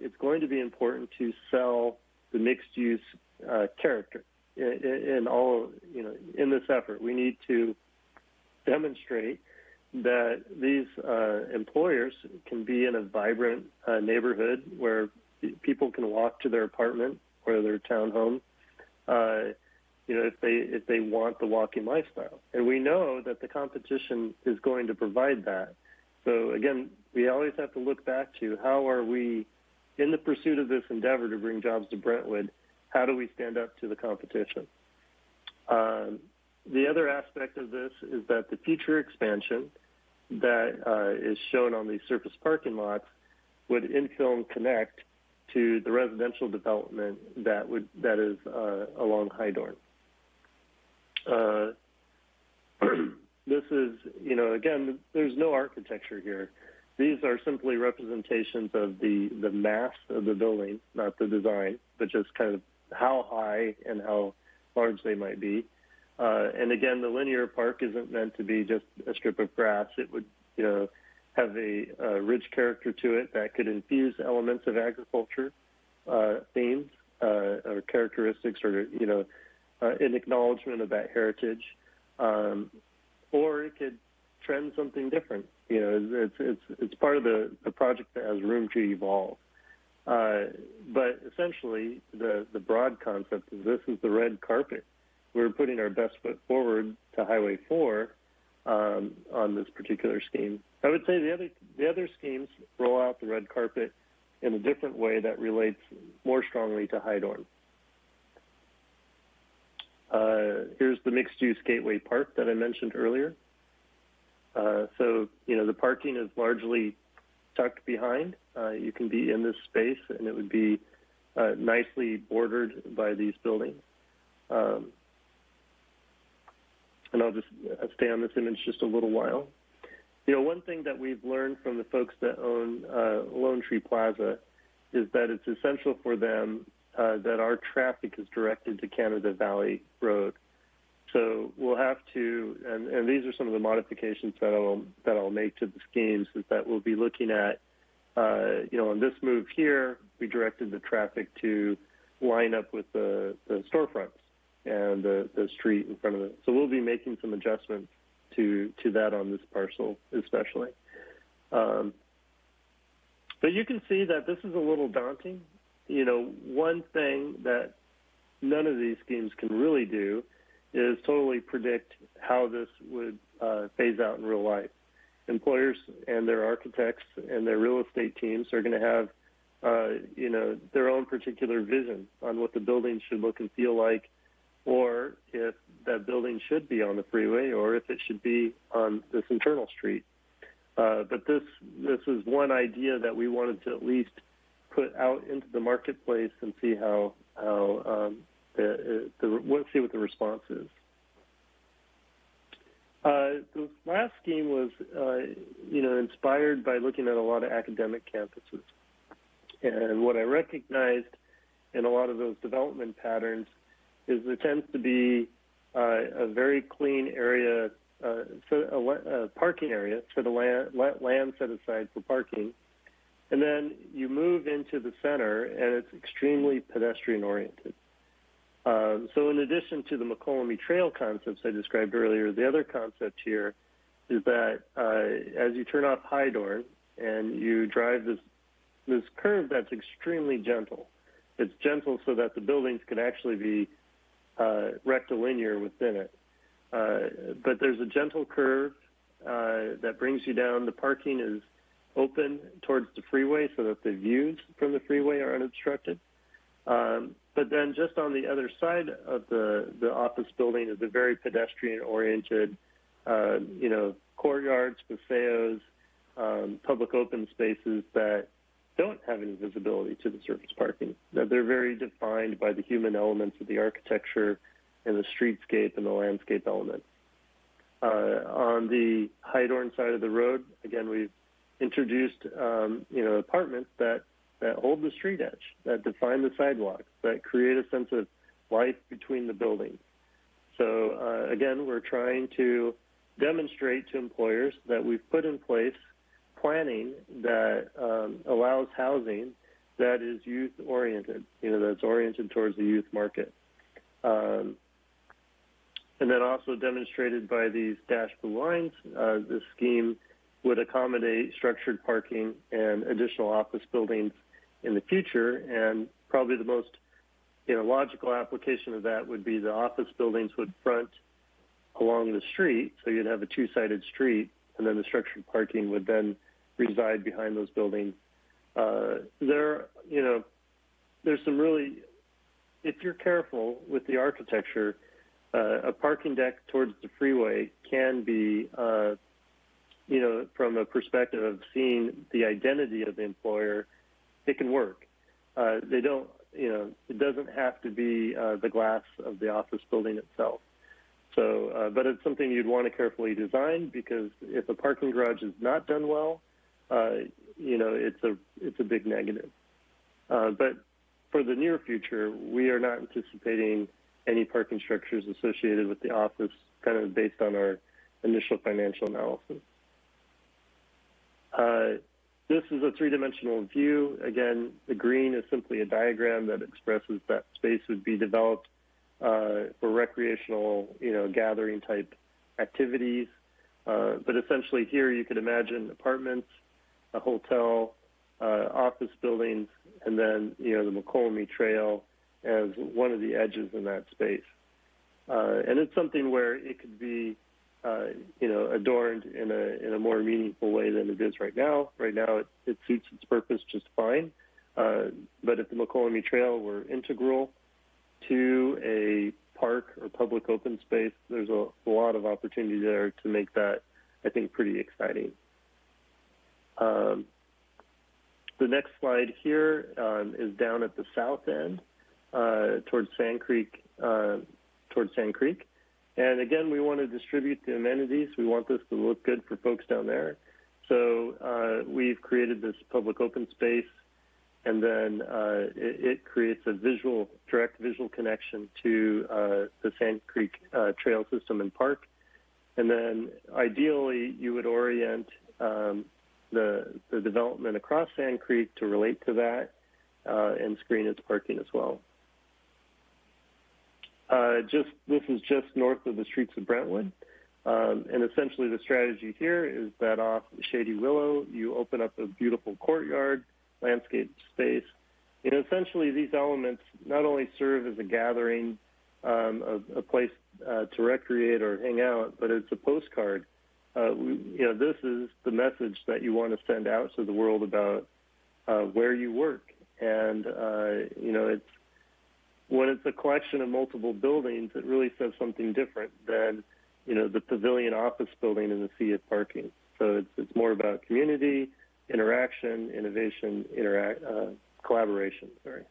[SPEAKER 1] it's going to be important to sell the mixed-use character in all, in this effort. We need to demonstrate that these employers can be in a vibrant neighborhood where people can walk to their apartment or their townhome, if they want the walking lifestyle. And we know that the competition is going to provide that. So again, we always have to look back to how are we, in the pursuit of this endeavor to bring jobs to Brentwood, how do we stand up to the competition? The other aspect of this is that the future expansion that is shown on these surface parking lots would infill and connect to the residential development that is along Hydorn. This is, again, there's no architecture here. These are simply representations of the mass of the building, not the design, but just kind of how high and how large they might be. And again, the linear park isn't meant to be just a strip of grass. It would, have a rich character to it that could infuse elements of agriculture themes or characteristics, or an acknowledgement of that heritage, or it could trend something different. It's part of the project that has room to evolve. But essentially, the broad concept is this is the red carpet. We're putting our best foot forward to Highway 4 on this particular scheme. I would say the other schemes roll out the red carpet in a different way that relates more strongly to Hydorn. Here's the mixed-use Gateway Park that I mentioned earlier. So, the parking is largely tucked behind. You can be in this space, and it would be nicely bordered by these buildings. And I'll just stay on this image just a little while. One thing that we've learned from the folks that own Lone Tree Plaza is that it's essential for them that our traffic is directed to Canada Valley Road. So we'll have to, and these are some of the modifications that I'll make to the schemes, is that we'll be looking at, on this move here, we directed the traffic to line up with the storefronts and the street in front of it. So we'll be making some adjustments to that on this parcel especially. But you can see that this is a little daunting. One thing that none of these schemes can really do is totally predict how this would phase out in real life. Employers and their architects and their real estate teams are going to have, their own particular vision on what the building should look and feel like, or if that building should be on the freeway, or if it should be on this internal street. But this is one idea that we wanted to at least put out into the marketplace and see see what the response is. The last scheme was, inspired by looking at a lot of academic campuses. And what I recognized in a lot of those development patterns is there tends to be a very clean area, a parking area, set of land set aside for parking. And then you move into the center, and it's extremely pedestrian-oriented. So in addition to the McCollum Trail concepts I described earlier, the other concept here is that as you turn off Hydorn and you drive this curve that's extremely gentle. It's gentle so that the buildings can actually be rectilinear within it. But there's a gentle curve that brings you down. The parking is open towards the freeway so that the views from the freeway are unobstructed. But then just on the other side of the office building is a very pedestrian-oriented, courtyards, paseos, public open spaces that don't have any visibility to the surface parking. That they're very defined by the human elements of the architecture and the streetscape and the landscape elements. On the Hydorn side of the road, again, we've introduced, apartments that hold the street edge, that define the sidewalks, that create a sense of life between the buildings. So again, we're trying to demonstrate to employers that we've put in place planning that allows housing that is youth-oriented, that's oriented towards the youth market. And then also demonstrated by these dashed blue lines, this scheme would accommodate structured parking and additional office buildings in the future. And probably the most logical application of that would be the office buildings would front along the street, so you'd have a two-sided street, and then the structured parking would then reside behind those buildings. There's some really, if you're careful with the architecture, a parking deck towards the freeway can be, from a perspective of seeing the identity of the employer, it can work. They don't, it doesn't have to be the glass of the office building itself. So, but it's something you'd want to carefully design, because if a parking garage is not done well, it's a big negative. But for the near future, we are not anticipating any parking structures associated with the office, kind of based on our initial financial analysis. This is a three-dimensional view. Again, the green is simply a diagram that expresses that space would be developed for recreational, gathering type activities. But essentially here you could imagine apartments, a hotel, office buildings, and then, the McCollum Trail as one of the edges in that space. And it's something where it could be, adorned in a more meaningful way than it is right now. Right now it suits its purpose just fine. But if the McCollum Trail were integral to a park or public open space, there's a lot of opportunity there to make that, I think, pretty exciting. The next slide here is down at the south end towards Sand Creek. And again, we want to distribute the amenities. We want this to look good for folks down there. So we've created this public open space, and then it creates a direct visual connection to the Sand Creek trail system and park. And then ideally, you would orient the development across Sand Creek to relate to that and screen its parking as well. This is just north of the streets of Brentwood. And essentially the strategy here is that off Shady Willow, you open up a beautiful courtyard, landscape space. Essentially these elements not only serve as a gathering, a place to recreate or hang out, but it's a postcard. This is the message that you want to send out to the world about where you work. And, when it's a collection of multiple buildings, it really says something different than, the pavilion office building and the sea of parking. So it's more about community, interaction, innovation, collaboration, sorry.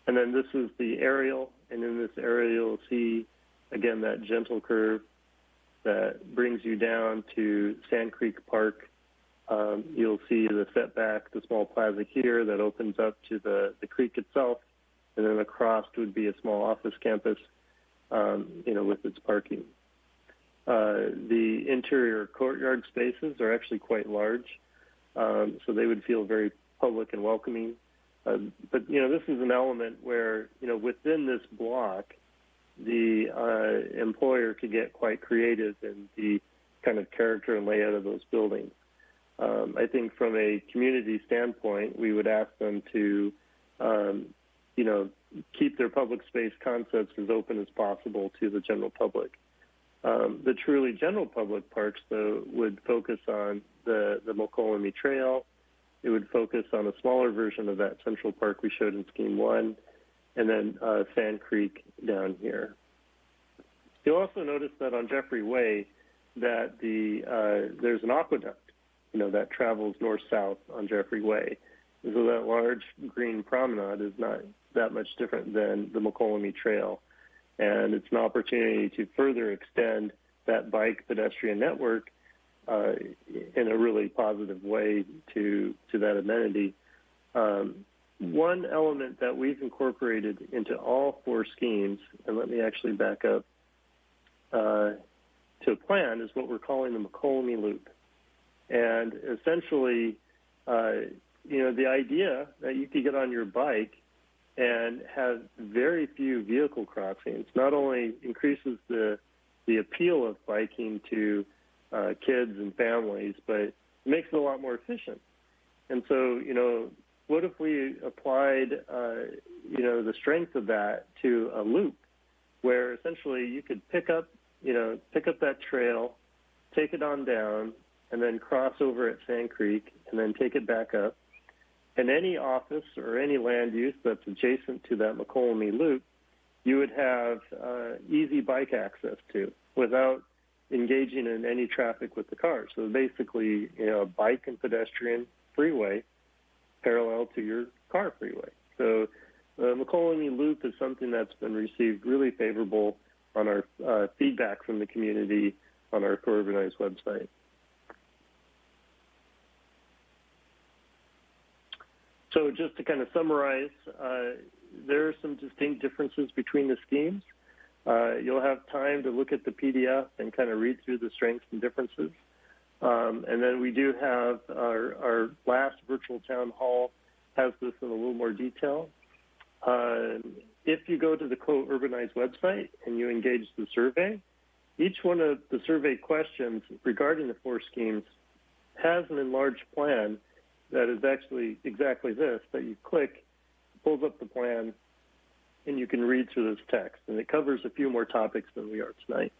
[SPEAKER 1] And then this is the aerial, and in this aerial you'll see, again, that gentle curve that brings you down to Sand Creek Park You'll see the setback, the small plaza here that opens up to the creek itself, and then across would be a small office campus, with its parking. The interior courtyard spaces are actually quite large, so they would feel very public and welcoming. But this is an element where, within this block, the employer could get quite creative in the kind of character and layout of those buildings. I think from a community standpoint, we would ask them to, keep their public space concepts as open as possible to the general public. The truly general public parks, though, would focus on the Mokelumne Trail. It would focus on a smaller version of that Central Park we showed in Scheme 1, and then Sand Creek down here. You'll also notice that on Jeffrey Way that there's an aqueduct, that travels north-south on Jeffrey Way. And so that large green promenade is not that much different than the Mokelumne Trail. And it's an opportunity to further extend that bike pedestrian network in a really positive way to that amenity. One element that we've incorporated into all 4 schemes, and let me actually back up to a plan, is what we're calling the Mokelumne Loop. And essentially, the idea that you could get on your bike and have very few vehicle crossings not only increases the appeal of biking to kids and families, but it makes it a lot more efficient. And so, what if we applied, the strength of that to a loop where essentially you could pick up that trail, take it on down, and then cross over at Sand Creek, and then take it back up. And any office or any land use that's adjacent to that Mokelumne Loop, you would have easy bike access to without engaging in any traffic with the cars. So basically, a bike and pedestrian freeway parallel to your car freeway. So the Mokelumne Loop is something that's been received really favorable on our feedback from the community on our Co-Urbanize website. So just to kind of summarize, there are some distinct differences between the schemes. You'll have time to look at the PDF and kind of read through the strengths and differences. And then we do have our last virtual town hall has this in a little more detail. If you go to the Co-Urbanize website and you engage the survey, each one of the survey questions regarding the 4 schemes has an enlarged plan that is actually exactly this, that you click, pulls up the plan, and you can read through this text. And it covers a few more topics than we are tonight.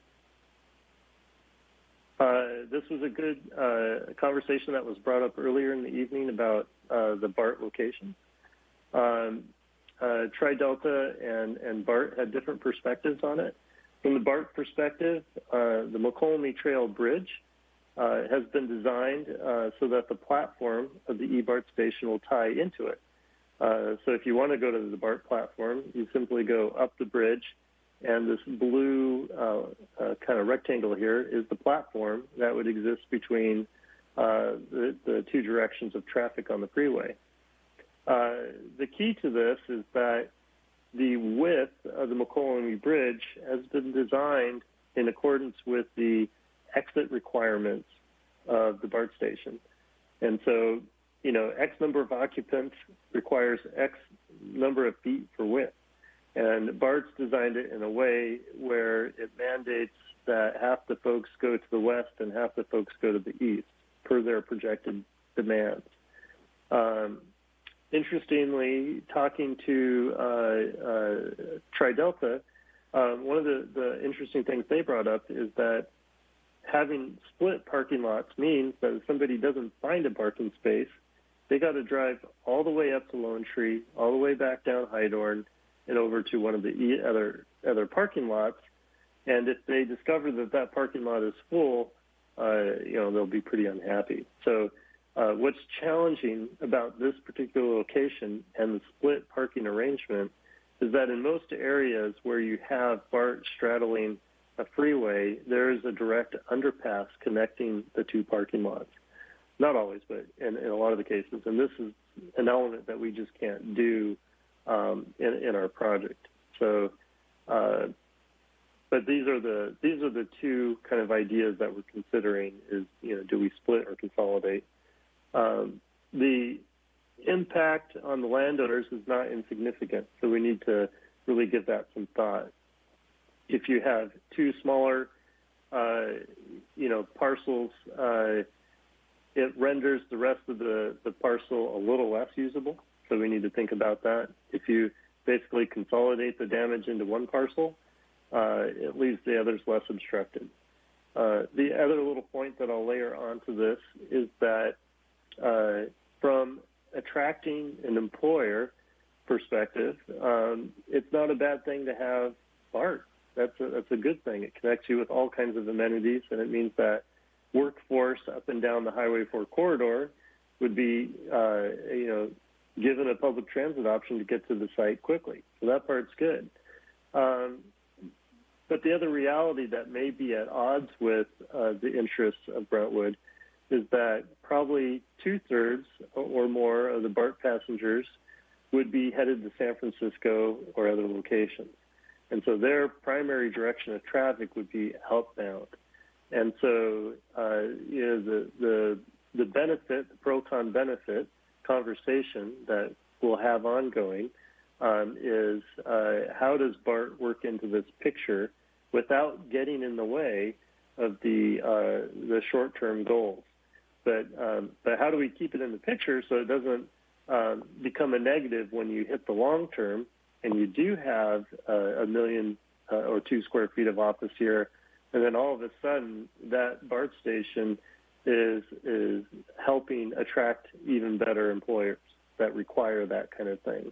[SPEAKER 1] This was a good conversation that was brought up earlier in the evening about the BART location. Tri-Delta and BART had different perspectives on it. From the BART perspective, the Mokelumne Trail Bridge has been designed so that the platform of the eBART station will tie into it. So if you want to go to the BART platform, you simply go up the bridge, and this blue kind of rectangle here is the platform that would exist between the 2 directions of traffic on the freeway. The key to this is that the width of the Mokelumne Bridge has been designed in accordance with the exit requirements of the BART station. And so, X number of occupants requires X number of feet for width. And BART's designed it in a way where it mandates that half the folks go to the west and half the folks go to the east per their projected demands. Interestingly, talking to Tri-Delta, one of the interesting things they brought up is that having split parking lots means that if somebody doesn't find a parking space, they got to drive all the way up to Lone Tree, all the way back down Hydorn, and over to one of the other parking lots. And if they discover that parking lot is full, they'll be pretty unhappy. So what's challenging about this particular location and the split parking arrangement is that in most areas where you have BART straddling a freeway, there is a direct underpass connecting the 2 parking lots. not always, but in a lot of the cases. And this is an element that we just can't do in our project. So, but these are the two kind of ideas that we're considering: is, do we split or consolidate? The impact on the landowners is not insignificant, so we need to really give that some thought. If you have two smaller, parcels, it renders the rest of the parcel a little less usable, so we need to think about that. If you basically consolidate the damage into one parcel, it leaves the others less obstructed. The other little point that I'll layer onto this is that from attracting an employer perspective, it's not a bad thing to have BART. That's a good thing. It connects you with all kinds of amenities, and it means that workforce up and down the Highway 4 corridor would be, given a public transit option to get to the site quickly. So that part's good. But the other reality that may be at odds with the interests of Brentwood is that probably 2/3 or more of the BART passengers would be headed to San Francisco or other locations. And so their primary direction of traffic would be outbound. And so, the benefit, the pro-con benefit conversation that we'll have ongoing is how does BART work into this picture without getting in the way of the short-term goals? But how do we keep it in the picture so it doesn't become a negative when you hit the long term and you do have 1 million or 2 square feet of office here, and then all of a sudden that BART station is helping attract even better employers that require that kind of thing.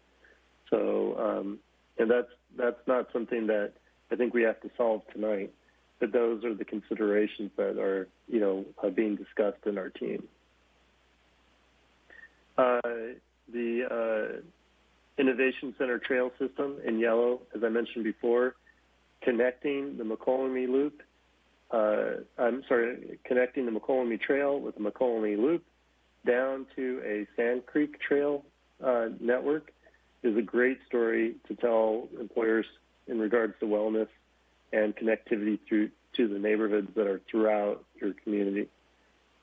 [SPEAKER 1] So, and that's not something that I think we have to solve tonight, but those are the considerations that are, being discussed in our team. The Innovation Center Trail System in yellow, as I mentioned before, connecting the McCollum Loop, connecting the McCollum Trail with the McCollum Loop down to a Sand Creek Trail network is a great story to tell employers in regards to wellness and connectivity to the neighborhoods that are throughout your community.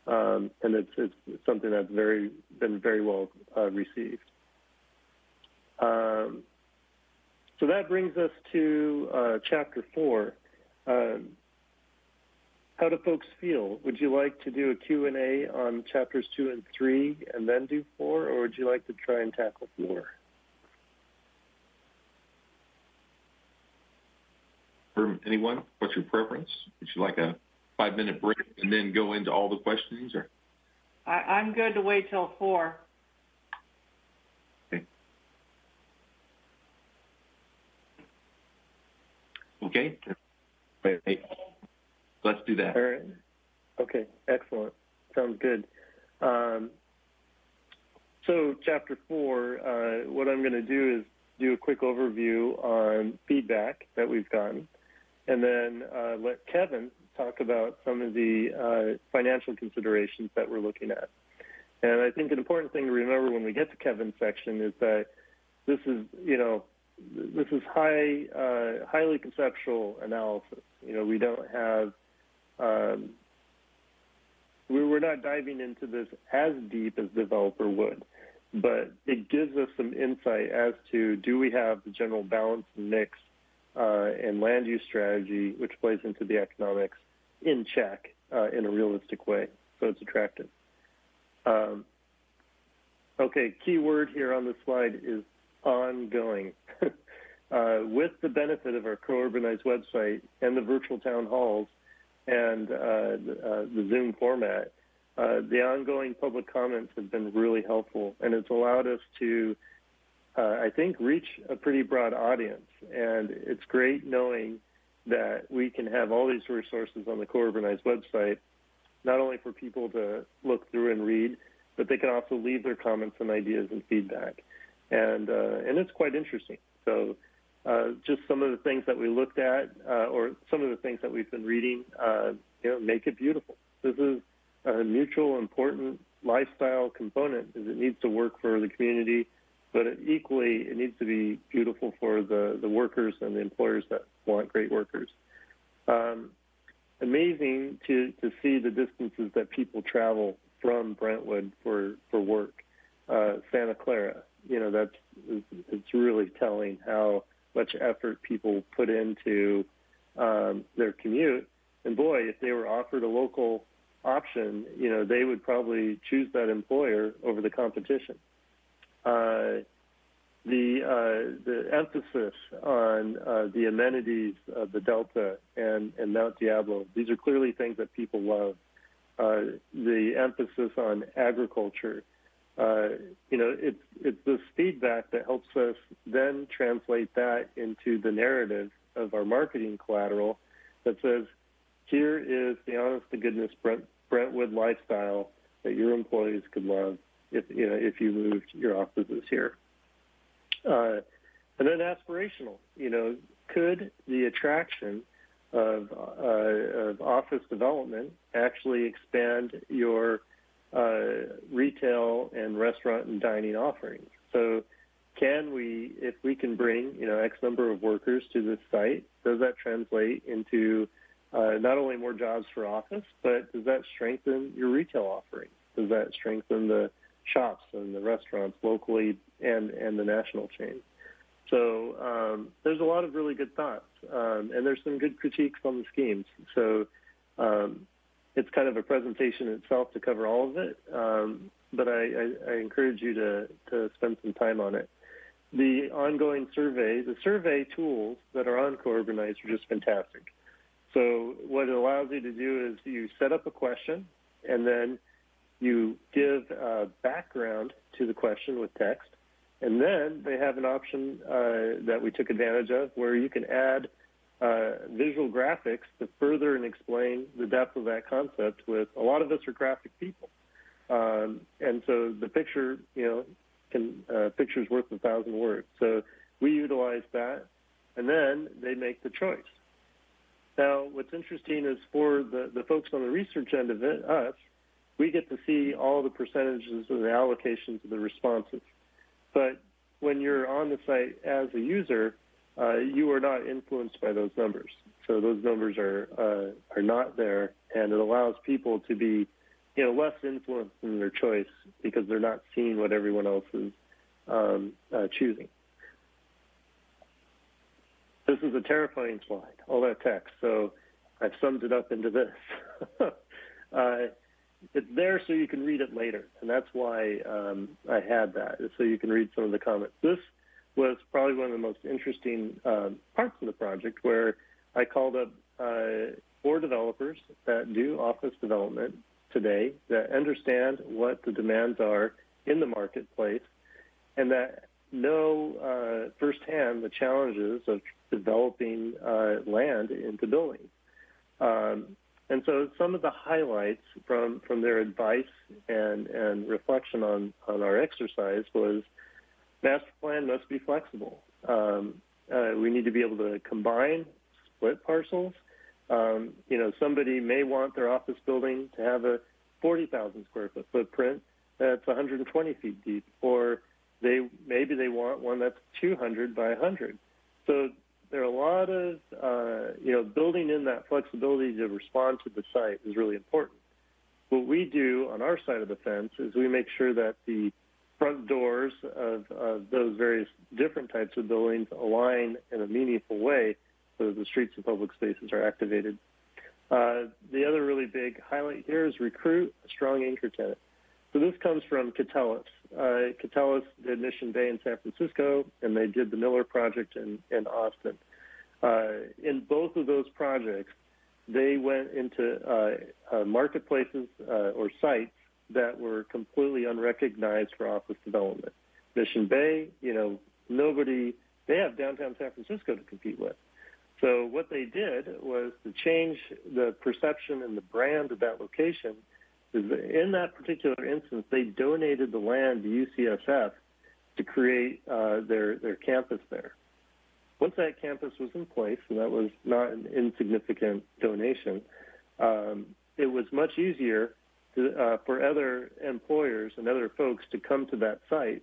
[SPEAKER 1] And it's something that's been very well received. So that brings us to Chapter 4. How do folks feel? Would you like to do a Q&A on Chapters 2 and 3 and then do 4, or would you like to try and tackle 4?
[SPEAKER 2] For anyone, what's your preference? Would you like a 5-minute break and then go into all the questions? Or
[SPEAKER 7] I'm good to wait till 4.
[SPEAKER 2] Okay. Let's do that.
[SPEAKER 1] All right. Okay, excellent. Sounds good. So Chapter 4, what I'm going to do is do a quick overview on feedback that we've gotten, and then let Kevin talk about some of the financial considerations that we're looking at. And I think an important thing to remember when we get to Kevin's section is that this is, highly conceptual analysis. We don't have, we're not diving into this as deep as developer would, but it gives us some insight as to, do we have the general balance and mix and land use strategy, which plays into the economics, in check in a realistic way, so it's attractive. Okay, key word here on the slide is ongoing. With the benefit of our co-urbanized website and the virtual town halls and the Zoom format, the ongoing public comments have been really helpful, and it's allowed us to, I think, reach a pretty broad audience. And it's great knowing that we can have all these resources on the co-urbanized website, not only for people to look through and read, but they can also leave their comments and ideas and feedback. And it's quite interesting. So just some of the things that we looked at, or some of the things that we've been reading, make it beautiful. This is a mutual, important, lifestyle component is it needs to work for the community, but equally it needs to be beautiful for the workers and the employers that want great workers. Amazing to see the distances that people travel from Brentwood for work. Santa Clara, it's really telling how much effort people put into their commute. And boy, if they were offered a local option, they would probably choose that employer over the competition. The emphasis on the amenities of the Delta and Mount Diablo, these are clearly things that people love. The emphasis on agriculture, it's this feedback that helps us then translate that into the narrative of our marketing collateral that says, here is the honest-to-goodness Brentwood lifestyle that your employees could love if you moved your offices here. And then aspirational, could the attraction of office development actually expand your retail and restaurant and dining offerings? So can we, if we can bring, X number of workers to this site, does that translate into not only more jobs for office, but does that strengthen your retail offering? Does that strengthen the shops and the restaurants locally and the national chain? So there's a lot of really good thoughts, and there's some good critiques on the schemes. So it's kind of a presentation itself to cover all of it, but I encourage you to spend some time on it. The ongoing survey, the survey tools that are on Co-Urbanize are just fantastic. So what it allows you to do is you set up a question, and then you give a background to the question with text, and then they have an option that we took advantage of where you can add visual graphics to further and explain the depth of that concept. With a lot of us are graphic people, and so the picture, picture's worth 1,000 words. So we utilize that, and then they make the choice. Now, what's interesting is for the folks on the research end of it, us, we get to see all the percentages of the allocations of the responses. But when you're on the site as a user, you are not influenced by those numbers. So those numbers are not there, and it allows people to be, less influenced in their choice because they're not seeing what everyone else is choosing. This is a terrifying slide, all that text. So I've summed it up into this. It's there so you can read it later, and that's why I had that, so you can read some of the comments. This was probably one of the most interesting parts of the project, where I called up 4 developers that do office development today, that understand what the demands are in the marketplace, and that know firsthand the challenges of developing land into buildings. And so some of the highlights from their advice and reflection on our exercise was master plan must be flexible. We need to be able to combine, split parcels. Somebody may want their office building to have a 40,000 square foot footprint that's 120 feet deep, or maybe they want one that's 200 by 100. So there are a lot of, building in that flexibility to respond to the site is really important. What we do on our side of the fence is we make sure that the front doors of those various different types of buildings align in a meaningful way so that the streets and public spaces are activated. The other really big highlight here is recruit a strong anchor tenant. So this comes from Catellis. Catellis did Mission Bay in San Francisco, and they did the Miller project in Austin. In both of those projects, they went into marketplaces or sites that were completely unrecognized for office development. Mission Bay, they have downtown San Francisco to compete with. So what they did was to change the perception and the brand of that location. In that particular instance, they donated the land to UCSF to create their campus there. Once that campus was in place, and that was not an insignificant donation, it was much easier for other employers and other folks to come to that site,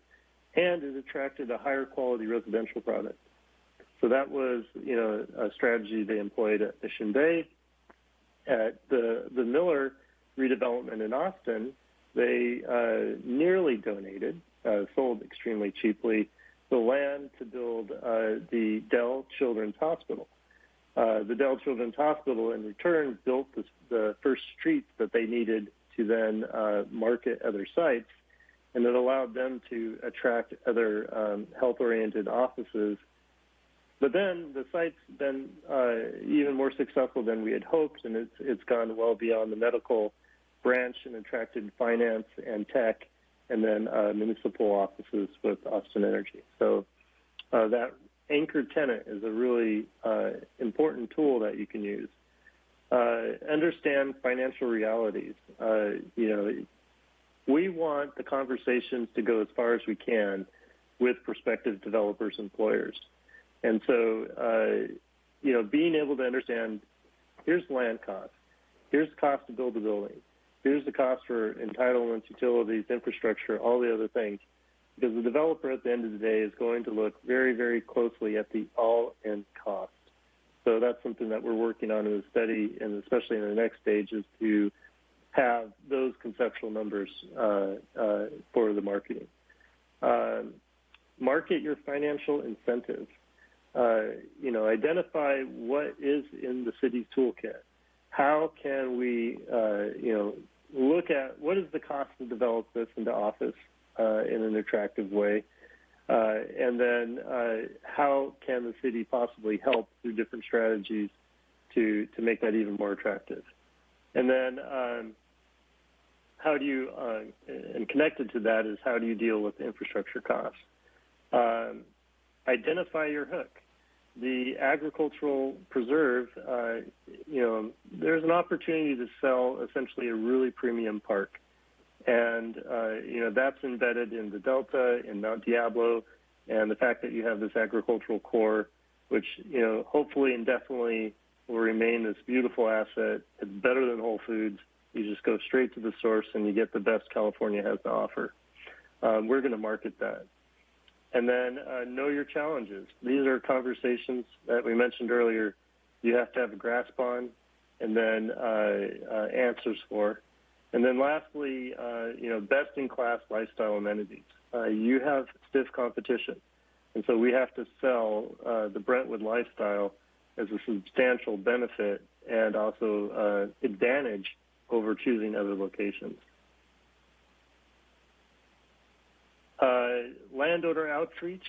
[SPEAKER 1] and it attracted a higher quality residential product. So that was, a strategy they employed at Mission Bay. At the Miller redevelopment in Austin, they nearly donated, sold extremely cheaply, the land to build the Dell Children's Hospital. The Dell Children's Hospital, in return, built the first streets that they needed to then market other sites, and it allowed them to attract other health-oriented offices. But then the site's been even more successful than we had hoped, and it's gone well beyond the medical branch and attracted finance and tech, and then municipal offices with Austin Energy. So that anchor tenant is a really important tool that you can use. Understand financial realities. We want the conversations to go as far as we can with prospective developers, employers. And so, being able to understand, here's land cost, here's the cost to build a building, here's the cost for entitlements, utilities, infrastructure, all the other things. Because the developer at the end of the day is going to look very, very closely at the all-in cost. So that's something that we're working on in the study, and especially in the next stage, is to have those conceptual numbers for the marketing. Market your financial incentives. Identify what is in the city's toolkit. How can we, look at what is the cost to develop this into office in an attractive way, and then how can the city possibly help through different strategies to make that even more attractive. And then how do you, and connected to that is how do you deal with infrastructure costs? Identify your hook. The agricultural preserve, there's an opportunity to sell essentially a really premium park. And, that's embedded in the Delta, in Mount Diablo, and the fact that you have this agricultural core, which, hopefully and definitely will remain this beautiful asset. It's better than Whole Foods. You just go straight to the source and you get the best California has to offer. We're going to market that. And then know your challenges. These are conversations that we mentioned earlier you have to have a grasp on and then answers for. And then lastly, best-in-class lifestyle amenities. You have stiff competition. And so we have to sell the Brentwood lifestyle as a substantial benefit and also advantage over choosing other locations. Landowner outreach,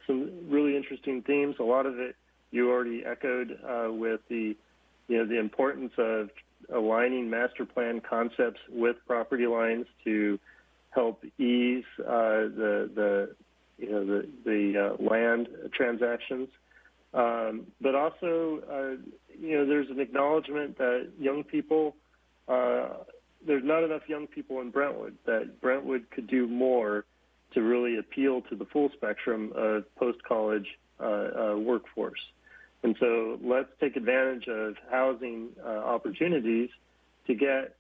[SPEAKER 1] some really interesting themes. A lot of it you already echoed with the importance of aligning master plan concepts with property lines to help ease the land transactions. But also, there's an acknowledgement that young people, there's not enough young people in Brentwood, that Brentwood could do more to really appeal to the full spectrum of post-college workforce. And so let's take advantage of housing opportunities to get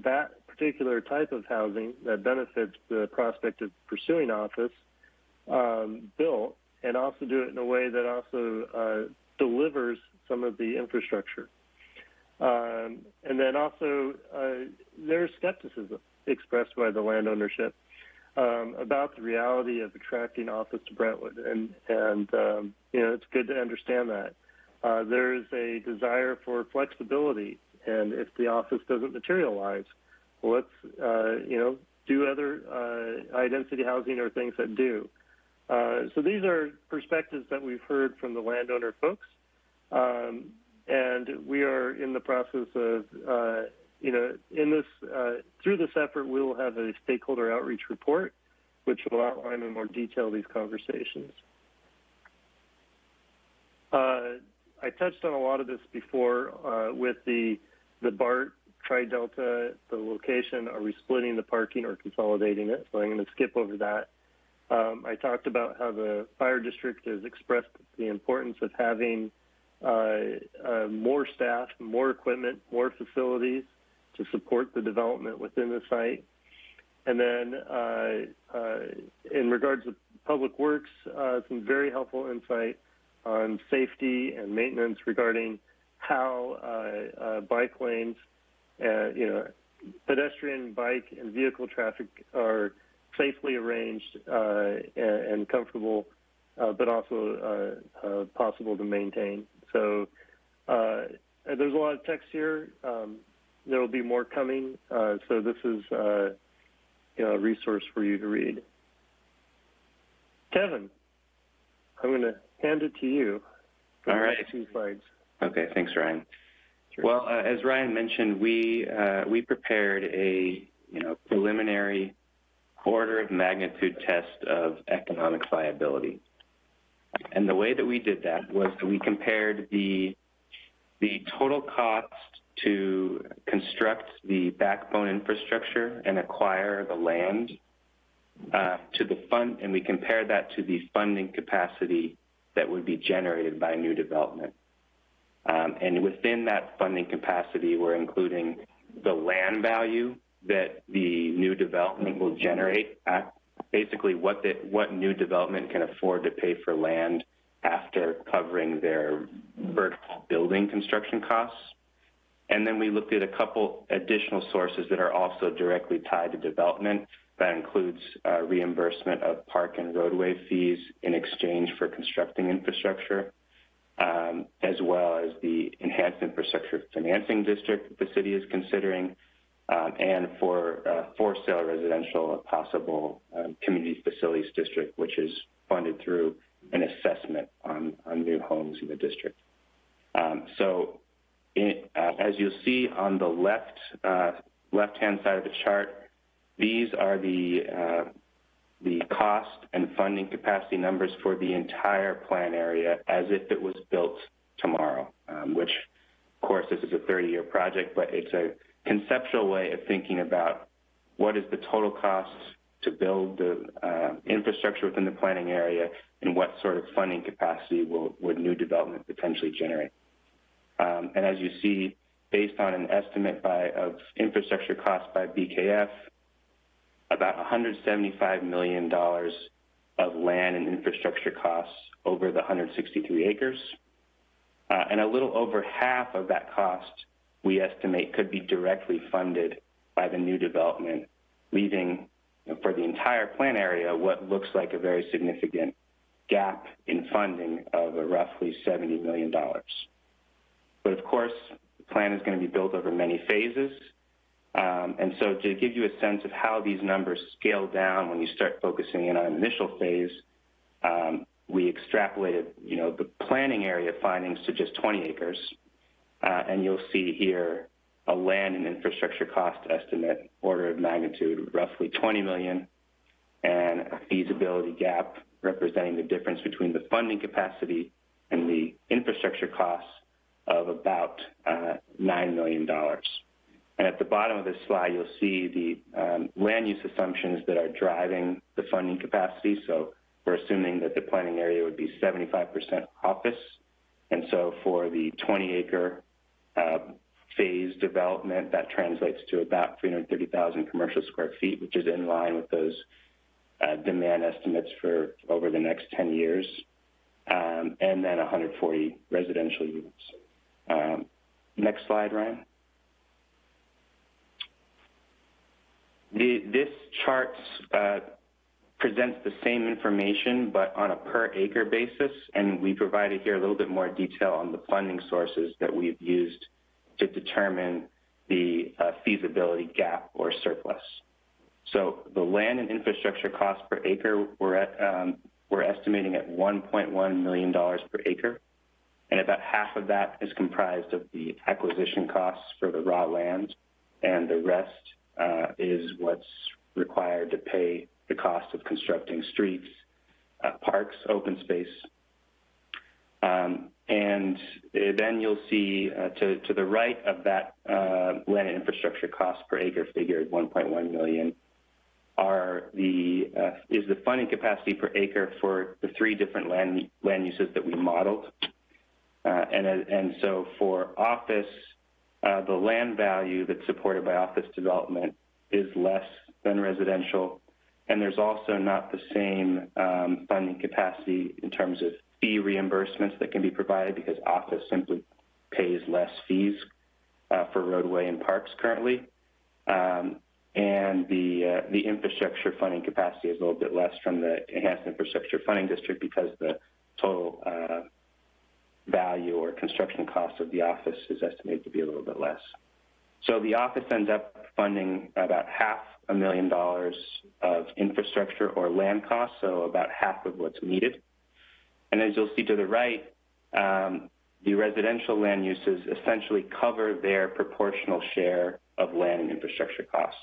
[SPEAKER 1] that particular type of housing that benefits the prospect of pursuing office built, and also do it in a way that also delivers some of the infrastructure. And then also there's skepticism expressed by the land ownership about the reality of attracting office to Brentwood. And it's good to understand that. There is a desire for flexibility, and if the office doesn't materialize, well, let's do other high-density housing or things that do. So these are perspectives that we've heard from the landowner folks, and we are in the process of, through this effort, we will have a stakeholder outreach report, which will outline in more detail these conversations. I touched on a lot of this before with the BART, Tri-Delta, the location. Are we splitting the parking or consolidating it? So I'm going to skip over that. I talked about how the fire district has expressed the importance of having more staff, more equipment, more facilities to support the development within the site. And then in regards to public works, some very helpful insight on safety and maintenance regarding how bike lanes, pedestrian, bike, and vehicle traffic are safely arranged and comfortable, but also possible to maintain. So there's a lot of text here. There will be more coming. So this is a resource for you to read. Kevin, I'm going to hand it to you for the next 2 slides.
[SPEAKER 8] Okay, thanks, Ryan. Sure. Well, as Ryan mentioned, we prepared a preliminary order of magnitude test of economic viability, and the way that we did that was that we compared the total cost to construct the backbone infrastructure and acquire the land to the fund, and we compared that to the funding capacity that would be generated by new development. And within that funding capacity, we're including the land value that the new development will generate, basically what new development can afford to pay for land after covering their vertical building construction costs. And then we looked at a couple additional sources that are also directly tied to development. That includes reimbursement of park and roadway fees in exchange for constructing infrastructure, as well as the Enhanced Infrastructure Financing District that the city is considering, and for sale residential, a possible community facilities district, which is funded through an assessment on new homes in the district. As you'll see on the left-hand side of the chart, these are the cost and funding capacity numbers for the entire plan area as if it was built tomorrow, which, of course, this is a 30-year project, but it's a conceptual way of thinking about what is the total cost to build the infrastructure within the planning area and what sort of funding capacity would new development potentially generate. And as you see, based on an estimate of infrastructure costs by BKF, about $175 million of land and infrastructure costs over the 163 acres. And a little over half of that cost, we estimate, could be directly funded by the new development, leaving for the entire plan area what looks like a very significant gap in funding of roughly $70 million. But of course, the plan is going to be built over many phases. And so to give you a sense of how these numbers scale down when you start focusing in on an initial phase, we extrapolated, the planning area findings to just 20 acres. And you'll see here a land and infrastructure cost estimate, order of magnitude, roughly $20 million, and a feasibility gap representing the difference between the funding capacity and the infrastructure costs of about $9 million. And at the bottom of this slide, you'll see the land use assumptions that are driving the funding capacity. So we're assuming that the planning area would be 75% office. And so for the 20-acre phase development, that translates to about 330,000 commercial square feet, which is in line with those demand estimates for over the next 10 years, and then 140 residential units. Next slide, Ryan. This chart presents the same information, but on a per acre basis, and we provided here a little bit more detail on the funding sources that we've used to determine the feasibility gap or surplus. So the land and infrastructure costs per acre, we're estimating at $1.1 million per acre, and about half of that is comprised of the acquisition costs for the raw land, and the rest is what's required to pay the cost of constructing streets, parks, open space. And then you'll see to the right of that land and infrastructure cost per acre figure, 1.1 million, is the funding capacity per acre for the 3 different land uses that we modeled. And so for office, The land value that's supported by office development is less than residential, and there's also not the same funding capacity in terms of fee reimbursements that can be provided because office simply pays less fees for roadway and parks currently. And the infrastructure funding capacity is a little bit less from the Enhanced Infrastructure Funding District because the total value or construction cost of the office is estimated to be a little bit less. So the office ends up funding about $500,000 of infrastructure or land costs, so about half of what's needed. And as you'll see to the right, the residential land uses essentially cover their proportional share of land and infrastructure costs.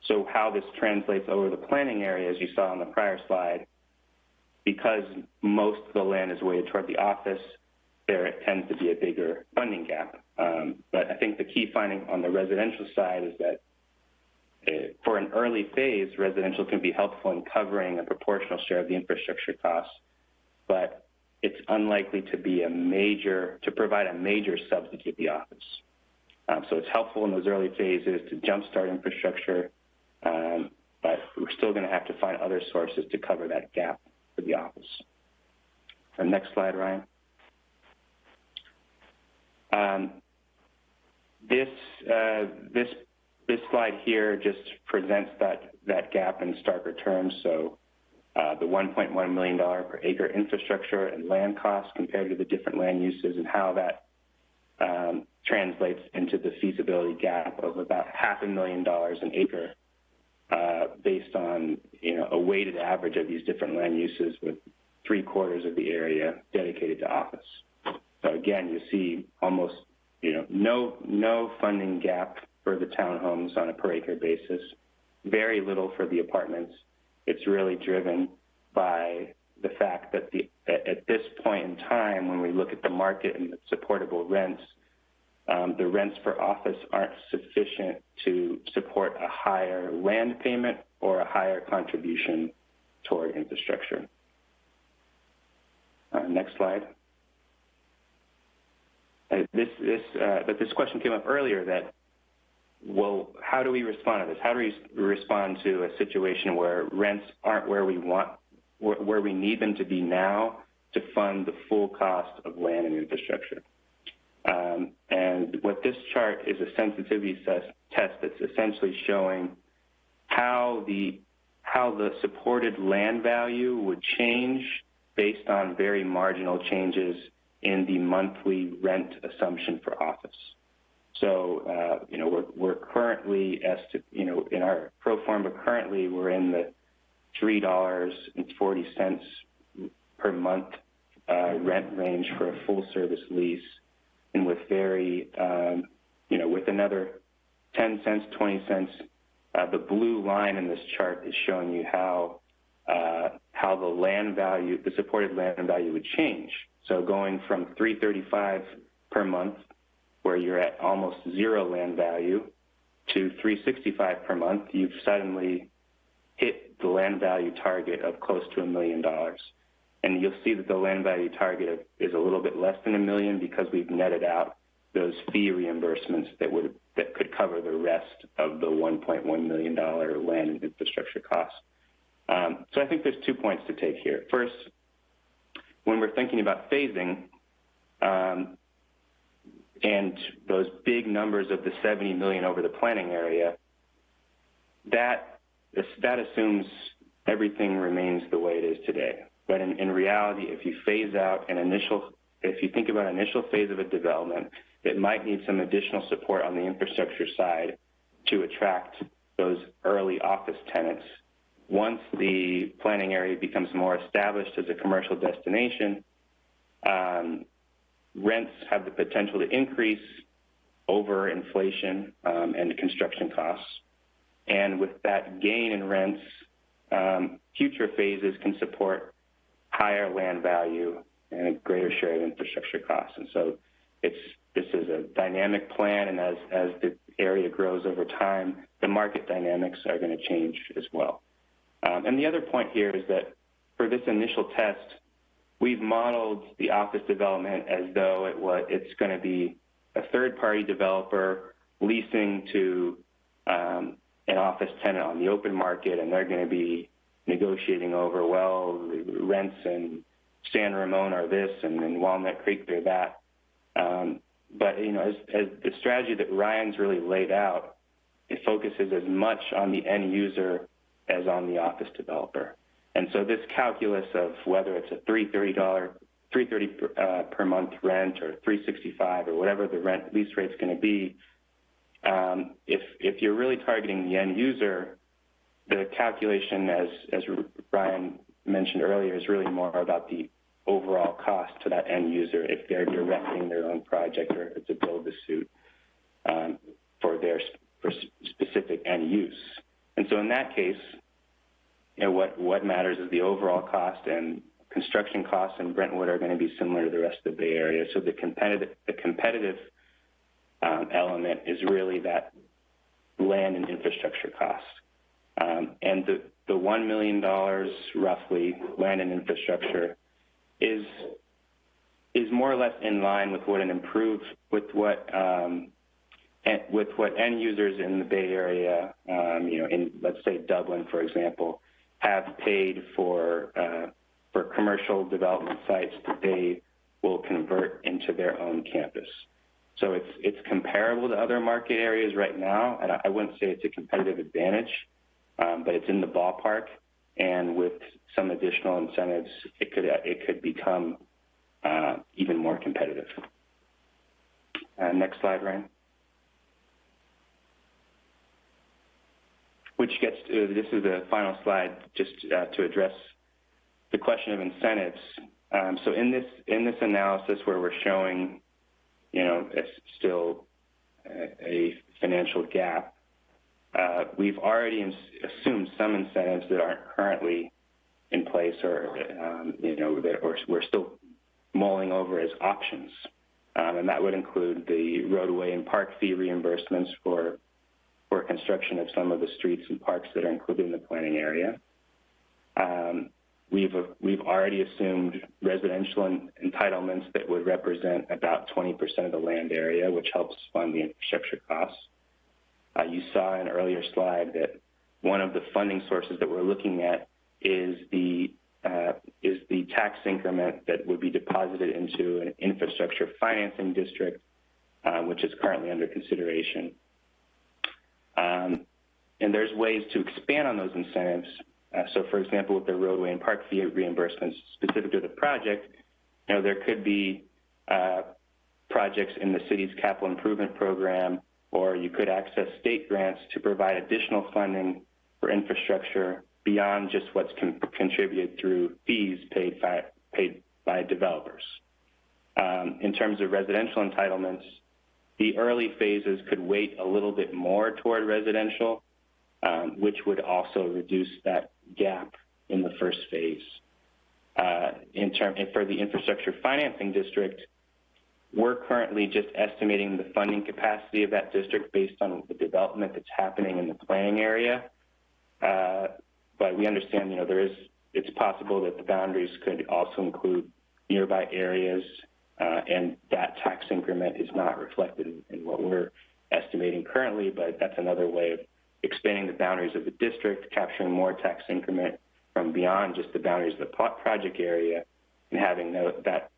[SPEAKER 8] So how this translates over the planning area, as you saw on the prior slide, because most of the land is weighted toward the office, there tends to be a bigger funding gap. But I think the key finding on the residential side is that for an early phase, residential can be helpful in covering a proportional share of the infrastructure costs, but it's unlikely to be to provide a major subsidy of the office. So it's helpful in those early phases to jumpstart infrastructure, but we're still going to have to find other sources to cover that gap for the office. Next slide, Ryan. This slide here just presents that gap in starker terms. So the $1.1 million per acre infrastructure and land costs compared to the different land uses and how that translates into the feasibility gap of about $500,000 an acre based on a weighted average of these different land uses with 3/4 of the area dedicated to office. So again, you see almost no funding gap for the townhomes on a per acre basis, very little for the apartments. It's really driven by the fact that at this point in time, when we look at the market and the supportable rents, the rents for office aren't sufficient to support a higher land payment or a higher contribution toward infrastructure. Next slide. But this question came up earlier that, well, how do we respond to this? How do we respond to a situation where rents aren't where we need them to be now to fund the full cost of land and infrastructure? And what this chart is a sensitivity test that's essentially showing how the supported land value would change based on very marginal changes in the monthly rent assumption for office. So, we're currently, in our pro forma currently, we're in the $3.40 per month rent range for a full service lease, and with with another 10 cents, 20 cents, the blue line in this chart is showing you how the land value, the supported land value would change. So going from $3.35 per month, where you're at almost zero land value, to $3.65 per month, you've suddenly hit the land value target of close to $1 million. And you'll see that the land value target is a little bit less than $1 million because we've netted out those fee reimbursements that could cover the rest of the $1.1 million land and infrastructure costs. So I think there's 2 points to take here. First, when we're thinking about phasing, and those big numbers of the 70 million over the planning area, that assumes everything remains the way it is today. But in reality, if you phase out if you think about an initial phase of a development, it might need some additional support on the infrastructure side to attract those early office tenants. Once the planning area becomes more established as a commercial destination, rents have the potential to increase over inflation and construction costs. And with that gain in rents, future phases can support higher land value and a greater share of infrastructure costs. And so this is a dynamic plan, and as the area grows over time, the market dynamics are going to change as well. And the other point here is that for this initial test, we've modeled the office development as though it's going to be third-party developer leasing to an office tenant on the open market, and they're going to be negotiating over, well, the rents in San Ramon are this, and in Walnut Creek they're that. But as the strategy that Ryan's really laid out, it focuses as much on the end user as on the office developer. And so this calculus of whether it's a $330 per month rent or $365 or whatever the lease rate's going to be, if you're really targeting the end user, the calculation, as Ryan mentioned earlier, is really more about the overall cost to that end user if they're directing their own project or if it's a build-to-suit for their specific end use. And so in that case, what matters is the overall cost, and construction costs in Brentwood are going to be similar to the rest of the Bay Area. So the competitive element is really that land and infrastructure costs. And the $1 million roughly land and infrastructure is more or less in line with what end users in the Bay Area, in let's say Dublin, for example, have paid for commercial development sites that they will convert into their own campus. So it's comparable to other market areas right now, and I wouldn't say it's a competitive advantage, but it's in the ballpark. And with some additional incentives, it could become even more competitive. Next slide, Ryan. Which gets to, this is the final slide, just to address the question of incentives. So in this analysis where we're showing, it's still a financial gap, we've already assumed some incentives that aren't currently in place, or that we're still mulling over as options, and that would include the roadway and park fee reimbursements for construction of some of the streets and parks that are included in the planning area. We've already assumed residential entitlements that would represent about 20% of the land area, which helps fund the infrastructure costs. You saw in an earlier slide that one of the funding sources that we're looking at is the tax increment that would be deposited into an infrastructure financing district, which is currently under consideration. And there's ways to expand on those incentives. So, for example, with the roadway and park fee reimbursements specific to the project, there could be projects in the city's capital improvement program, or you could access state grants to provide additional funding for infrastructure beyond just what's contributed through fees paid by developers. In terms of residential entitlements, the early phases could weight a little bit more toward residential, which would also reduce that gap in the first phase. For the infrastructure financing district, we're currently just estimating the funding capacity of that district based on the development that's happening in the planning area. But we understand, it's possible that the boundaries could also include nearby areas, and that tax increment is not reflected in what we're estimating currently, but that's another way of expanding the boundaries of the district, capturing more tax increment from beyond just the boundaries of the project area, and having that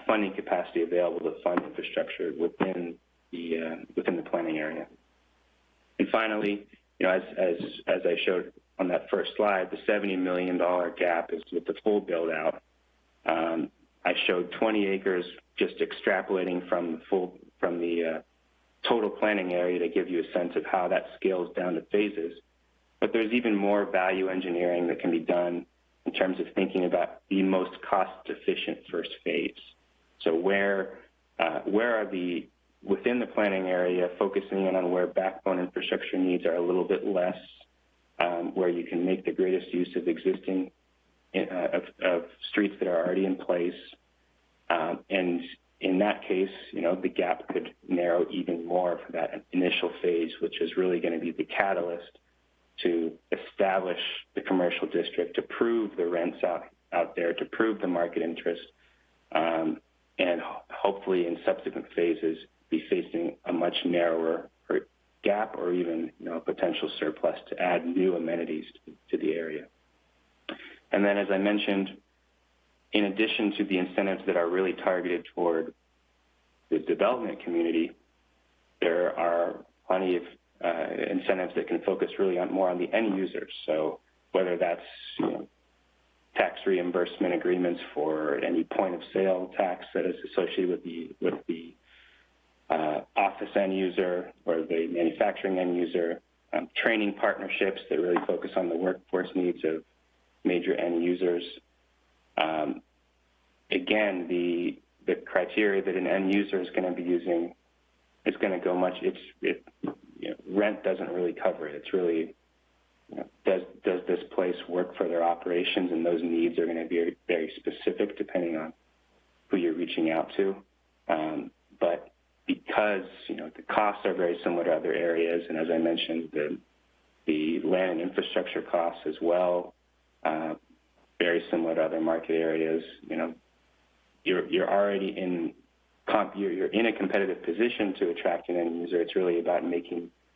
[SPEAKER 8] funding capacity available to fund infrastructure within the planning area. And finally, as I showed on that first slide, the $70 million gap is with the full build out. I showed 20 acres just extrapolating from the total planning area to give you a sense of how that scales down to phases. But there's even more value engineering that can be done in terms of thinking about the most cost-efficient first phase. So where are the, within the planning area, focusing in on where backbone infrastructure needs are a little bit less, where you can make the greatest use of existing of streets that are already in place. And in that case, the gap could narrow even more for that initial phase, which is really going to be the catalyst to establish the commercial district, to prove the rents out there, to prove the market interest, and hopefully in subsequent phases be facing a much narrower gap or even a potential surplus to add new amenities to the area. And then, as I mentioned, in addition to the incentives that are really targeted toward the development community, there are plenty of incentives that can focus really more on the end users. So whether that's tax reimbursement agreements for any point of sale tax that is associated with the office end user or the manufacturing end user, training partnerships that really focus on the workforce needs of major end users. Again, the criteria that an end user is going to be using is going to go much. Rent doesn't really cover it. It's really does this place work for their operations, and those needs are going to be very, very specific depending on who you're reaching out to. But because the costs are very similar to other areas, and as I mentioned, the land and infrastructure costs as well, very similar to other market areas. You're already you're in a competitive position to attract an end user. It's really about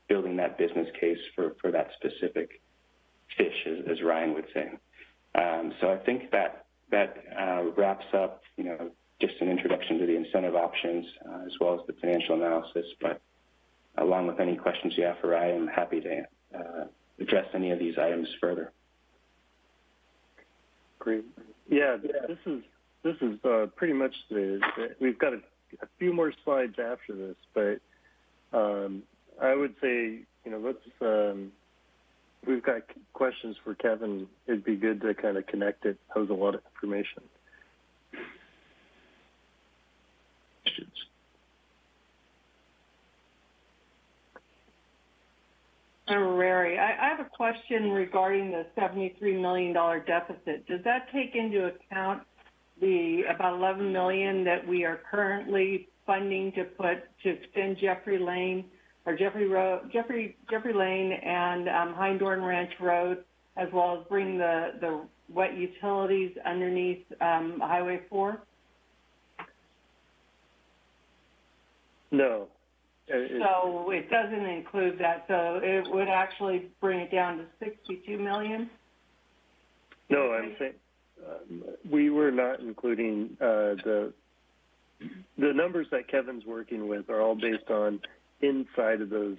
[SPEAKER 8] building that business case for that specific fish, as Ryan would say. So I think that wraps up, just an introduction to the incentive options as well as the financial analysis. But along with any questions you have for Ryan, I'm happy to address any of these items further.
[SPEAKER 1] Great. Yeah, this is pretty much we've got a few more slides after this, but I would say, we've got questions for Kevin. It'd be good to kind of connect it. That was a lot of information. Questions?
[SPEAKER 7] Rary, I have a question regarding the $73 million deficit. Does that take into account the about $11 million that we are currently funding to extend Jeffrey Lane and Hindorn Ranch Road, as well as bring the wet utilities underneath Highway 4?
[SPEAKER 1] No.
[SPEAKER 7] So it doesn't include that. So it would actually bring it down to $62 million?
[SPEAKER 1] No, I'm saying we were not including the numbers that Kevin's working with are all based on inside of those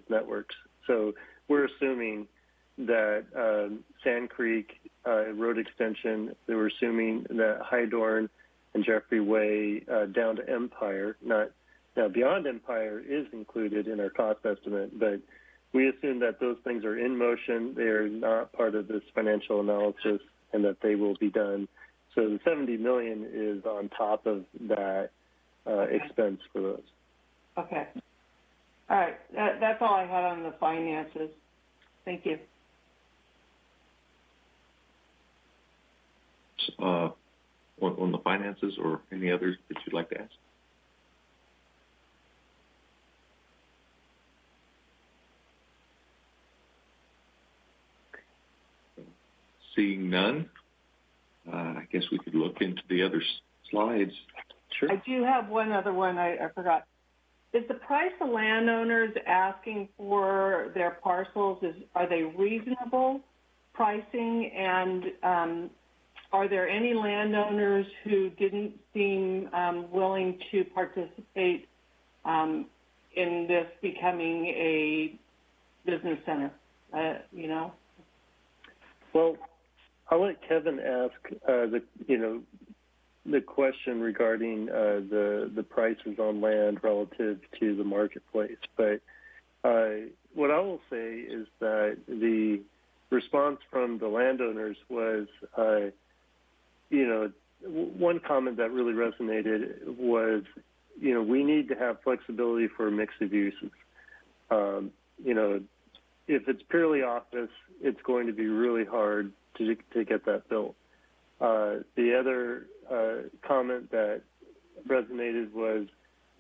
[SPEAKER 1] networks. So we're assuming that Sand Creek road extension, they were assuming that Hydorn and Jeffrey Way down to Empire, now beyond Empire is included in our cost estimate, but we assume that those things are in motion. They are not part of this financial analysis and that they will be done. So the $70 million is on top of that expense for those.
[SPEAKER 7] Okay. All right. That's all I had on the finances. Thank you.
[SPEAKER 2] On the finances or any others that you'd like to ask? Seeing none, I guess we could look into the other slides.
[SPEAKER 1] Sure.
[SPEAKER 7] I do have one other one I forgot. Is the price the landowners asking for their parcels, are they reasonable pricing? And are there any landowners who didn't seem willing to participate in this becoming a business center,
[SPEAKER 1] Well, I'll let Kevin ask the question regarding the prices on land relative to the marketplace. But what I will say is that the response from the landowners was, one comment that really resonated was, we need to have flexibility for a mix of uses. If it's purely office, it's going to be really hard to get that built. The other comment that resonated was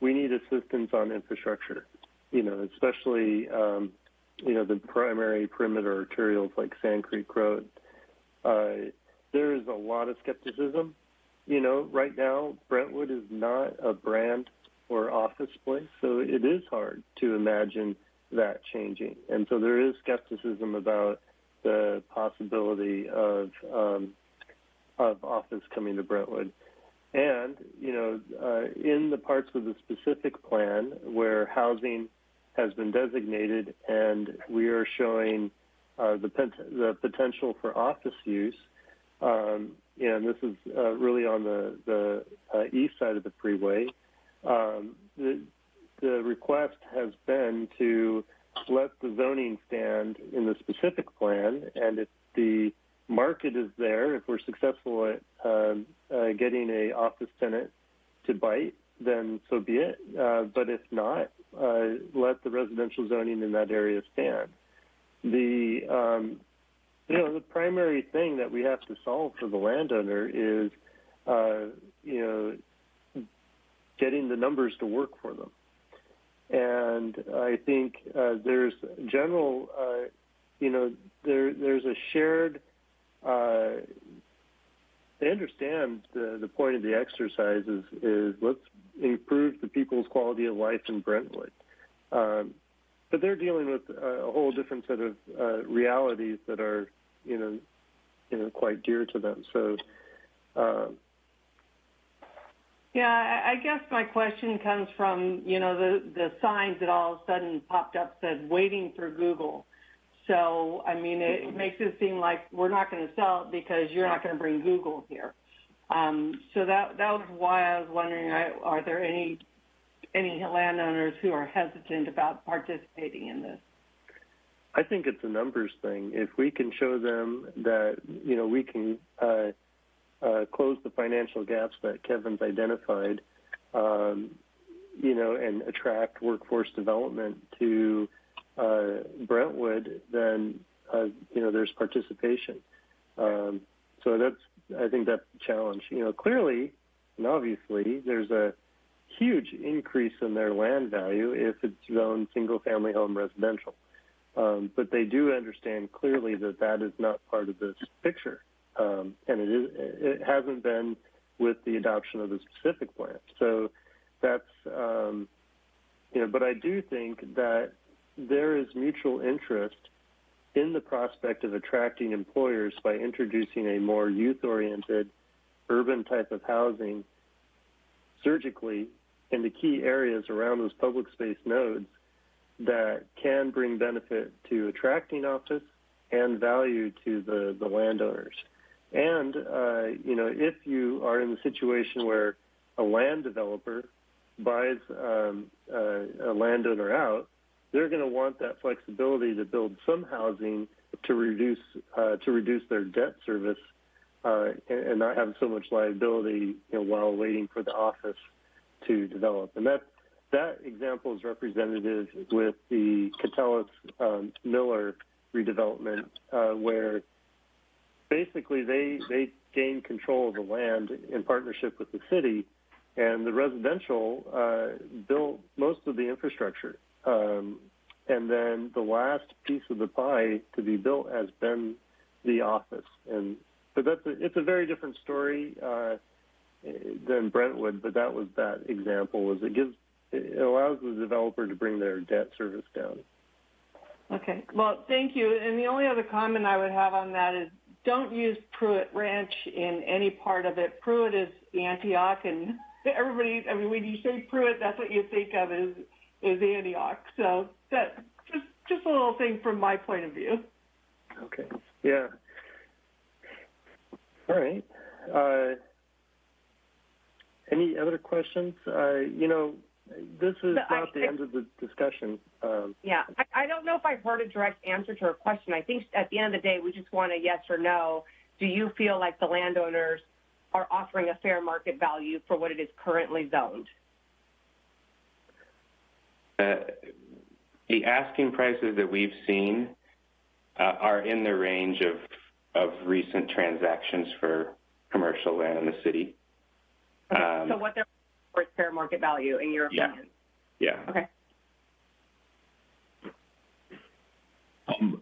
[SPEAKER 1] we need assistance on infrastructure, especially, the primary perimeter arterials like Sand Creek Road. There is a lot of skepticism. Right now, Brentwood is not a brand or office space. So it is hard to imagine that changing. And so there is skepticism about the possibility of office coming to Brentwood. And, in the parts of the specific plan where housing has been designated and we are showing the potential for office use, and this is really on the east side of the freeway, the request has been to let the zoning stand in the specific plan, and if the market is there, if we're successful at getting a office tenant to bite, then so be it. But if not, let the residential zoning in that area stand. The primary thing that we have to solve for the landowner is, getting the numbers to work for them. And I think there's general, there's a shared, they understand the point of the exercise is let's improve the people's quality of life in Brentwood. But they're dealing with a whole different set of realities that are, quite dear to them. So,
[SPEAKER 7] yeah, I guess my question comes from, the signs that all of a sudden popped up said waiting for Google. So, I mean, it makes it seem like we're not going to sell it because you're not going to bring Google here. So that was why I was wondering, are there any landowners who are hesitant about participating in this?
[SPEAKER 1] I think it's a numbers thing. If we can show them that, we can close the financial gaps that Kevin's identified, and attract workforce development to Brentwood, then, there's participation. So I think that's the challenge. Clearly and obviously there's a huge increase in their land value if it's zoned single-family home residential. But they do understand clearly that is not part of this picture. And it hasn't been with the adoption of the specific plan. So that's, but I do think that there is mutual interest in the prospect of attracting employers by introducing a more youth-oriented urban type of housing surgically in the key areas around those public space nodes that can bring benefit to attracting office and value to the landowners. And, if you are in the situation where a land developer buys a landowner out, they're going to want that flexibility to build some housing to reduce their debt service and not have so much liability while waiting for the office to develop. And that example is representative with the Catellus Miller redevelopment, where basically they gain control of the land in partnership with the city, and the residential built most of the infrastructure. And then the last piece of the pie to be built has been the office. But it's a very different story than Brentwood, but that was that example. It allows the developer to bring their debt service down.
[SPEAKER 7] Okay. Well, thank you. And the only other comment I would have on that is don't use Pruitt Ranch in any part of it. Pruitt is Antioch, and everybody, when you say Pruitt, that's what you think of is Antioch. So that just a little thing from my point of view.
[SPEAKER 1] Okay. Yeah. All right. Any other questions? This is not the end of the discussion.
[SPEAKER 14] I don't know if I heard a direct answer to her question. I think at the end of the day, we just want a yes or no. Do you feel like the landowners are offering a fair market value for what it is currently zoned?
[SPEAKER 8] The asking prices that we've seen are in the range of recent transactions for commercial land in the city.
[SPEAKER 14] Okay, so what they're for is fair market value in your opinion?
[SPEAKER 8] Yeah.
[SPEAKER 14] Okay.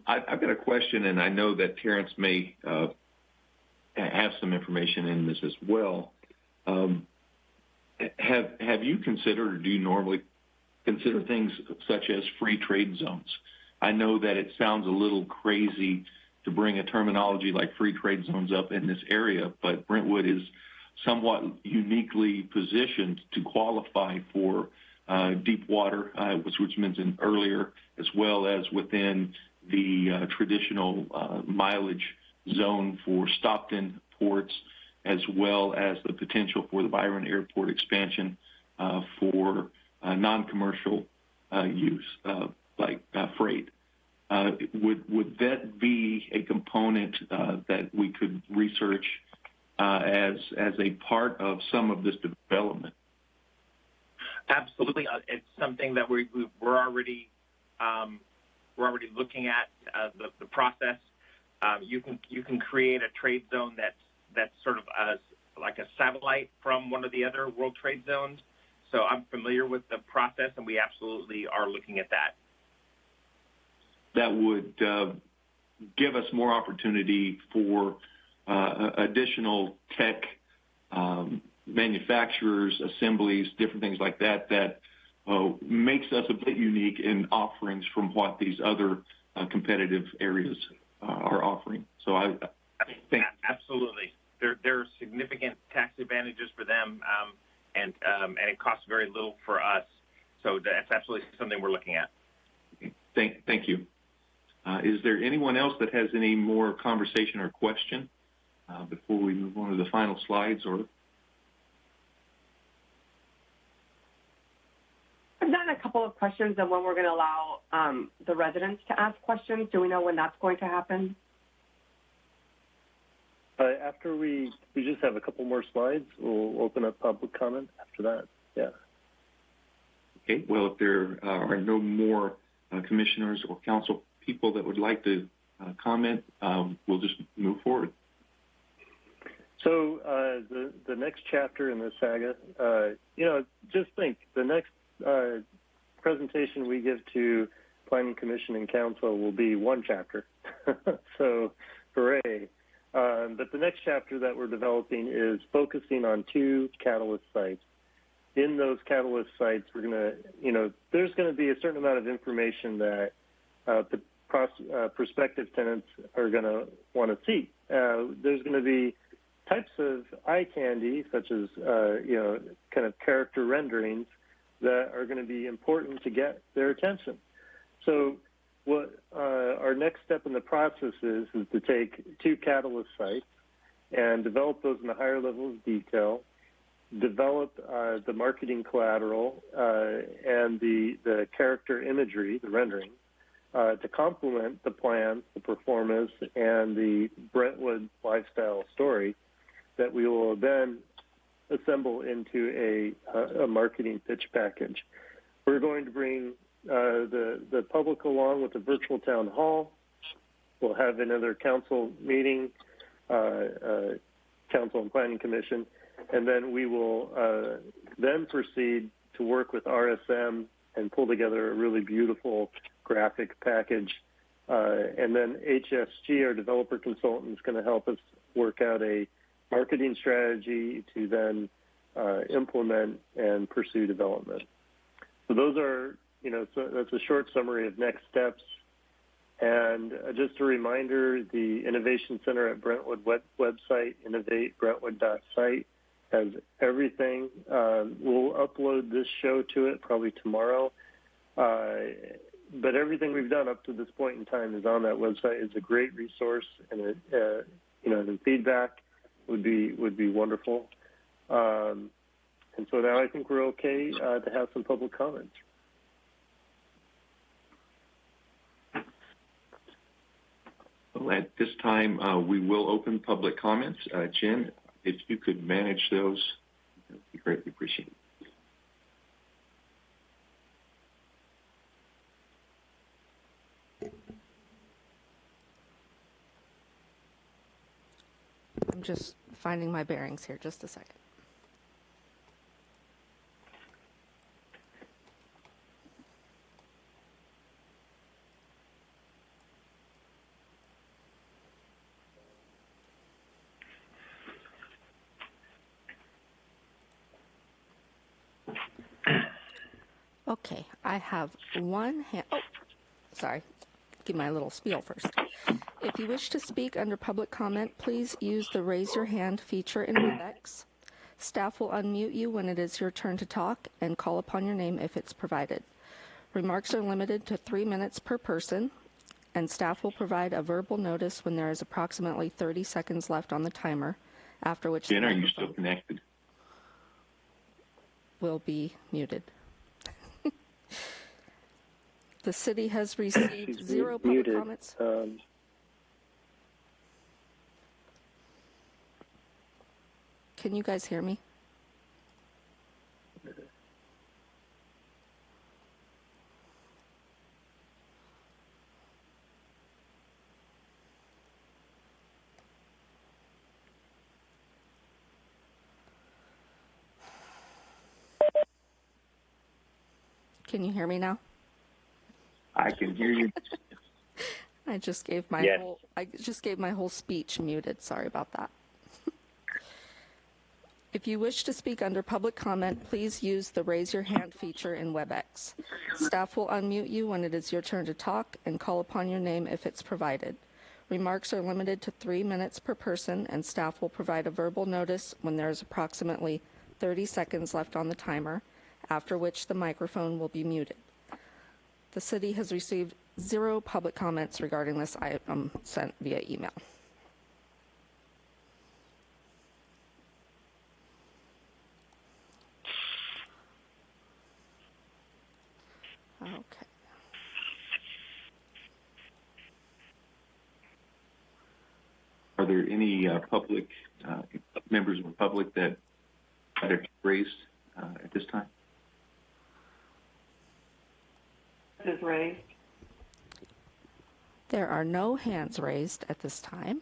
[SPEAKER 2] I've got a question, and I know that Terrence may have some information in this as well. have you considered, or do you normally consider things such as free trade zones? I know that it sounds a little crazy to bring a terminology like free trade zones up in this area, but Brentwood is somewhat uniquely positioned to qualify for deep water, which was mentioned earlier, as well as within the traditional mileage zone for Stockton ports, as well as the potential for the Byron Airport expansion for non-commercial use, like freight. Would that be a component that we could research as a part of some of this development?
[SPEAKER 4] Absolutely, it's something that we're already looking at the process. You can create a trade zone that's sort of like a satellite from one of the other World Trade Zones. So I'm familiar with the process, and we absolutely are looking at that.
[SPEAKER 2] That would give us more opportunity for additional tech manufacturers, assemblies, different things like that, that makes us a bit unique in offerings from what these other competitive areas are offering. So I think
[SPEAKER 4] absolutely there are significant tax advantages for them, and it costs very little for us. So that's absolutely something we're looking at.
[SPEAKER 2] Thank you. Is there anyone else that has any more conversation or question before we move on to the final slides? Or
[SPEAKER 14] I've gotten a couple of questions on when we're going to allow the residents to ask questions. Do we know when that's going to happen?
[SPEAKER 1] After we just have a couple more slides, we'll open up public comment after that. Yeah.
[SPEAKER 2] Okay. Well, if there are no more commissioners or council people that would like to comment, we'll just move forward.
[SPEAKER 1] So the next chapter in this saga, just think the next presentation we give to Planning Commission and Council will be one chapter. So hooray. But the next chapter that we're developing is focusing on 2 catalyst sites. In those catalyst sites, we're going to, there's going to be a certain amount of information that the prospective tenants are going to want to see. There's going to be types of eye candy, such as, kind of character renderings that are going to be important to get their attention. So what our next step in the process is to take 2 catalyst sites and develop those in a higher level of detail, develop the marketing collateral and the character imagery, the rendering, to complement the plans, the performance, and the Brentwood lifestyle story that we will then assemble into a marketing pitch package. We're going to bring the public along with the virtual town hall. We'll have another council meeting, council and planning commission, and then we will then proceed to work with RSM and pull together a really beautiful graphic package. And then HSG, our developer consultant, is going to help us work out a marketing strategy to then implement and pursue development. So those are, so that's a short summary of next steps. And just a reminder, the Innovation Center at Brentwood website, innovatebrentwood.site, has everything. We'll upload this show to it probably tomorrow. But everything we've done up to this point in time is on that website. It's a great resource, and the feedback would be wonderful. And so now I think we're okay to have some public comments.
[SPEAKER 2] Well, at this time, we will open public comments. Jen, if you could manage those, that would be greatly appreciated.
[SPEAKER 5] I'm just finding my bearings here. Just a second. I have one hand. Oh, sorry. Give my little spiel first. If you wish to speak under public comment, please use the raise your hand feature in WebEx. Staff will unmute you when it is your turn to talk and call upon your name if it's provided. Remarks are limited to 3 minutes per person, and staff will provide a verbal notice when there is approximately 30 seconds left on the timer, after which
[SPEAKER 2] Jen, are you still connected?
[SPEAKER 5] Will be muted. The city has received zero public comments. Can you guys hear me? Can you hear me now?
[SPEAKER 2] I can hear you.
[SPEAKER 5] I just gave my whole speech muted. Sorry about that. If you wish to speak under public comment, please use the raise your hand feature in WebEx. Staff will unmute you when it is your turn to talk and call upon your name if it's provided. Remarks are limited to 3 minutes per person, and staff will provide a verbal notice when there is approximately 30 seconds left on the timer, after which the microphone will be muted. The city has received zero public comments regarding this item sent via email. Okay.
[SPEAKER 2] Are there any public members of the public that are raised at this time?
[SPEAKER 7] Is raised.
[SPEAKER 5] There are no hands raised at this time.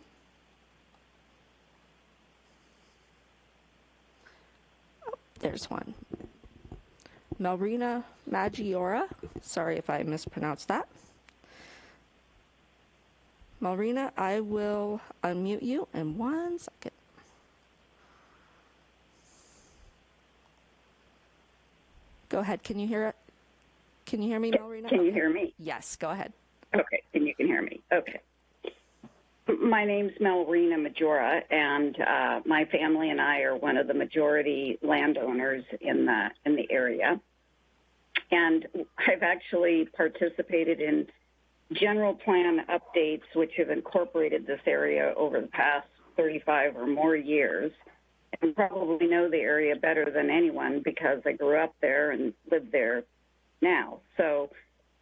[SPEAKER 5] Oh, there's one. Melrina Maggiora. Sorry if I mispronounced that. Melrina, I will unmute you in 1 second. Go ahead. Can you hear it? Can you hear me, Melrina?
[SPEAKER 15] Can you hear me?
[SPEAKER 5] Yes, go ahead.
[SPEAKER 15] Okay, and you can hear me. Okay. My name's Melrina Majora, and my family and I are one of the majority landowners in the area. And I've actually participated in general plan updates which have incorporated this area over the past 35 or more years, and probably know the area better than anyone because I grew up there and live there now. So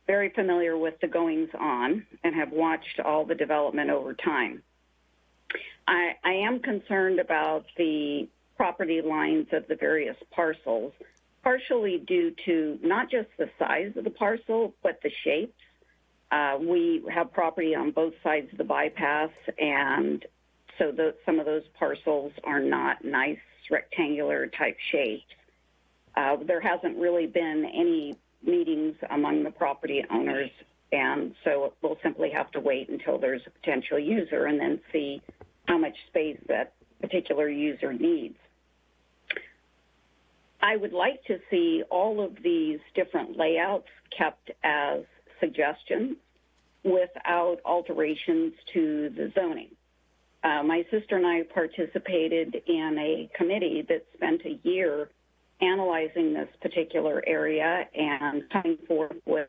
[SPEAKER 15] very familiar with the goings on and have watched all the development over time. I am concerned about the property lines of the various parcels, partially due to not just the size of the parcel, but the shapes. We have property on both sides of the bypass, and so some of those parcels are not nice rectangular type shapes. There hasn't really been any meetings among the property owners, and so we'll simply have to wait until there's a potential user and then see how much space that particular user needs. I would like to see all of these different layouts kept as suggestions without alterations to the zoning. My sister and I participated in a committee that spent a year analyzing this particular area and coming forth with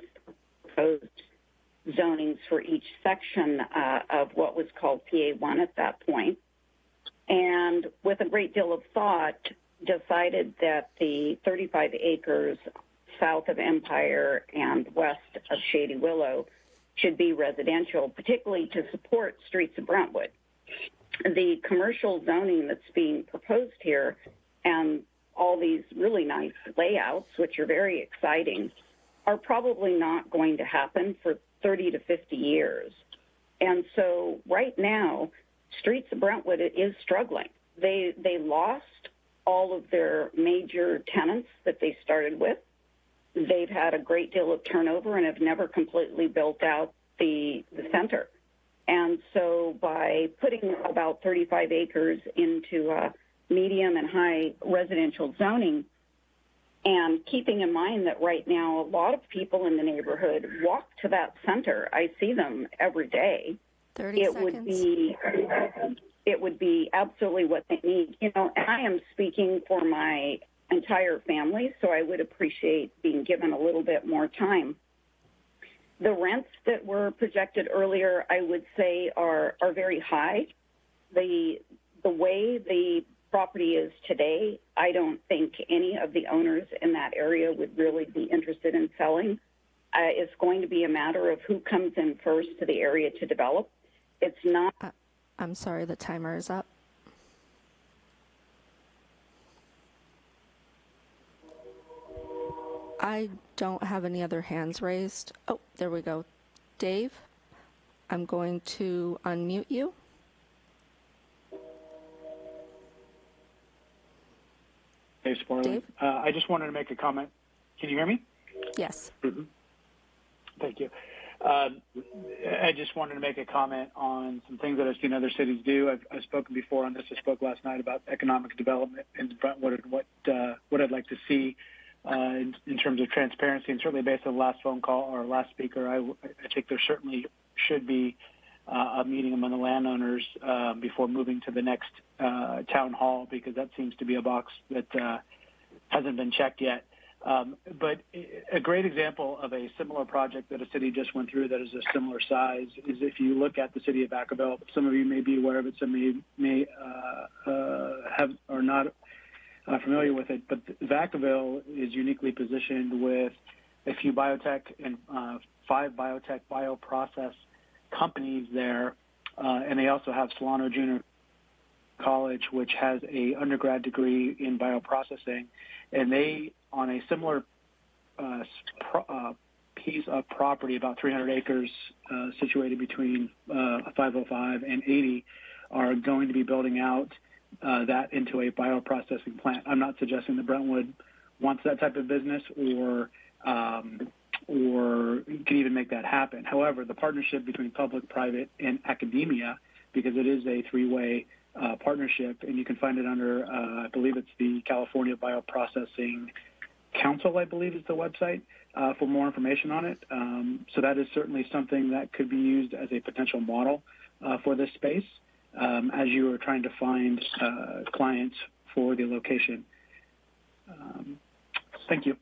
[SPEAKER 15] proposed zonings for each section of what was called PA1 at that point. And with a great deal of thought, decided that the 35 acres south of Empire and west of Shady Willow should be residential, particularly to support Streets of Brentwood. The commercial zoning that's being proposed here and all these really nice layouts, which are very exciting, are probably not going to happen for 30 to 50 years. And so right now, Streets of Brentwood is struggling. They lost all of their major tenants that they started with. They've had a great deal of turnover and have never completely built out the center. And so by putting about 35 acres into medium and high residential zoning, And keeping in mind that right now a lot of people in the neighborhood walk to that center. I see them every day.
[SPEAKER 5] 30 seconds.
[SPEAKER 15] It would be absolutely what they need. You know, and I am speaking for my entire family, so I would appreciate being given a little bit more time. The rents that were projected earlier, I would say, are very high. The way the property is today, I don't think any of the owners in that area would really be interested in selling. It's going to be a matter of who comes in first to the area to develop. It's not.
[SPEAKER 5] I'm sorry, the timer is up. I don't have any other hands raised. Oh, there we go. Dave, I'm going to unmute you.
[SPEAKER 16] Dave Sporling. I just wanted to make a comment. Can you hear me?
[SPEAKER 5] Yes.
[SPEAKER 16] Mm-hmm. Thank you. I just wanted to make a comment on some things that I've seen other cities do. I've spoken before on this. I spoke last night about economic development in Brentwood and what I'd like to see in terms of transparency. And certainly based on the last phone call or last speaker, I think there certainly should be a meeting among the landowners before moving to the next town hall, because that seems to be a box that hasn't been checked yet. But a great example of a similar project that a city just went through that is a similar size is if you look at the city of Vacaville. Some of you may be aware of it, some may have are not familiar with it. But Vacaville is uniquely positioned with a few biotech and 5 biotech bioprocess companies there, and they also have Solano Junior College, which has a undergrad degree in bioprocessing, and they, on a similar piece of property, about 300 acres situated between 505 and 80, are going to be building out that into a bioprocessing plant. I'm not suggesting that Brentwood wants that type of business or can even make that happen. However, the partnership between public, private, and academia, because it is a 3-way partnership, and you can find it under, I believe it's the California Bioprocessing Council, I believe is the website, for more information on it. So that is certainly something that could be used as a potential model for this space as you are trying to find clients for the location. Thank you.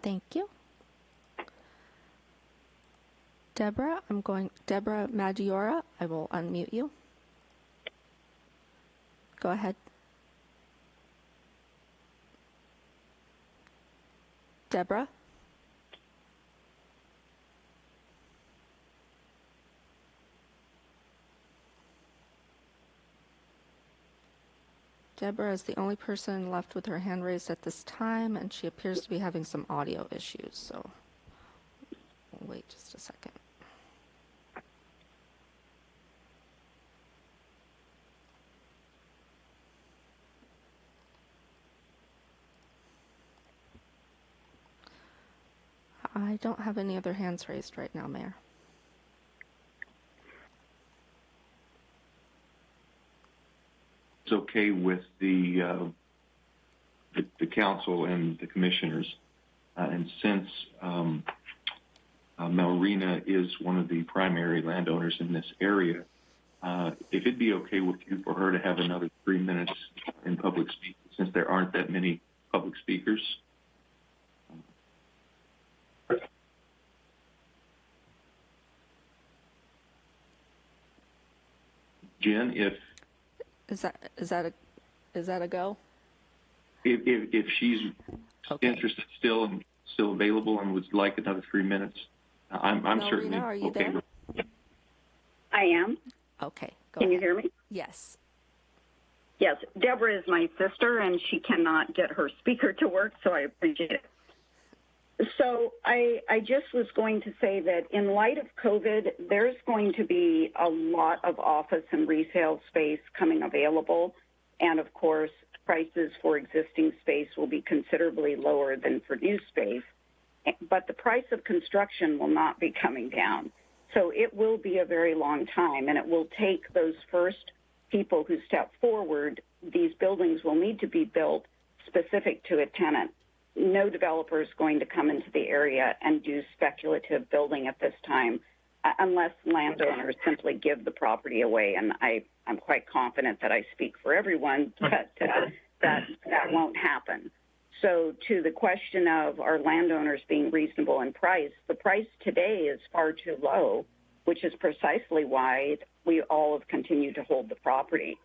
[SPEAKER 5] Thank you. Deborah Maggiora, I will unmute you. Go ahead. Deborah? Deborah is the only person left with her hand raised at this time, and she appears to be having some audio issues, so we'll wait just a second. I don't have any other hands raised right now, Mayor.
[SPEAKER 2] It's okay with the council and the commissioners, and since Malrina is one of the primary landowners in this area, if it'd be okay with you for her to have another 3 minutes in public speaking, since there aren't that many public speakers. Jen,
[SPEAKER 5] is that a go?
[SPEAKER 2] If she's interested still and still available and would like another 3 minutes, I'm certainly
[SPEAKER 5] are you
[SPEAKER 2] okay
[SPEAKER 5] there?
[SPEAKER 2] with it.
[SPEAKER 15] I am.
[SPEAKER 5] Okay.
[SPEAKER 15] Can you hear me?
[SPEAKER 5] Yes.
[SPEAKER 15] Yes. Deborah is my sister, and she cannot get her speaker to work, so I appreciate it. So I just was going to say that in light of COVID, there's going to be a lot of office and resale space coming available. And of course, prices for existing space will be considerably lower than for new space. But the price of construction will not be coming down. So it will be a very long time, and it will take those first people who step forward. These buildings will need to be built specific to a tenant. No developer is going to come into the area and do speculative building at this time unless landowners simply give the property away. And I'm quite confident that I speak for everyone, but that won't happen. So to the question of are landowners being reasonable in price, the price today is far too low, which is precisely why we all have continued to hold the property.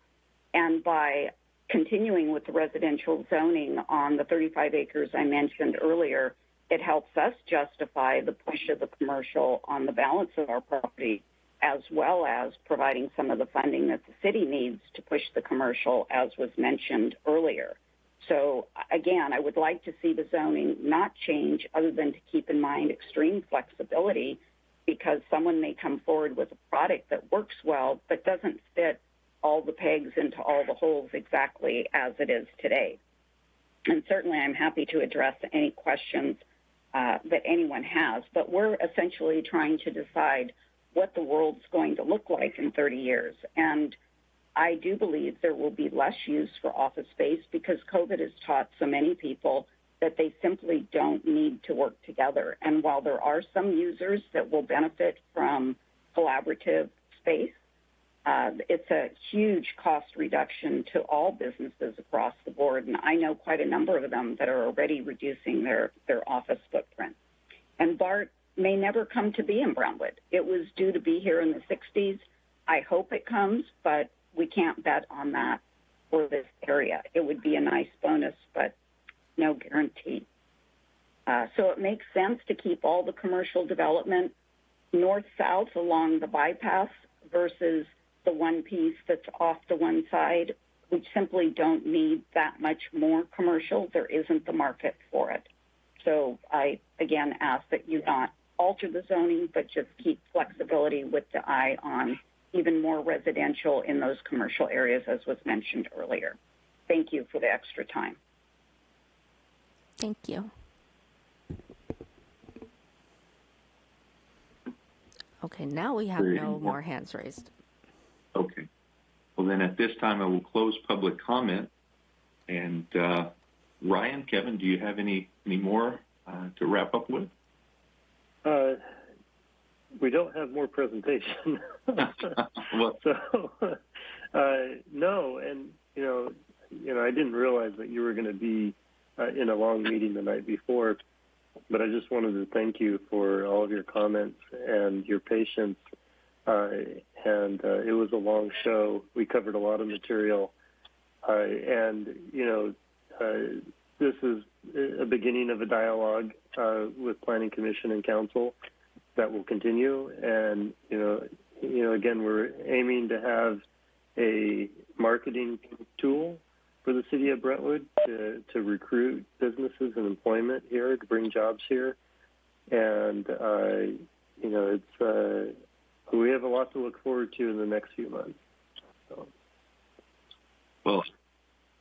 [SPEAKER 15] And by continuing with the residential zoning on the 35 acres I mentioned earlier, it helps us justify the push of the commercial on the balance of our property, as well as providing some of the funding that the city needs to push the commercial, as was mentioned earlier. So again, I would like to see the zoning not change other than to keep in mind extreme flexibility, because someone may come forward with a product that works well but doesn't fit all the pegs into all the holes exactly as it is today. And certainly I'm happy to address any questions that anyone has, but we're essentially trying to decide what the world's going to look like in 30 years. And I do believe there will be less use for office space because COVID has taught so many people that they simply don't need to work together. And while there are some users that will benefit from collaborative space, it's a huge cost reduction to all businesses across the board. And I know quite a number of them that are already reducing their office footprint. And BART may never come to be in Brentwood. It was due to be here in the 60s. I hope it comes, but we can't bet on that for this area. It would be a nice bonus, but no guarantee. So it makes sense to keep all the commercial development north-south along the bypass versus the one piece that's off to one side. We simply don't need that much more commercial. There isn't the market for it. So I, again, ask that you not alter the zoning, but just keep flexibility with the eye on even more residential in those commercial areas, as was mentioned earlier. Thank you for the extra time.
[SPEAKER 5] Thank you. Okay, now we have no more hands raised.
[SPEAKER 2] Okay. Well, then at this time, I will close public comment. And Ryan, Kevin, do you have any more to wrap up with?
[SPEAKER 1] We don't have more presentation.
[SPEAKER 2] Well,
[SPEAKER 1] so, no, and I didn't realize that you were going to be in a long meeting the night before, but I just wanted to thank you for all of your comments and your patience. And it was a long show. We covered a lot of material, and this is a beginning of a dialogue with Planning Commission and Council that will continue. And again, we're aiming to have a marketing tool for the city of Brentwood to recruit businesses and employment here, to bring jobs here. And it's we have a lot to look forward to in the next few months. So.
[SPEAKER 2] Well,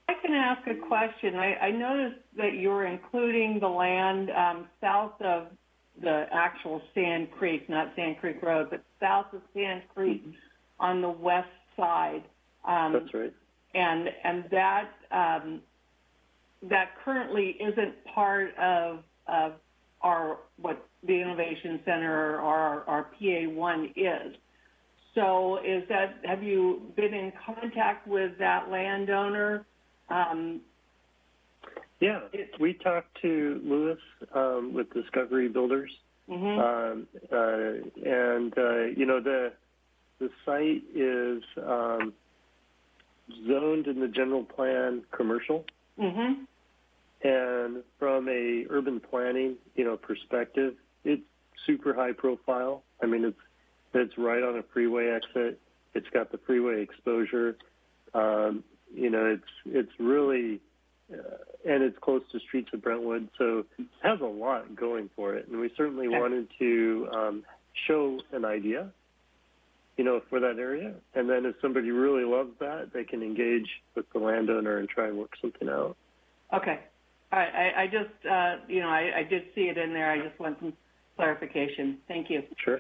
[SPEAKER 7] I can ask a question. I noticed that you're including the land south of the actual Sand Creek, not Sand Creek Road, but south of Sand Creek on the west side.
[SPEAKER 1] That's right.
[SPEAKER 7] And that currently isn't part of our what the Innovation Center or our PA1 is. So have you been in contact with that landowner?
[SPEAKER 1] Yeah, we talked to Lewis with Discovery Builders,
[SPEAKER 7] mm-hmm.
[SPEAKER 1] The site is zoned in the general plan commercial,
[SPEAKER 7] mm-hmm.
[SPEAKER 1] and from a urban planning perspective, it's super high profile. I mean, it's right on a freeway exit. It's got the freeway exposure. It's really, and it's close to streets of Brentwood, so it has a lot going for it. And we certainly wanted to show an idea, for that area. And then if somebody really loves that, they can engage with the landowner and try and work something out.
[SPEAKER 7] Okay. All right. I just, I did see it in there. I just want some clarification. Thank you.
[SPEAKER 1] Sure.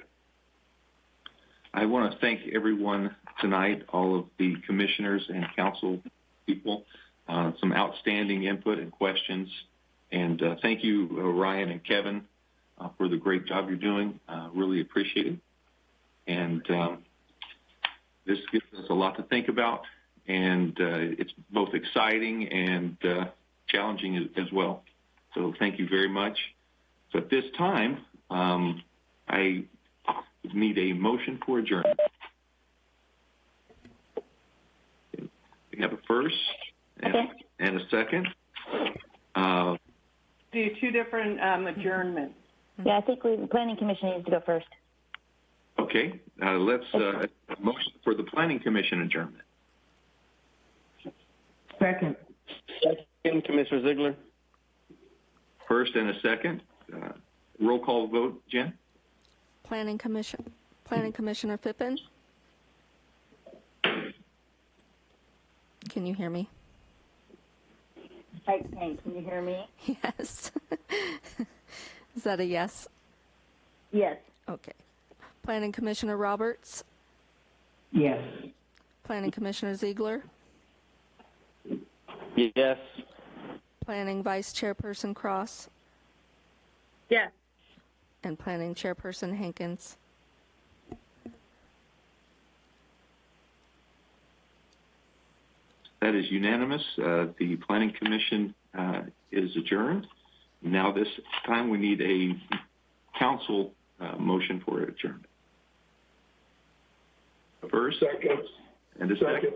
[SPEAKER 2] I want to thank everyone tonight, all of the commissioners and council people. some outstanding input and questions. And thank you, Ryan and Kevin, for the great job you're doing. Really appreciate it. And this gives us a lot to think about, and it's both exciting and challenging as well. So thank you very much. So at this time, I need a motion for adjournment. We have a first and a second.
[SPEAKER 7] Do two different adjournments.
[SPEAKER 9] Yeah, I think the Planning Commission needs to go first.
[SPEAKER 2] Okay, let's motion for the Planning Commission adjournment.
[SPEAKER 10] Second.
[SPEAKER 11] Second, Commissioner Ziegler.
[SPEAKER 2] First and a second. Roll call vote, Jen?
[SPEAKER 5] Planning Commissioner Pippin? Can you hear me?
[SPEAKER 9] Hey, can you hear me?
[SPEAKER 5] Yes. Is that a yes?
[SPEAKER 9] Yes.
[SPEAKER 5] Okay. Planning Commissioner Roberts?
[SPEAKER 10] Yes.
[SPEAKER 5] Planning Commissioner Ziegler?
[SPEAKER 11] Yes.
[SPEAKER 5] Planning Vice Chairperson Cross?
[SPEAKER 12] Yes.
[SPEAKER 5] And Planning Chairperson Hankins?
[SPEAKER 2] That is unanimous. The Planning Commission is adjourned. Now this time we need a council motion for adjournment. First.
[SPEAKER 3] Second.
[SPEAKER 2] And a second.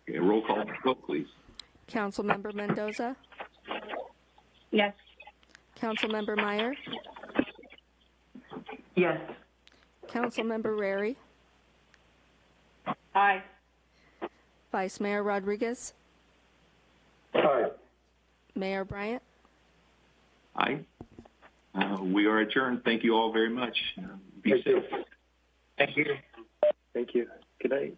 [SPEAKER 2] Okay, roll call vote, please.
[SPEAKER 5] Councilmember Mendoza?
[SPEAKER 12] Yes.
[SPEAKER 5] Councilmember Meyer?
[SPEAKER 6] Yes.
[SPEAKER 5] Councilmember Rary?
[SPEAKER 7] Aye.
[SPEAKER 5] Vice Mayor Rodriguez?
[SPEAKER 3] Aye.
[SPEAKER 5] Mayor Bryant?
[SPEAKER 2] Aye. We are adjourned. Thank you all very much. Be safe.
[SPEAKER 4] Thank you.
[SPEAKER 1] Thank you. Good night.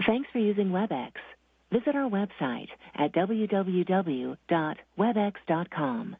[SPEAKER 17] Thanks for using WebEx. Visit our website at www.webex.com.